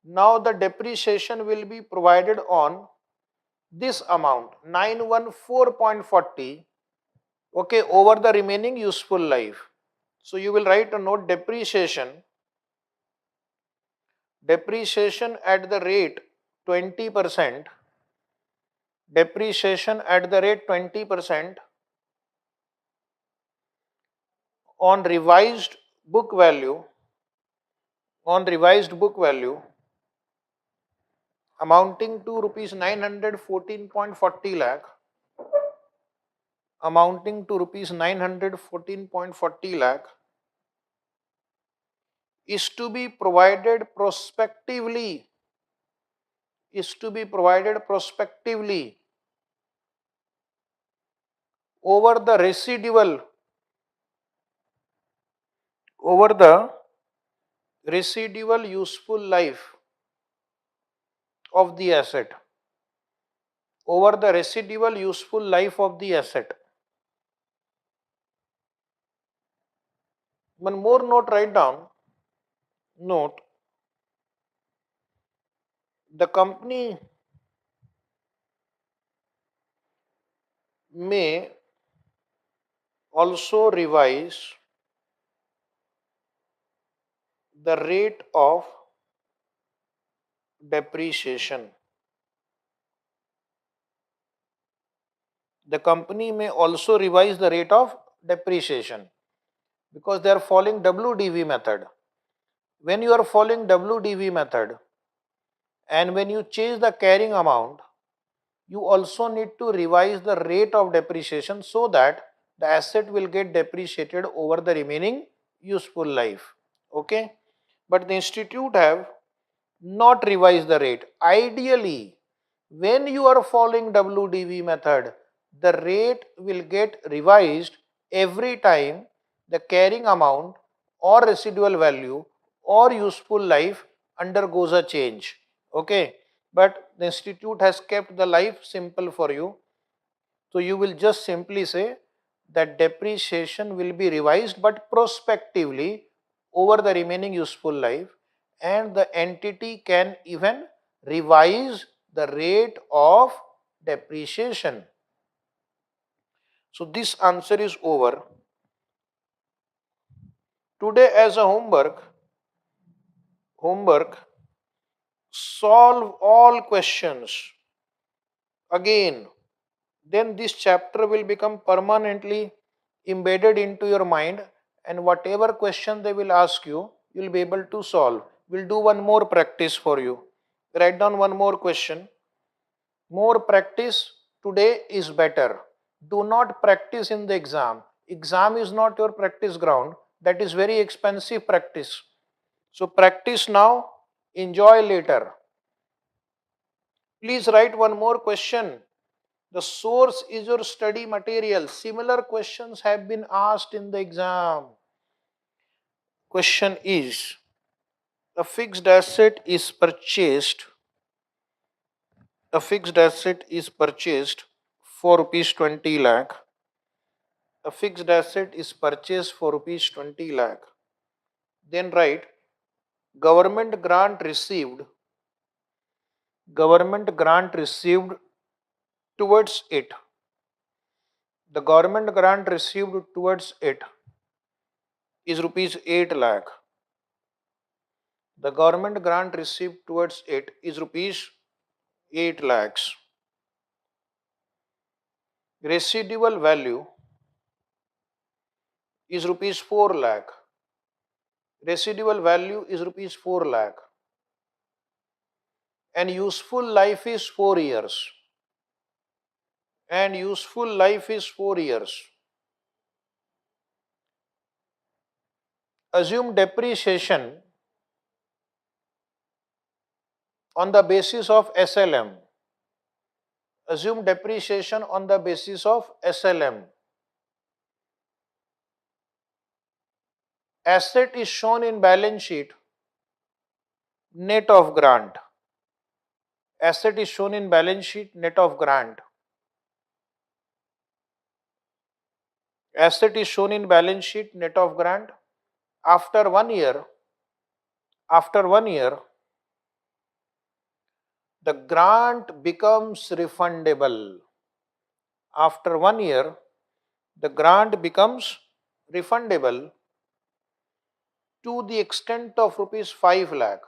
Now the depreciation will be provided on this amount 914.40, okay, over the remaining useful life. So you will write a note depreciation at the rate 20%, depreciation at the rate 20% on revised book value amounting to rupees 914.40 lakh, amounting to rupees 914.40 lakh is to be provided prospectively, is to be provided prospectively over the residual, over the residual useful life of the asset, over the residual useful life of the asset. One more note, write down. Note, the company may also revise the rate of depreciation. The company may also revise the rate of depreciation because they are following WDV method. When you are following WDV method and when you change the carrying amount, you also need to revise the rate of depreciation so that the asset will get depreciated over the remaining useful life. Okay, but the institute have not revised the rate. Ideally, when you are following WDV method, the rate will get revised every time the carrying amount or residual value or useful life undergoes a change. Okay, but the institute has kept the life simple for you. So you will just simply say that depreciation will be revised but prospectively over the remaining useful life, and the entity can even revise the rate of depreciation. So this answer is over. Today as a homework, solve all questions again. Then this chapter will become permanently embedded into your mind, and whatever question they will ask you, you will be able to solve. We'll do one more practice for you. Write down one more question. More practice today is better. Do not practice in the exam. Exam is not your practice ground. That is very expensive practice. So practice now, enjoy later. Please write one more question. The source is your study material. Similar questions have been asked in the exam. Question is, a fixed asset is purchased, a fixed asset is purchased for rupees 20 lakh. A fixed asset is purchased for rupees 20 lakh. Then write, government grant received, government grant received towards it. The government grant received towards it is rupees 8 lakh. The government grant received towards it is rupees 8 lakhs. Residual value is rupees 4 lakh. Residual value is rupees 4 lakh. And useful life is 4 years. And useful life is 4 years. Assume depreciation on the basis of SLM. Assume depreciation on the basis of SLM. Asset is shown in balance sheet net of grant. Asset is shown in balance sheet net of grant. Asset is shown in balance sheet net of grant. After 1 year, the grant becomes refundable. After 1 year, the grant becomes refundable to the extent of rupees 5 lakh.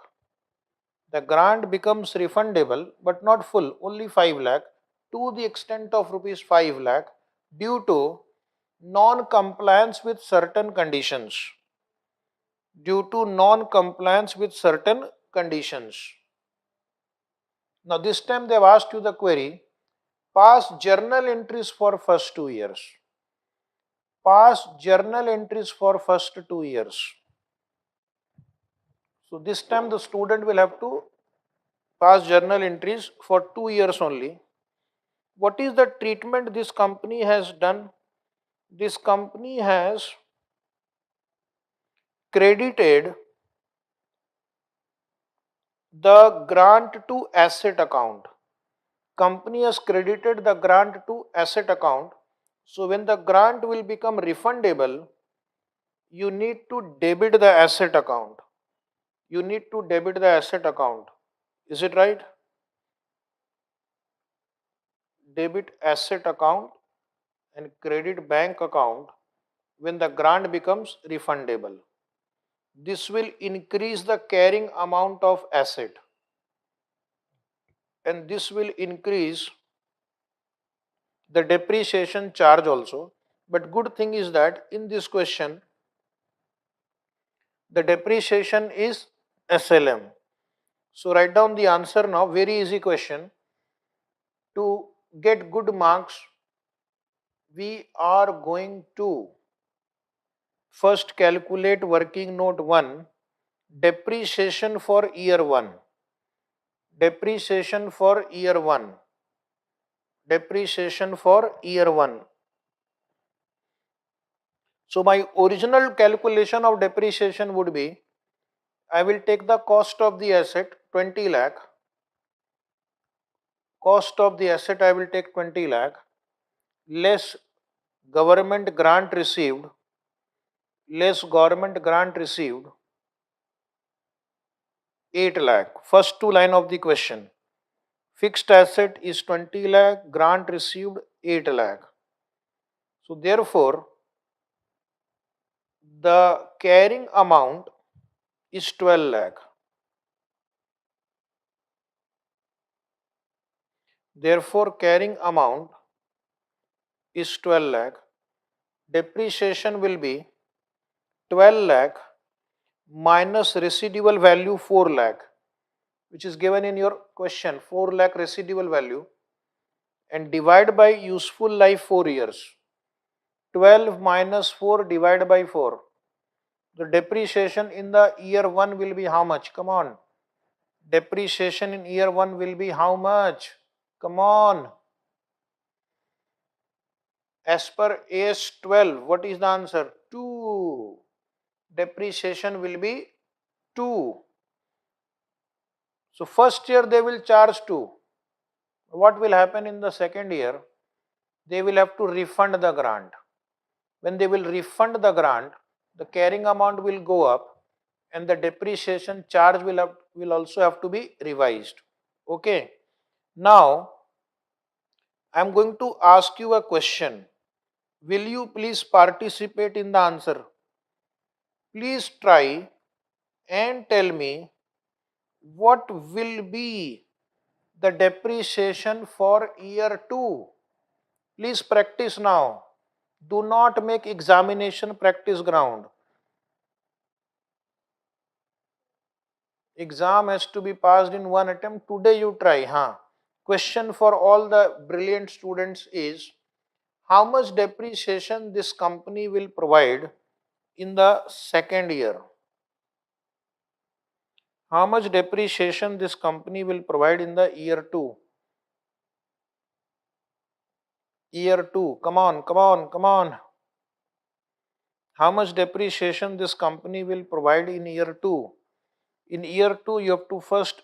The grant becomes refundable but not full, only 5 lakh, to the extent of rupees 5 lakh due to non-compliance with certain conditions. Due to non-compliance with certain conditions. Now this time they have asked you the query, past journal entries for first 2 years. Past journal entries for first 2 years. So this time the student will have to pass journal entries for 2 years only. What is the treatment this company has done? This company has credited the grant to asset account. Company has credited the grant to asset account. So when the grant will become refundable, you need to debit the asset account. You need to debit the asset account. Is it right? Debit asset account and credit bank account when the grant becomes refundable. This will increase the carrying amount of asset, and this will increase the depreciation charge also. But good thing is that in this question, the depreciation is SLM. So write down the answer now. Very easy question. To get good marks, we are going to first calculate working note 1, depreciation for year 1. Depreciation for year 1. Depreciation for year 1. So my original calculation of depreciation would be, I will take the cost of the asset 20 lakh. Cost of the asset I will take 20 lakh less government grant received, less government grant received 8 lakh. First two line of the question. Fixed asset is 20 lakh, grant received 8 lakh. So therefore, the carrying amount is 12 lakh. Therefore, carrying amount is 12 lakh. Depreciation will be 12 lakh minus residual value 4 lakh, which is given in your question, 4 lakh residual value, and divide by useful life 4 years. 12 minus 4 divided by 4. The depreciation in the year 1 will be how much? Come on. Depreciation in year 1 will be how much? Come on. As per AS-12, what is the answer? 2. Depreciation will be 2. So first year they will charge 2. What will happen in the second year? They will have to refund the grant. When they will refund the grant, the carrying amount will go up and the depreciation charge will also have to be revised. Okay. Now, I am going to ask you a question. Will you please participate in the answer? Please try and tell me what will be the depreciation for year 2. Please practice now. Do not make examination practice ground. Exam has to be passed in one attempt. Today you try. Question for all the brilliant students is, how much depreciation this company will provide in the second year? How much depreciation this company will provide in the year 2? Year 2. Come on, come on, come on. How much depreciation this company will provide in year 2? In year 2, you have to first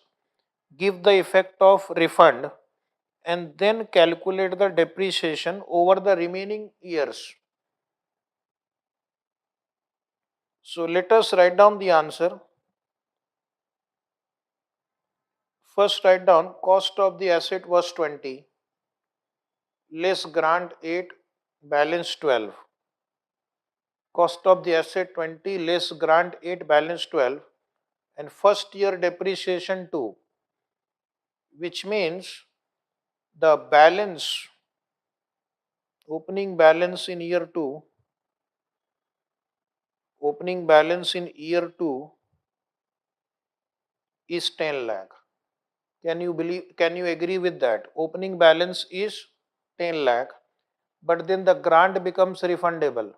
give the effect of refund and then calculate the depreciation over the remaining years. So let us write down the answer. First write down cost of the asset was 20, less grant 8, balance 12. Cost of the asset 20, less grant 8, balance 12, and first year depreciation 2, which means the balance, opening balance in year 2, opening balance in year 2 is 10 lakh. Can you agree with that? Opening balance is 10 lakh, but then the grant becomes refundable.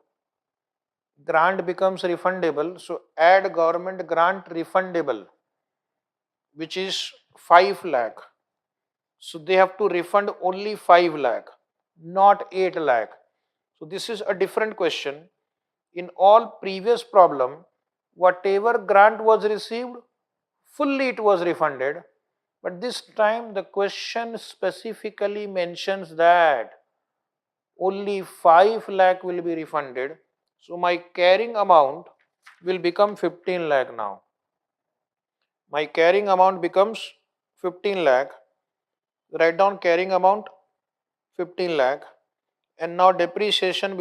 Grant becomes refundable, so add government grant refundable, which is 5 lakh. So they have to refund only 5 lakh, not 8 lakh. So this is a different question. In all previous problem, whatever grant was received, fully it was refunded. But this time the question specifically mentions that only 5 lakh will be refunded. So my carrying amount will become 15 lakh now. My carrying amount becomes 15 lakh. Write down carrying amount 15 lakh, and now depreciation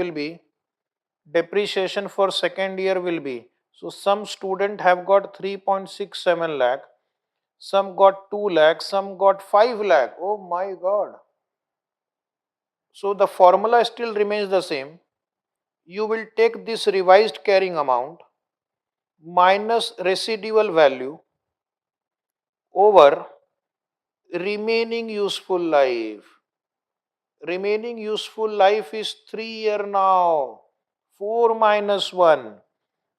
for second year will be, so some student have got 3.67 lakh, some got 2 lakh, some got 5 lakh. Oh my god. So the formula still remains the same. You will take this revised carrying amount minus residual value over remaining useful life. Remaining useful life is 3 year now. 4 minus 1.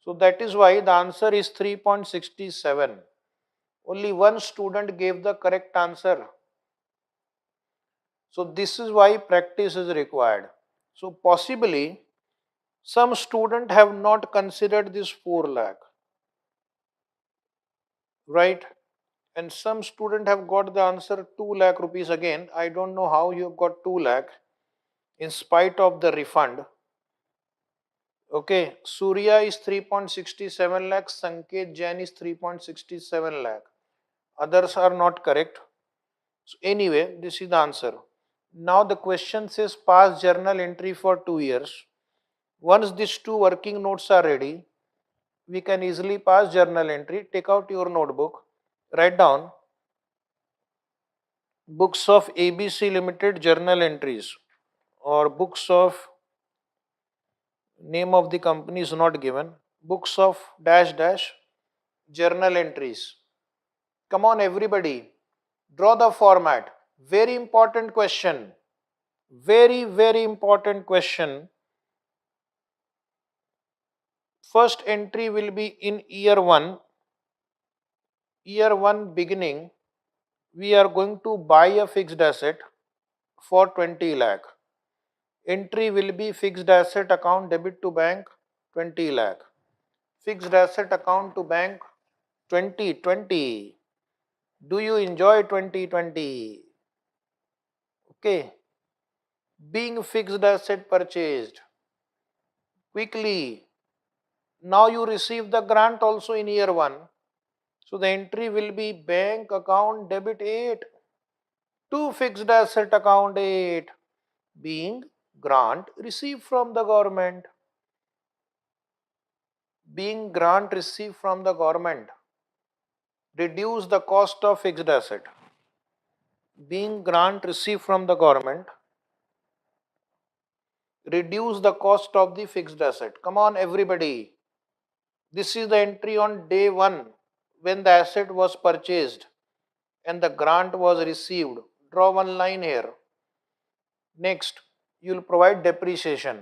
So that is why the answer is 3.67. Only one student gave the correct answer. So this is why practice is required. So possibly some student have not considered this 4 lakh, right? And some student have got the answer 2 lakh rupees again. I don't know how you got 2 lakh in spite of the refund. Okay, Surya is 3.67 lakh, Sanket Jain is 3.67 lakh. Others are not correct. So anyway, this is the answer. Now the question says pass journal entry for 2 years. Once these two working notes are ready, we can easily pass journal entry. Take out your notebook, write down books of ABC Limited journal entries, or books of, name of the company is not given, books of dash dash journal entries. Come on everybody, draw the format. Very important question. Very important question. First entry will be in year 1. Year 1 beginning, we are going to buy a fixed asset for 20 lakh. Entry will be fixed asset account debit to bank 20 lakh. Fixed asset account to bank 2020. Do you enjoy 2020? Okay. Being fixed asset purchased quickly. Now you receive the grant also in year 1. So the entry will be bank account debit 8 to fixed asset account 8, being grant received from the government. Being grant received from the government. Reduce the cost of fixed asset. Being grant received from the government. Reduce the cost of the fixed asset. Come on everybody. This is the entry on day 1 when the asset was purchased and the grant was received. Draw one line here. Next, you will provide depreciation.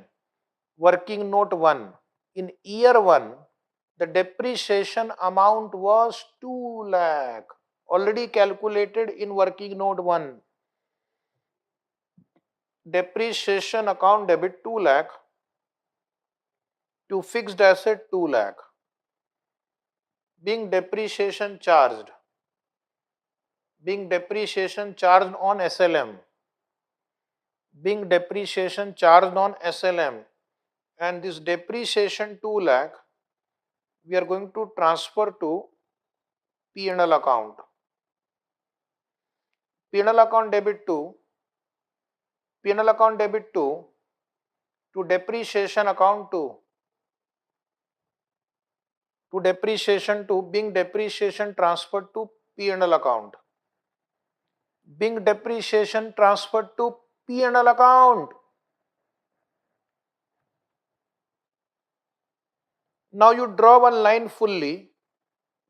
Working note 1. In year 1, the depreciation amount was 2 lakh. Already calculated in working note 1. Depreciation account debit 2 lakh to fixed asset 2 lakh. Being depreciation charged. Being depreciation charged on SLM. Being depreciation charged on SLM. And this depreciation 2 lakh we are going to transfer to P&L account. P&L account debit to P&L account debit to depreciation account to depreciation to being depreciation transferred to P&L account. Being depreciation transferred to P&L account. Now you draw one line fully.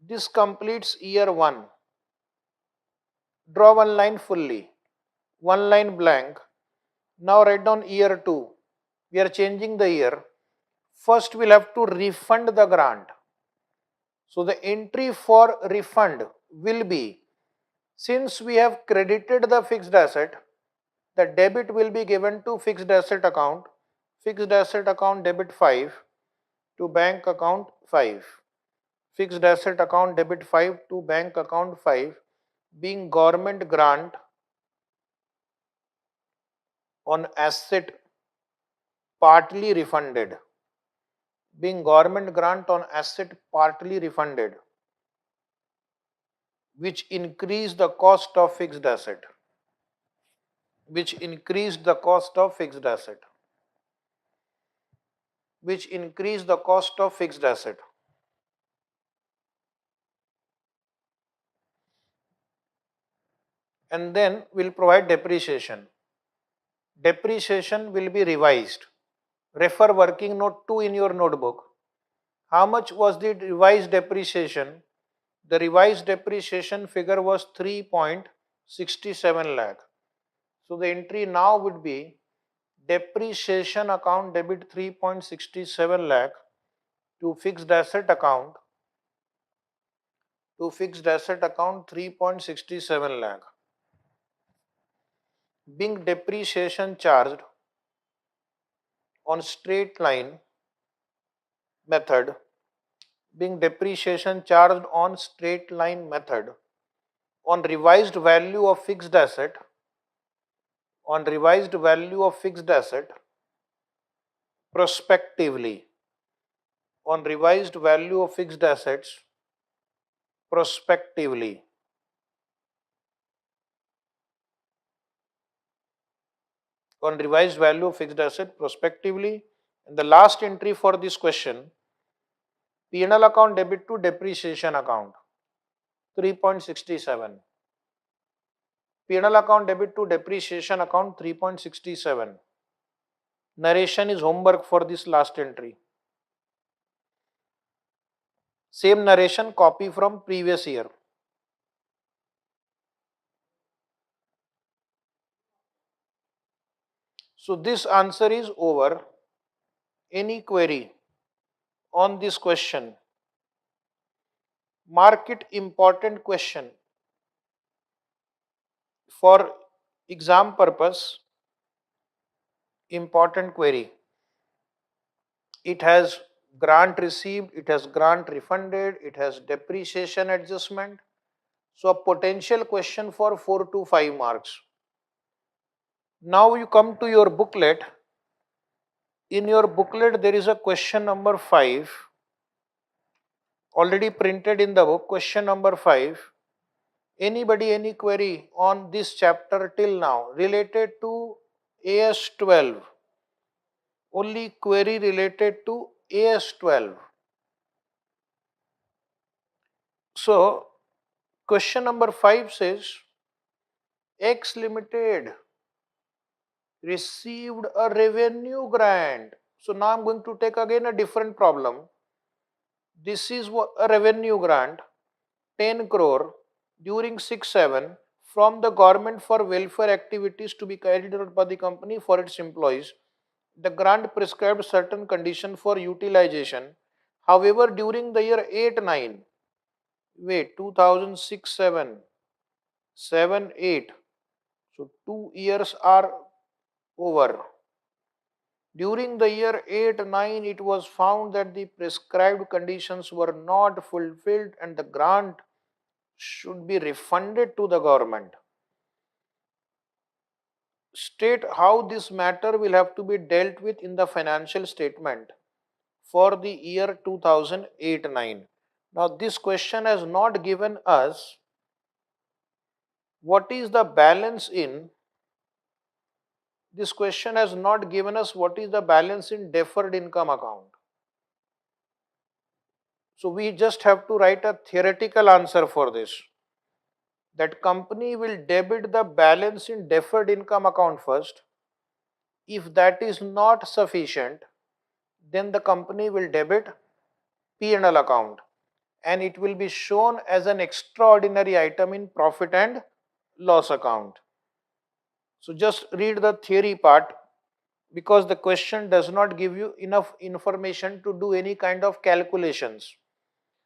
This completes year 1. Draw one line fully, one line blank. Now write down year 2. We are changing the year. First we'll have to refund the grant. So the entry for refund will be, since we have credited the fixed asset, the debit will be given to fixed asset account debit 5 to bank account 5. Fixed asset account debit 5 to bank account 5 being government grant on asset partly refunded. Being government grant on asset partly refunded, which increase the cost of fixed asset. Which increased the cost of fixed asset. Which increase the cost of fixed asset. And then we'll provide depreciation. Depreciation will be revised. Refer working note 2 in your notebook. How much was the revised depreciation? The revised depreciation figure was 3.67 lakh. So the entry now would be depreciation account debit 3.67 lakh to fixed asset account 3.67 lakh. Being depreciation charged on straight line method, on revised value of fixed asset, prospectively, on revised value of fixed assets prospectively. On revised value of fixed asset prospectively. And the last entry for this question, P&L account debit to depreciation account 3.67. P&L account debit to depreciation account 3.67. Narration is homework for this last entry. Same narration copy from previous year. So this answer is over. Any query on this question? Mark it important question. For exam purpose, important query. It has grant received, it has grant refunded, it has depreciation adjustment. So a potential question for 4 to 5 marks. Now you come to your booklet. In your booklet there is a question number 5 already printed in the book. Question number 5. Anybody any query on this chapter till now related to AS-12? Only query related to AS-12. So question number 5 says X Limited received a revenue grant. So now I'm going to take again a different problem. This is a revenue grant, 10 crore during 6-7 from the government for welfare activities to be carried out by the company for its employees. The grant prescribed certain conditions for utilization. However, during the year 8-9, 2006-7, 7-8, so 2 years are over. During the year 8-9, it was found that the prescribed conditions were not fulfilled and the grant should be refunded to the government. State how this matter will have to be dealt with in the financial statement for the year 2008-9. Now this question has not given us what is the balance in, this question has not given us what is the balance in deferred income account. So we just have to write a theoretical answer for this. That company will debit the balance in deferred income account first. If that is not sufficient, then the company will debit P&L account and it will be shown as an extraordinary item in profit and loss account. So just read the theory part, because the question does not give you enough information to do any kind of calculations.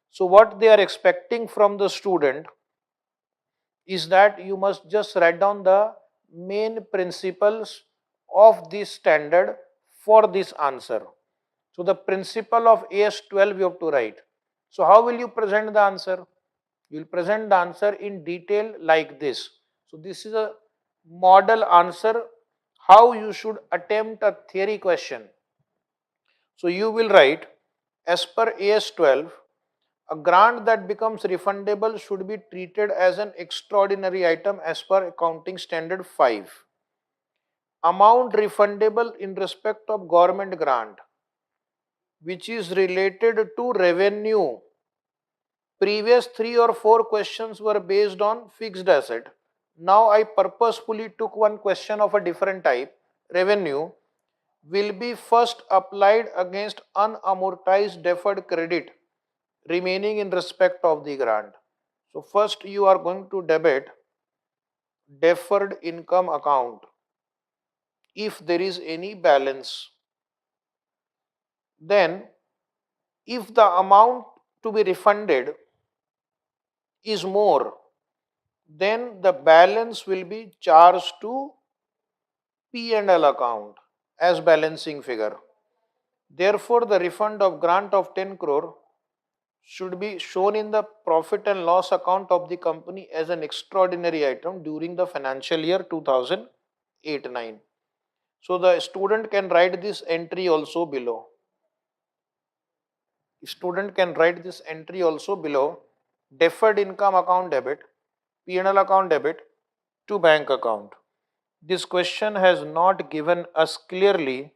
So what they are expecting from the student is that you must just write down the main principles of this standard for this answer. So the principle of AS-12 you have to write. So how will you present the answer? You will present the answer in detail like this. So this is a model answer how you should attempt a theory question. So you will write, as per AS-12, a grant that becomes refundable should be treated as an extraordinary item as per Accounting Standard 5. Amount refundable in respect of government grant, which is related to revenue. Previous 3 or 4 questions were based on fixed asset. Now I purposefully took one question of a different type. Revenue will be first applied against unamortized deferred credit remaining in respect of the grant. So first you are going to debit deferred income account if there is any balance. Then if the amount to be refunded is more, then the balance will be charged to P&L account as balancing figure. Therefore, the refund of grant of 10 crore should be shown in the profit and loss account of the company as an extraordinary item during the financial year 2008-9. So the student can write this entry also below. Student can write this entry also below. Deferred income account debit, P&L account debit to bank account. This question has not given us clearly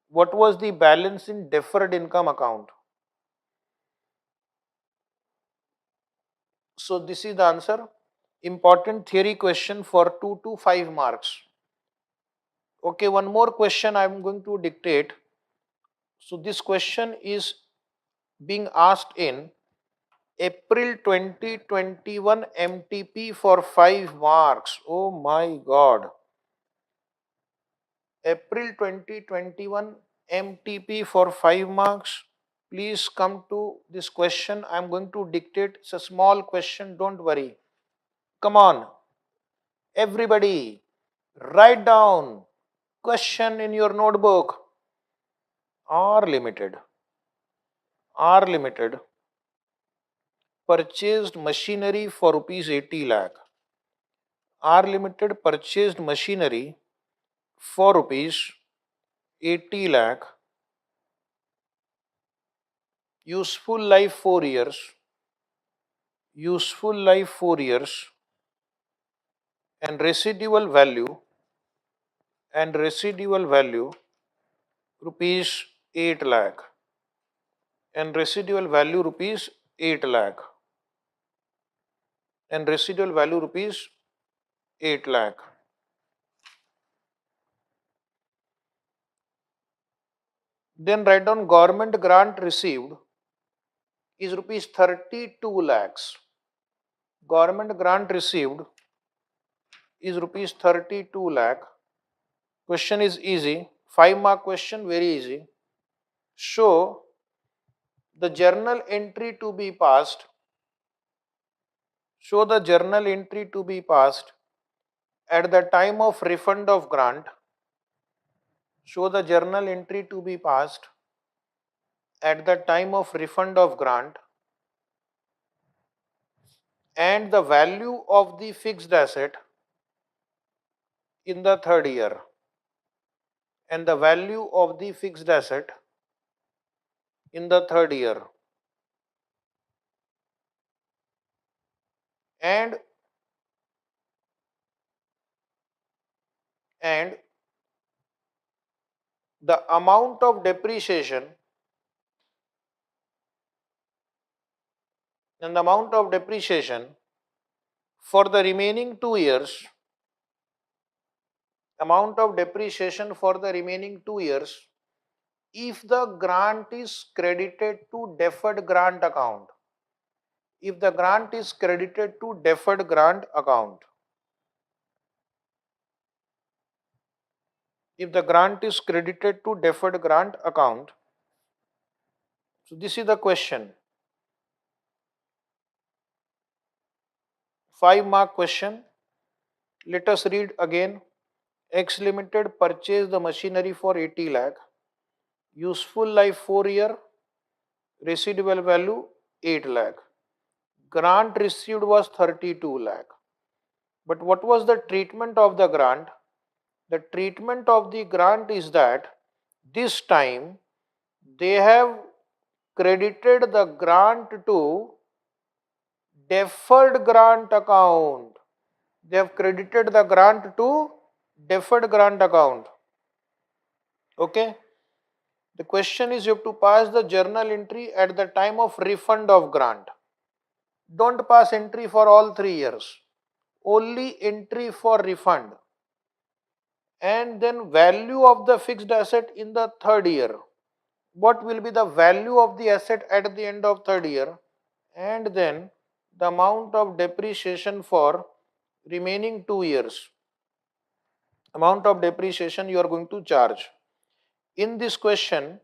what was the balance in deferred income account. So this is the answer. Important theory question for 2 to 5 marks. Okay, one more question I am going to dictate. So this question is being asked in April 2021 MTP for 5 marks. Oh my God. April 2021 MTP for 5 marks. Please come to this question. I am going to dictate. It's a small question, don't worry. Come on, everybody, write down question in your notebook. R Limited. R Limited purchased machinery for rupees 80 lakh. R Limited purchased machinery for rupees 80 lakh. Useful life 4 years. Useful life 4 years. And residual value rupees 8 lakh. And residual value rupees 8 lakh. And residual value rupees 8 lakh. Then write down government grant received is rupees 32 lakhs. Government grant received is rupees 32 lakh. Question is easy. 5 mark question, very easy. Show the journal entry to be passed. Show the journal entry to be passed at the time of refund of grant. Show the journal entry to be passed at the time of refund of grant and the value of the fixed asset in the third year. And the value of the fixed asset in the third year. And the amount of depreciation for the remaining 2 years, if the grant is credited to deferred grant account. if the grant is credited to deferred grant account. So this is the question. 5-mark question. Let us read again. X Limited purchased the machinery for 80 lakh. Useful life 4 year. Residual value 8 lakh. Grant received was 32 lakh. But what was the treatment of the grant? The treatment of the grant is that this time they have credited the grant to deferred grant account. They have credited the grant to deferred grant account. Okay. The question is you have to pass the journal entry at the time of refund of grant. Don't pass entry for all 3 years. Only entry for refund. And then value of the fixed asset in the 3rd year. What will be the value of the asset at the end of 3rd year? And then the amount of depreciation for remaining 2 years. Amount of depreciation you are going to charge. In this question,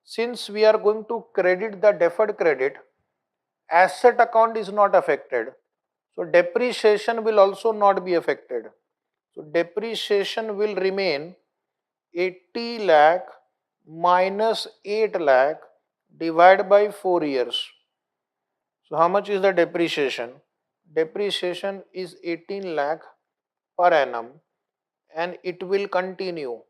since we are going to credit the deferred credit, asset account is not affected. So depreciation will also not be affected. So depreciation will remain 80 lakh minus 8 lakh divided by 4 years. So how much is the depreciation? Depreciation is 18 lakh per annum and it will continue.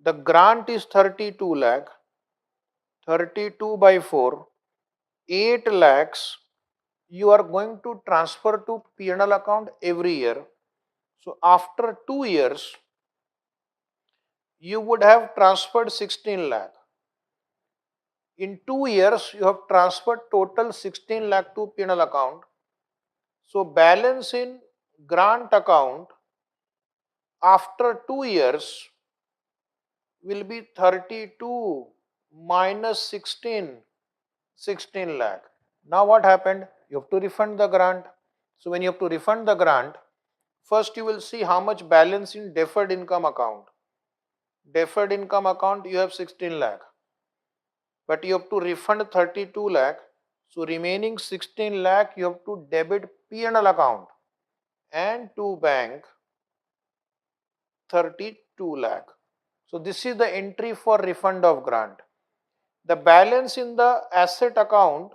The grant is 32 lakh, 32 by 4, 8 lakhs you are going to transfer to P&L account every year. So after 2 years, you would have transferred 16 lakh. In 2 years, you have transferred total 16 lakh to P&L account. So balance in grant account after 2 years will be 32 minus 16 lakh. Now what happened? You have to refund the grant. So when you have to refund the grant, first you will see how much balance in deferred income account. Deferred income account you have 16 lakh. But you have to refund 32 lakh. So remaining 16 lakh you have to debit P&L account and to bank 32 lakh. So this is the entry for refund of grant. The balance in the asset account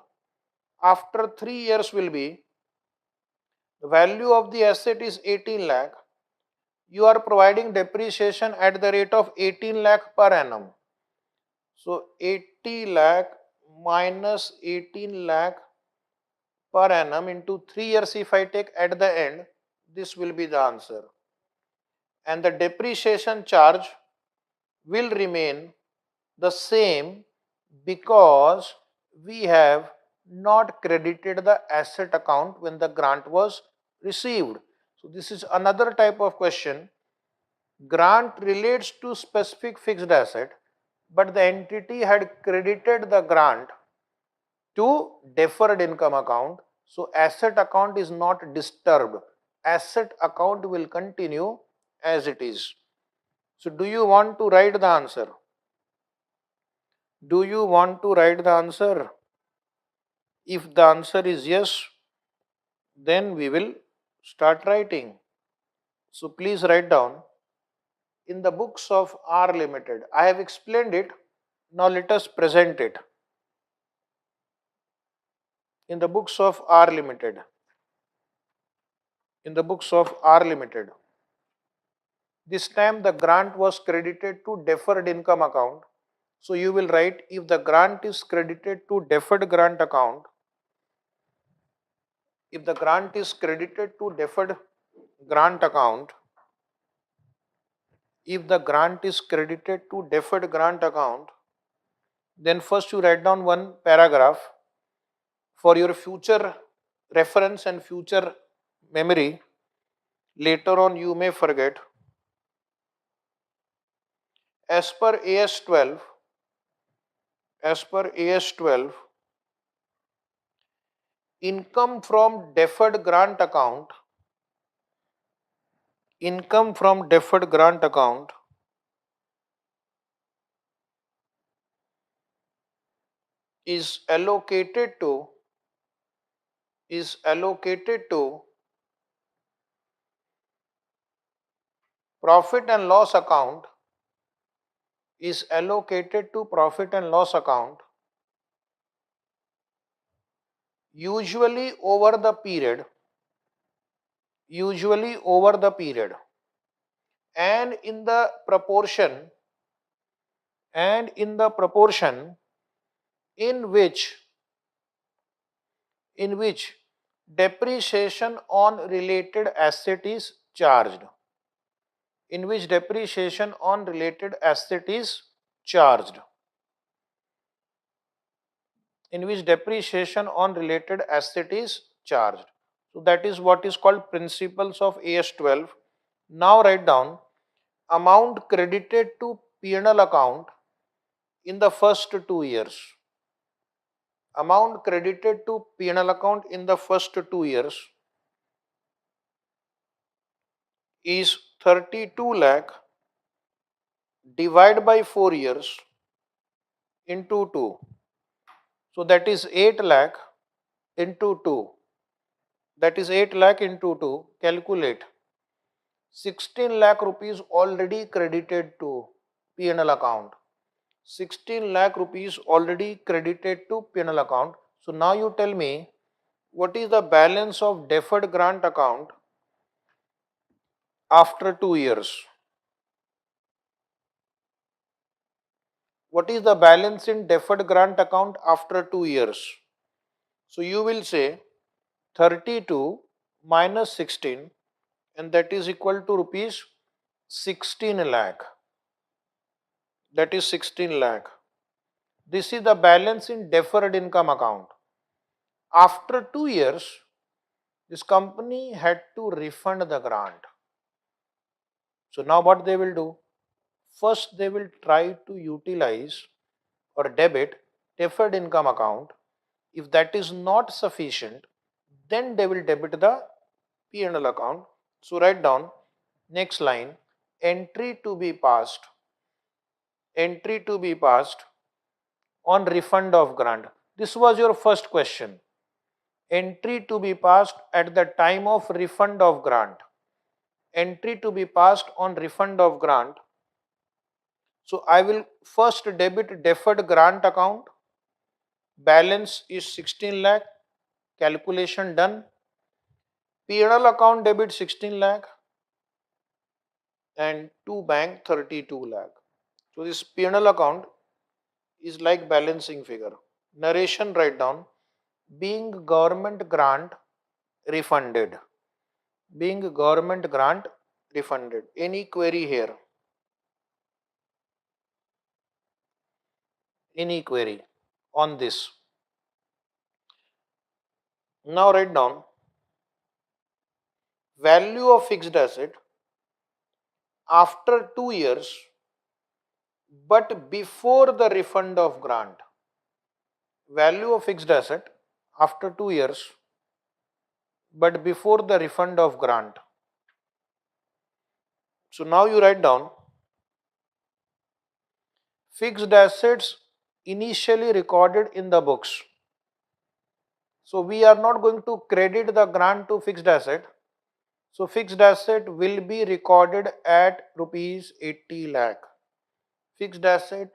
after 3 years will be, the value of the asset is 18 lakh. You are providing depreciation at the rate of 18 lakh per annum. So 80 lakh minus 18 lakh per annum into 3 years if I take at the end, this will be the answer. And the depreciation charge will remain the same because we have not credited the asset account when the grant was received. So this is another type of question. Grant relates to specific fixed asset, but the entity had credited the grant to deferred income account. So asset account is not disturbed. Asset account will continue as it is. So do you want to write the answer? Do you want to write the answer? If the answer is yes, then we will start writing. So please write down in the books of R Limited. I have explained it. Now let us present it. In the books of R Limited. In the books of R Limited. This time the grant was credited to deferred income account. So you will write if the grant is credited to deferred grant account, if the grant is credited to deferred grant account, if the grant is credited to deferred grant account, then first you write down one paragraph for your future reference and future memory. Later on you may forget. As per AS-12, income from deferred grant account income from deferred grant account is allocated to profit and loss account is allocated to profit and loss account usually over the period usually over the period and in the proportion in the proportion in which depreciation on related asset is charged in which depreciation on related asset is charged in which depreciation on related asset is charged. So that is what is called principles of AS-12. Now write down amount credited to P&L account in the first 2 years. Amount credited to P&L account in the first 2 years is 32 lakh divided by 4 years into 2. So that is 8 lakh into 2. That is 8 lakh into 2. Calculate. 16 lakh rupees already credited to P&L account. 16 lakh rupees already credited to P&L account. So now you tell me what is the balance of deferred grant account after 2 years? What is the balance in deferred grant account after 2 years? So you will say 32 minus 16 and that is equal to rupees 16 lakh. That is 16 lakh. This is the balance in deferred income account. After 2 years, this company had to refund the grant. So now what they will do? First they will try to utilize or debit deferred income account. If that is not sufficient, then they will debit the P&L account. So write down next line, entry to be passed on refund of grant. This was your first question. Entry to be passed at the time of refund of grant. Entry to be passed on refund of grant. So I will first debit deferred grant account. Balance is 16 lakh. Calculation done. P&L account debit 16 lakh and to bank 32 lakh. So this P&L account is like balancing figure. Narration write down, being government grant refunded. Being government grant refunded. Any query here? Any query on this? Now write down value of fixed asset after 2 years but before the refund of grant. Value of fixed asset after 2 years but before the refund of grant. So now you write down fixed assets initially recorded in the books. So we are not going to credit the grant to fixed asset. So fixed asset will be recorded at rupees 80 lakh. Fixed asset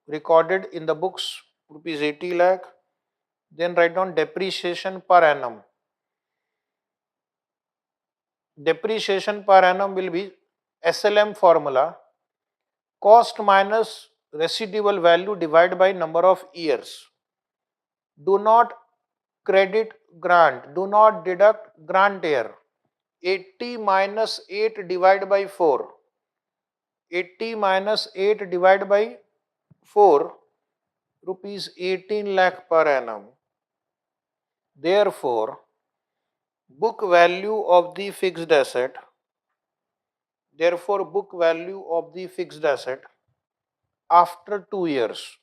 recorded in the books rupees 80 lakh. Then write down depreciation per annum. Depreciation per annum will be SLM formula, cost minus residual value divided by number of years. Do not credit grant, do not deduct grant year. 80 minus 8 divided by 4. 80 minus 8 divided by 4, rupees 18 lakh per annum. Therefore, book value of the fixed asset, after 2 years,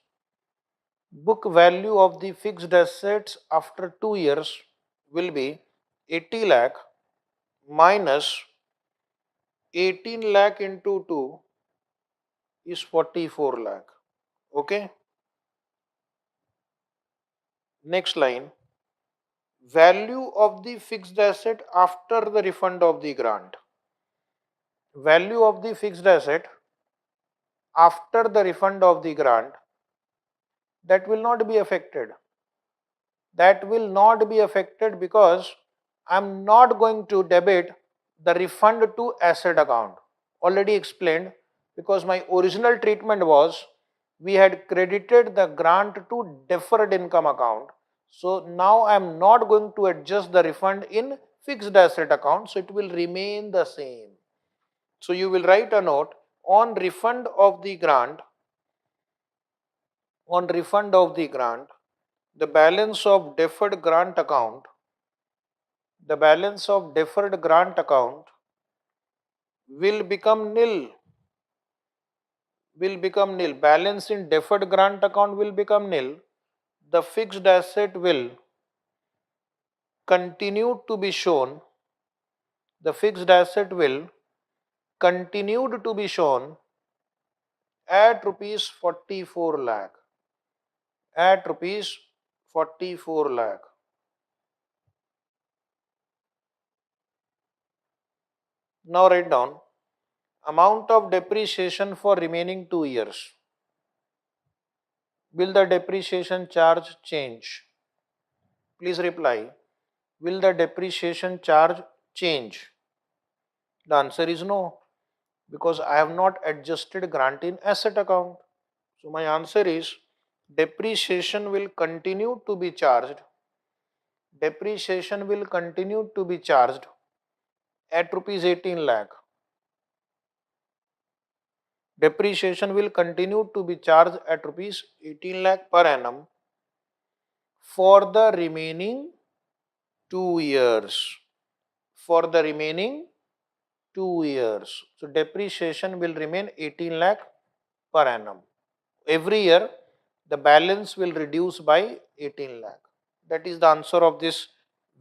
book value of the fixed assets after 2 years will be 80 lakh minus 18 lakh into 2 is 44 lakh. Okay. Next line. Value of the fixed asset after the refund of the grant. Value of the fixed asset after the refund of the grant, that will not be affected. That will not be affected because I am not going to debit the refund to asset account. Already explained, because my original treatment was we had credited the grant to deferred income account. So now I am not going to adjust the refund in fixed asset account, so it will remain the same. So you will write a note on refund of the grant, the balance of deferred grant account, the balance of deferred grant account will become nil, balance in deferred grant account will become nil. The fixed asset will continue to be shown, the fixed asset will continued to be shown at rupees 44 lakh, at rupees 44 lakh. Now write down amount of depreciation for remaining 2 years. Will the depreciation charge change? Please reply. Will the depreciation charge change? The answer is no, because I have not adjusted grant in asset account. So my answer is depreciation will continue to be charged. Depreciation will continue to be charged at rupees 18 lakh. Depreciation will continue to be charged at rupees 18 lakh per annum for the remaining 2 years. For the remaining 2 years. So depreciation will remain 18 lakh per annum. Every year the balance will reduce by 18 lakh. That is the answer of this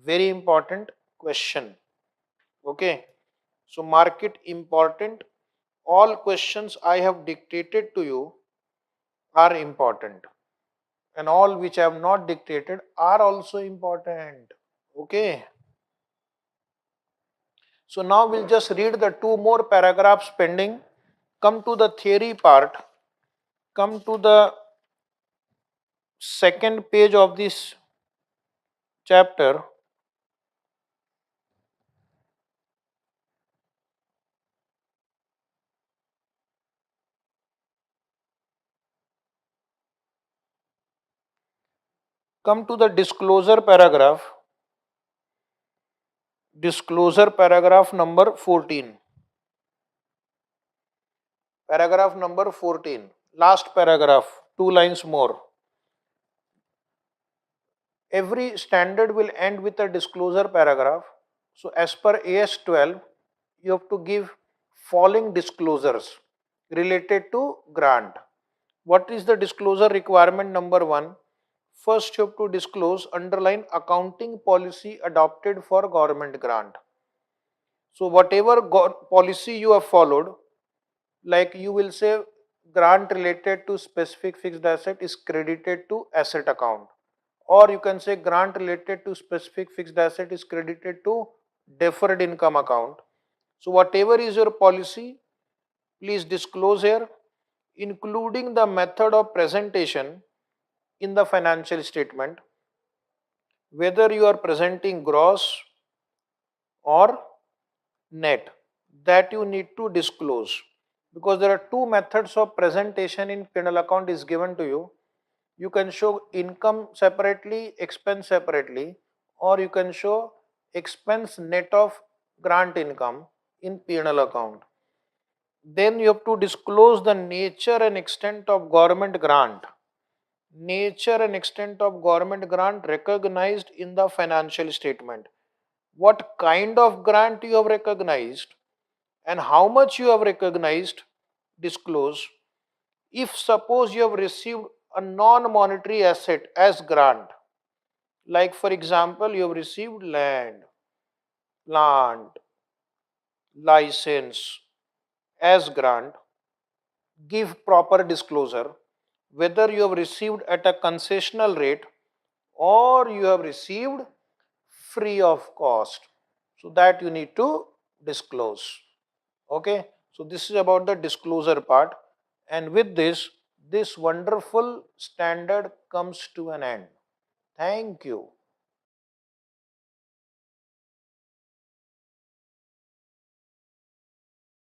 very important question. Okay. So mark it important. All questions I have dictated to you are important, and all which I have not dictated are also important. Okay. So now we'll just read the 2 more paragraphs pending. Come to the theory part. Come to the second page of this chapter. Come to the disclosure paragraph. Disclosure paragraph number 14. Paragraph number 14. Last paragraph. 2 lines more. Every standard will end with a disclosure paragraph. So as per AS-12, you have to give following disclosures related to grant. What is the disclosure requirement number 1? First, you have to disclose underline accounting policy adopted for government grant. So whatever policy you have followed, like you will say grant related to specific fixed asset is credited to asset account, or you can say grant related to specific fixed asset is credited to deferred income account. So whatever is your policy, please disclose here, including the method of presentation in the financial statement, whether you are presenting gross or net, that you need to disclose, because there are 2 methods of presentation in P&L account is given to you. You can show income separately, expense separately, or you can show expense net of grant income in P&L account. Then you have to disclose the nature and extent of government grant. Nature and extent of government grant recognized in the financial statement. What kind of grant you have recognized and how much you have recognized, disclose. If suppose you have received a non-monetary asset as grant, like for example you have received land, plant, license as grant, give proper disclosure whether you have received at a concessional rate or you have received free of cost. So that you need to disclose. Okay, so this is about the disclosure part, and with this, this wonderful standard comes to an end. Thank you.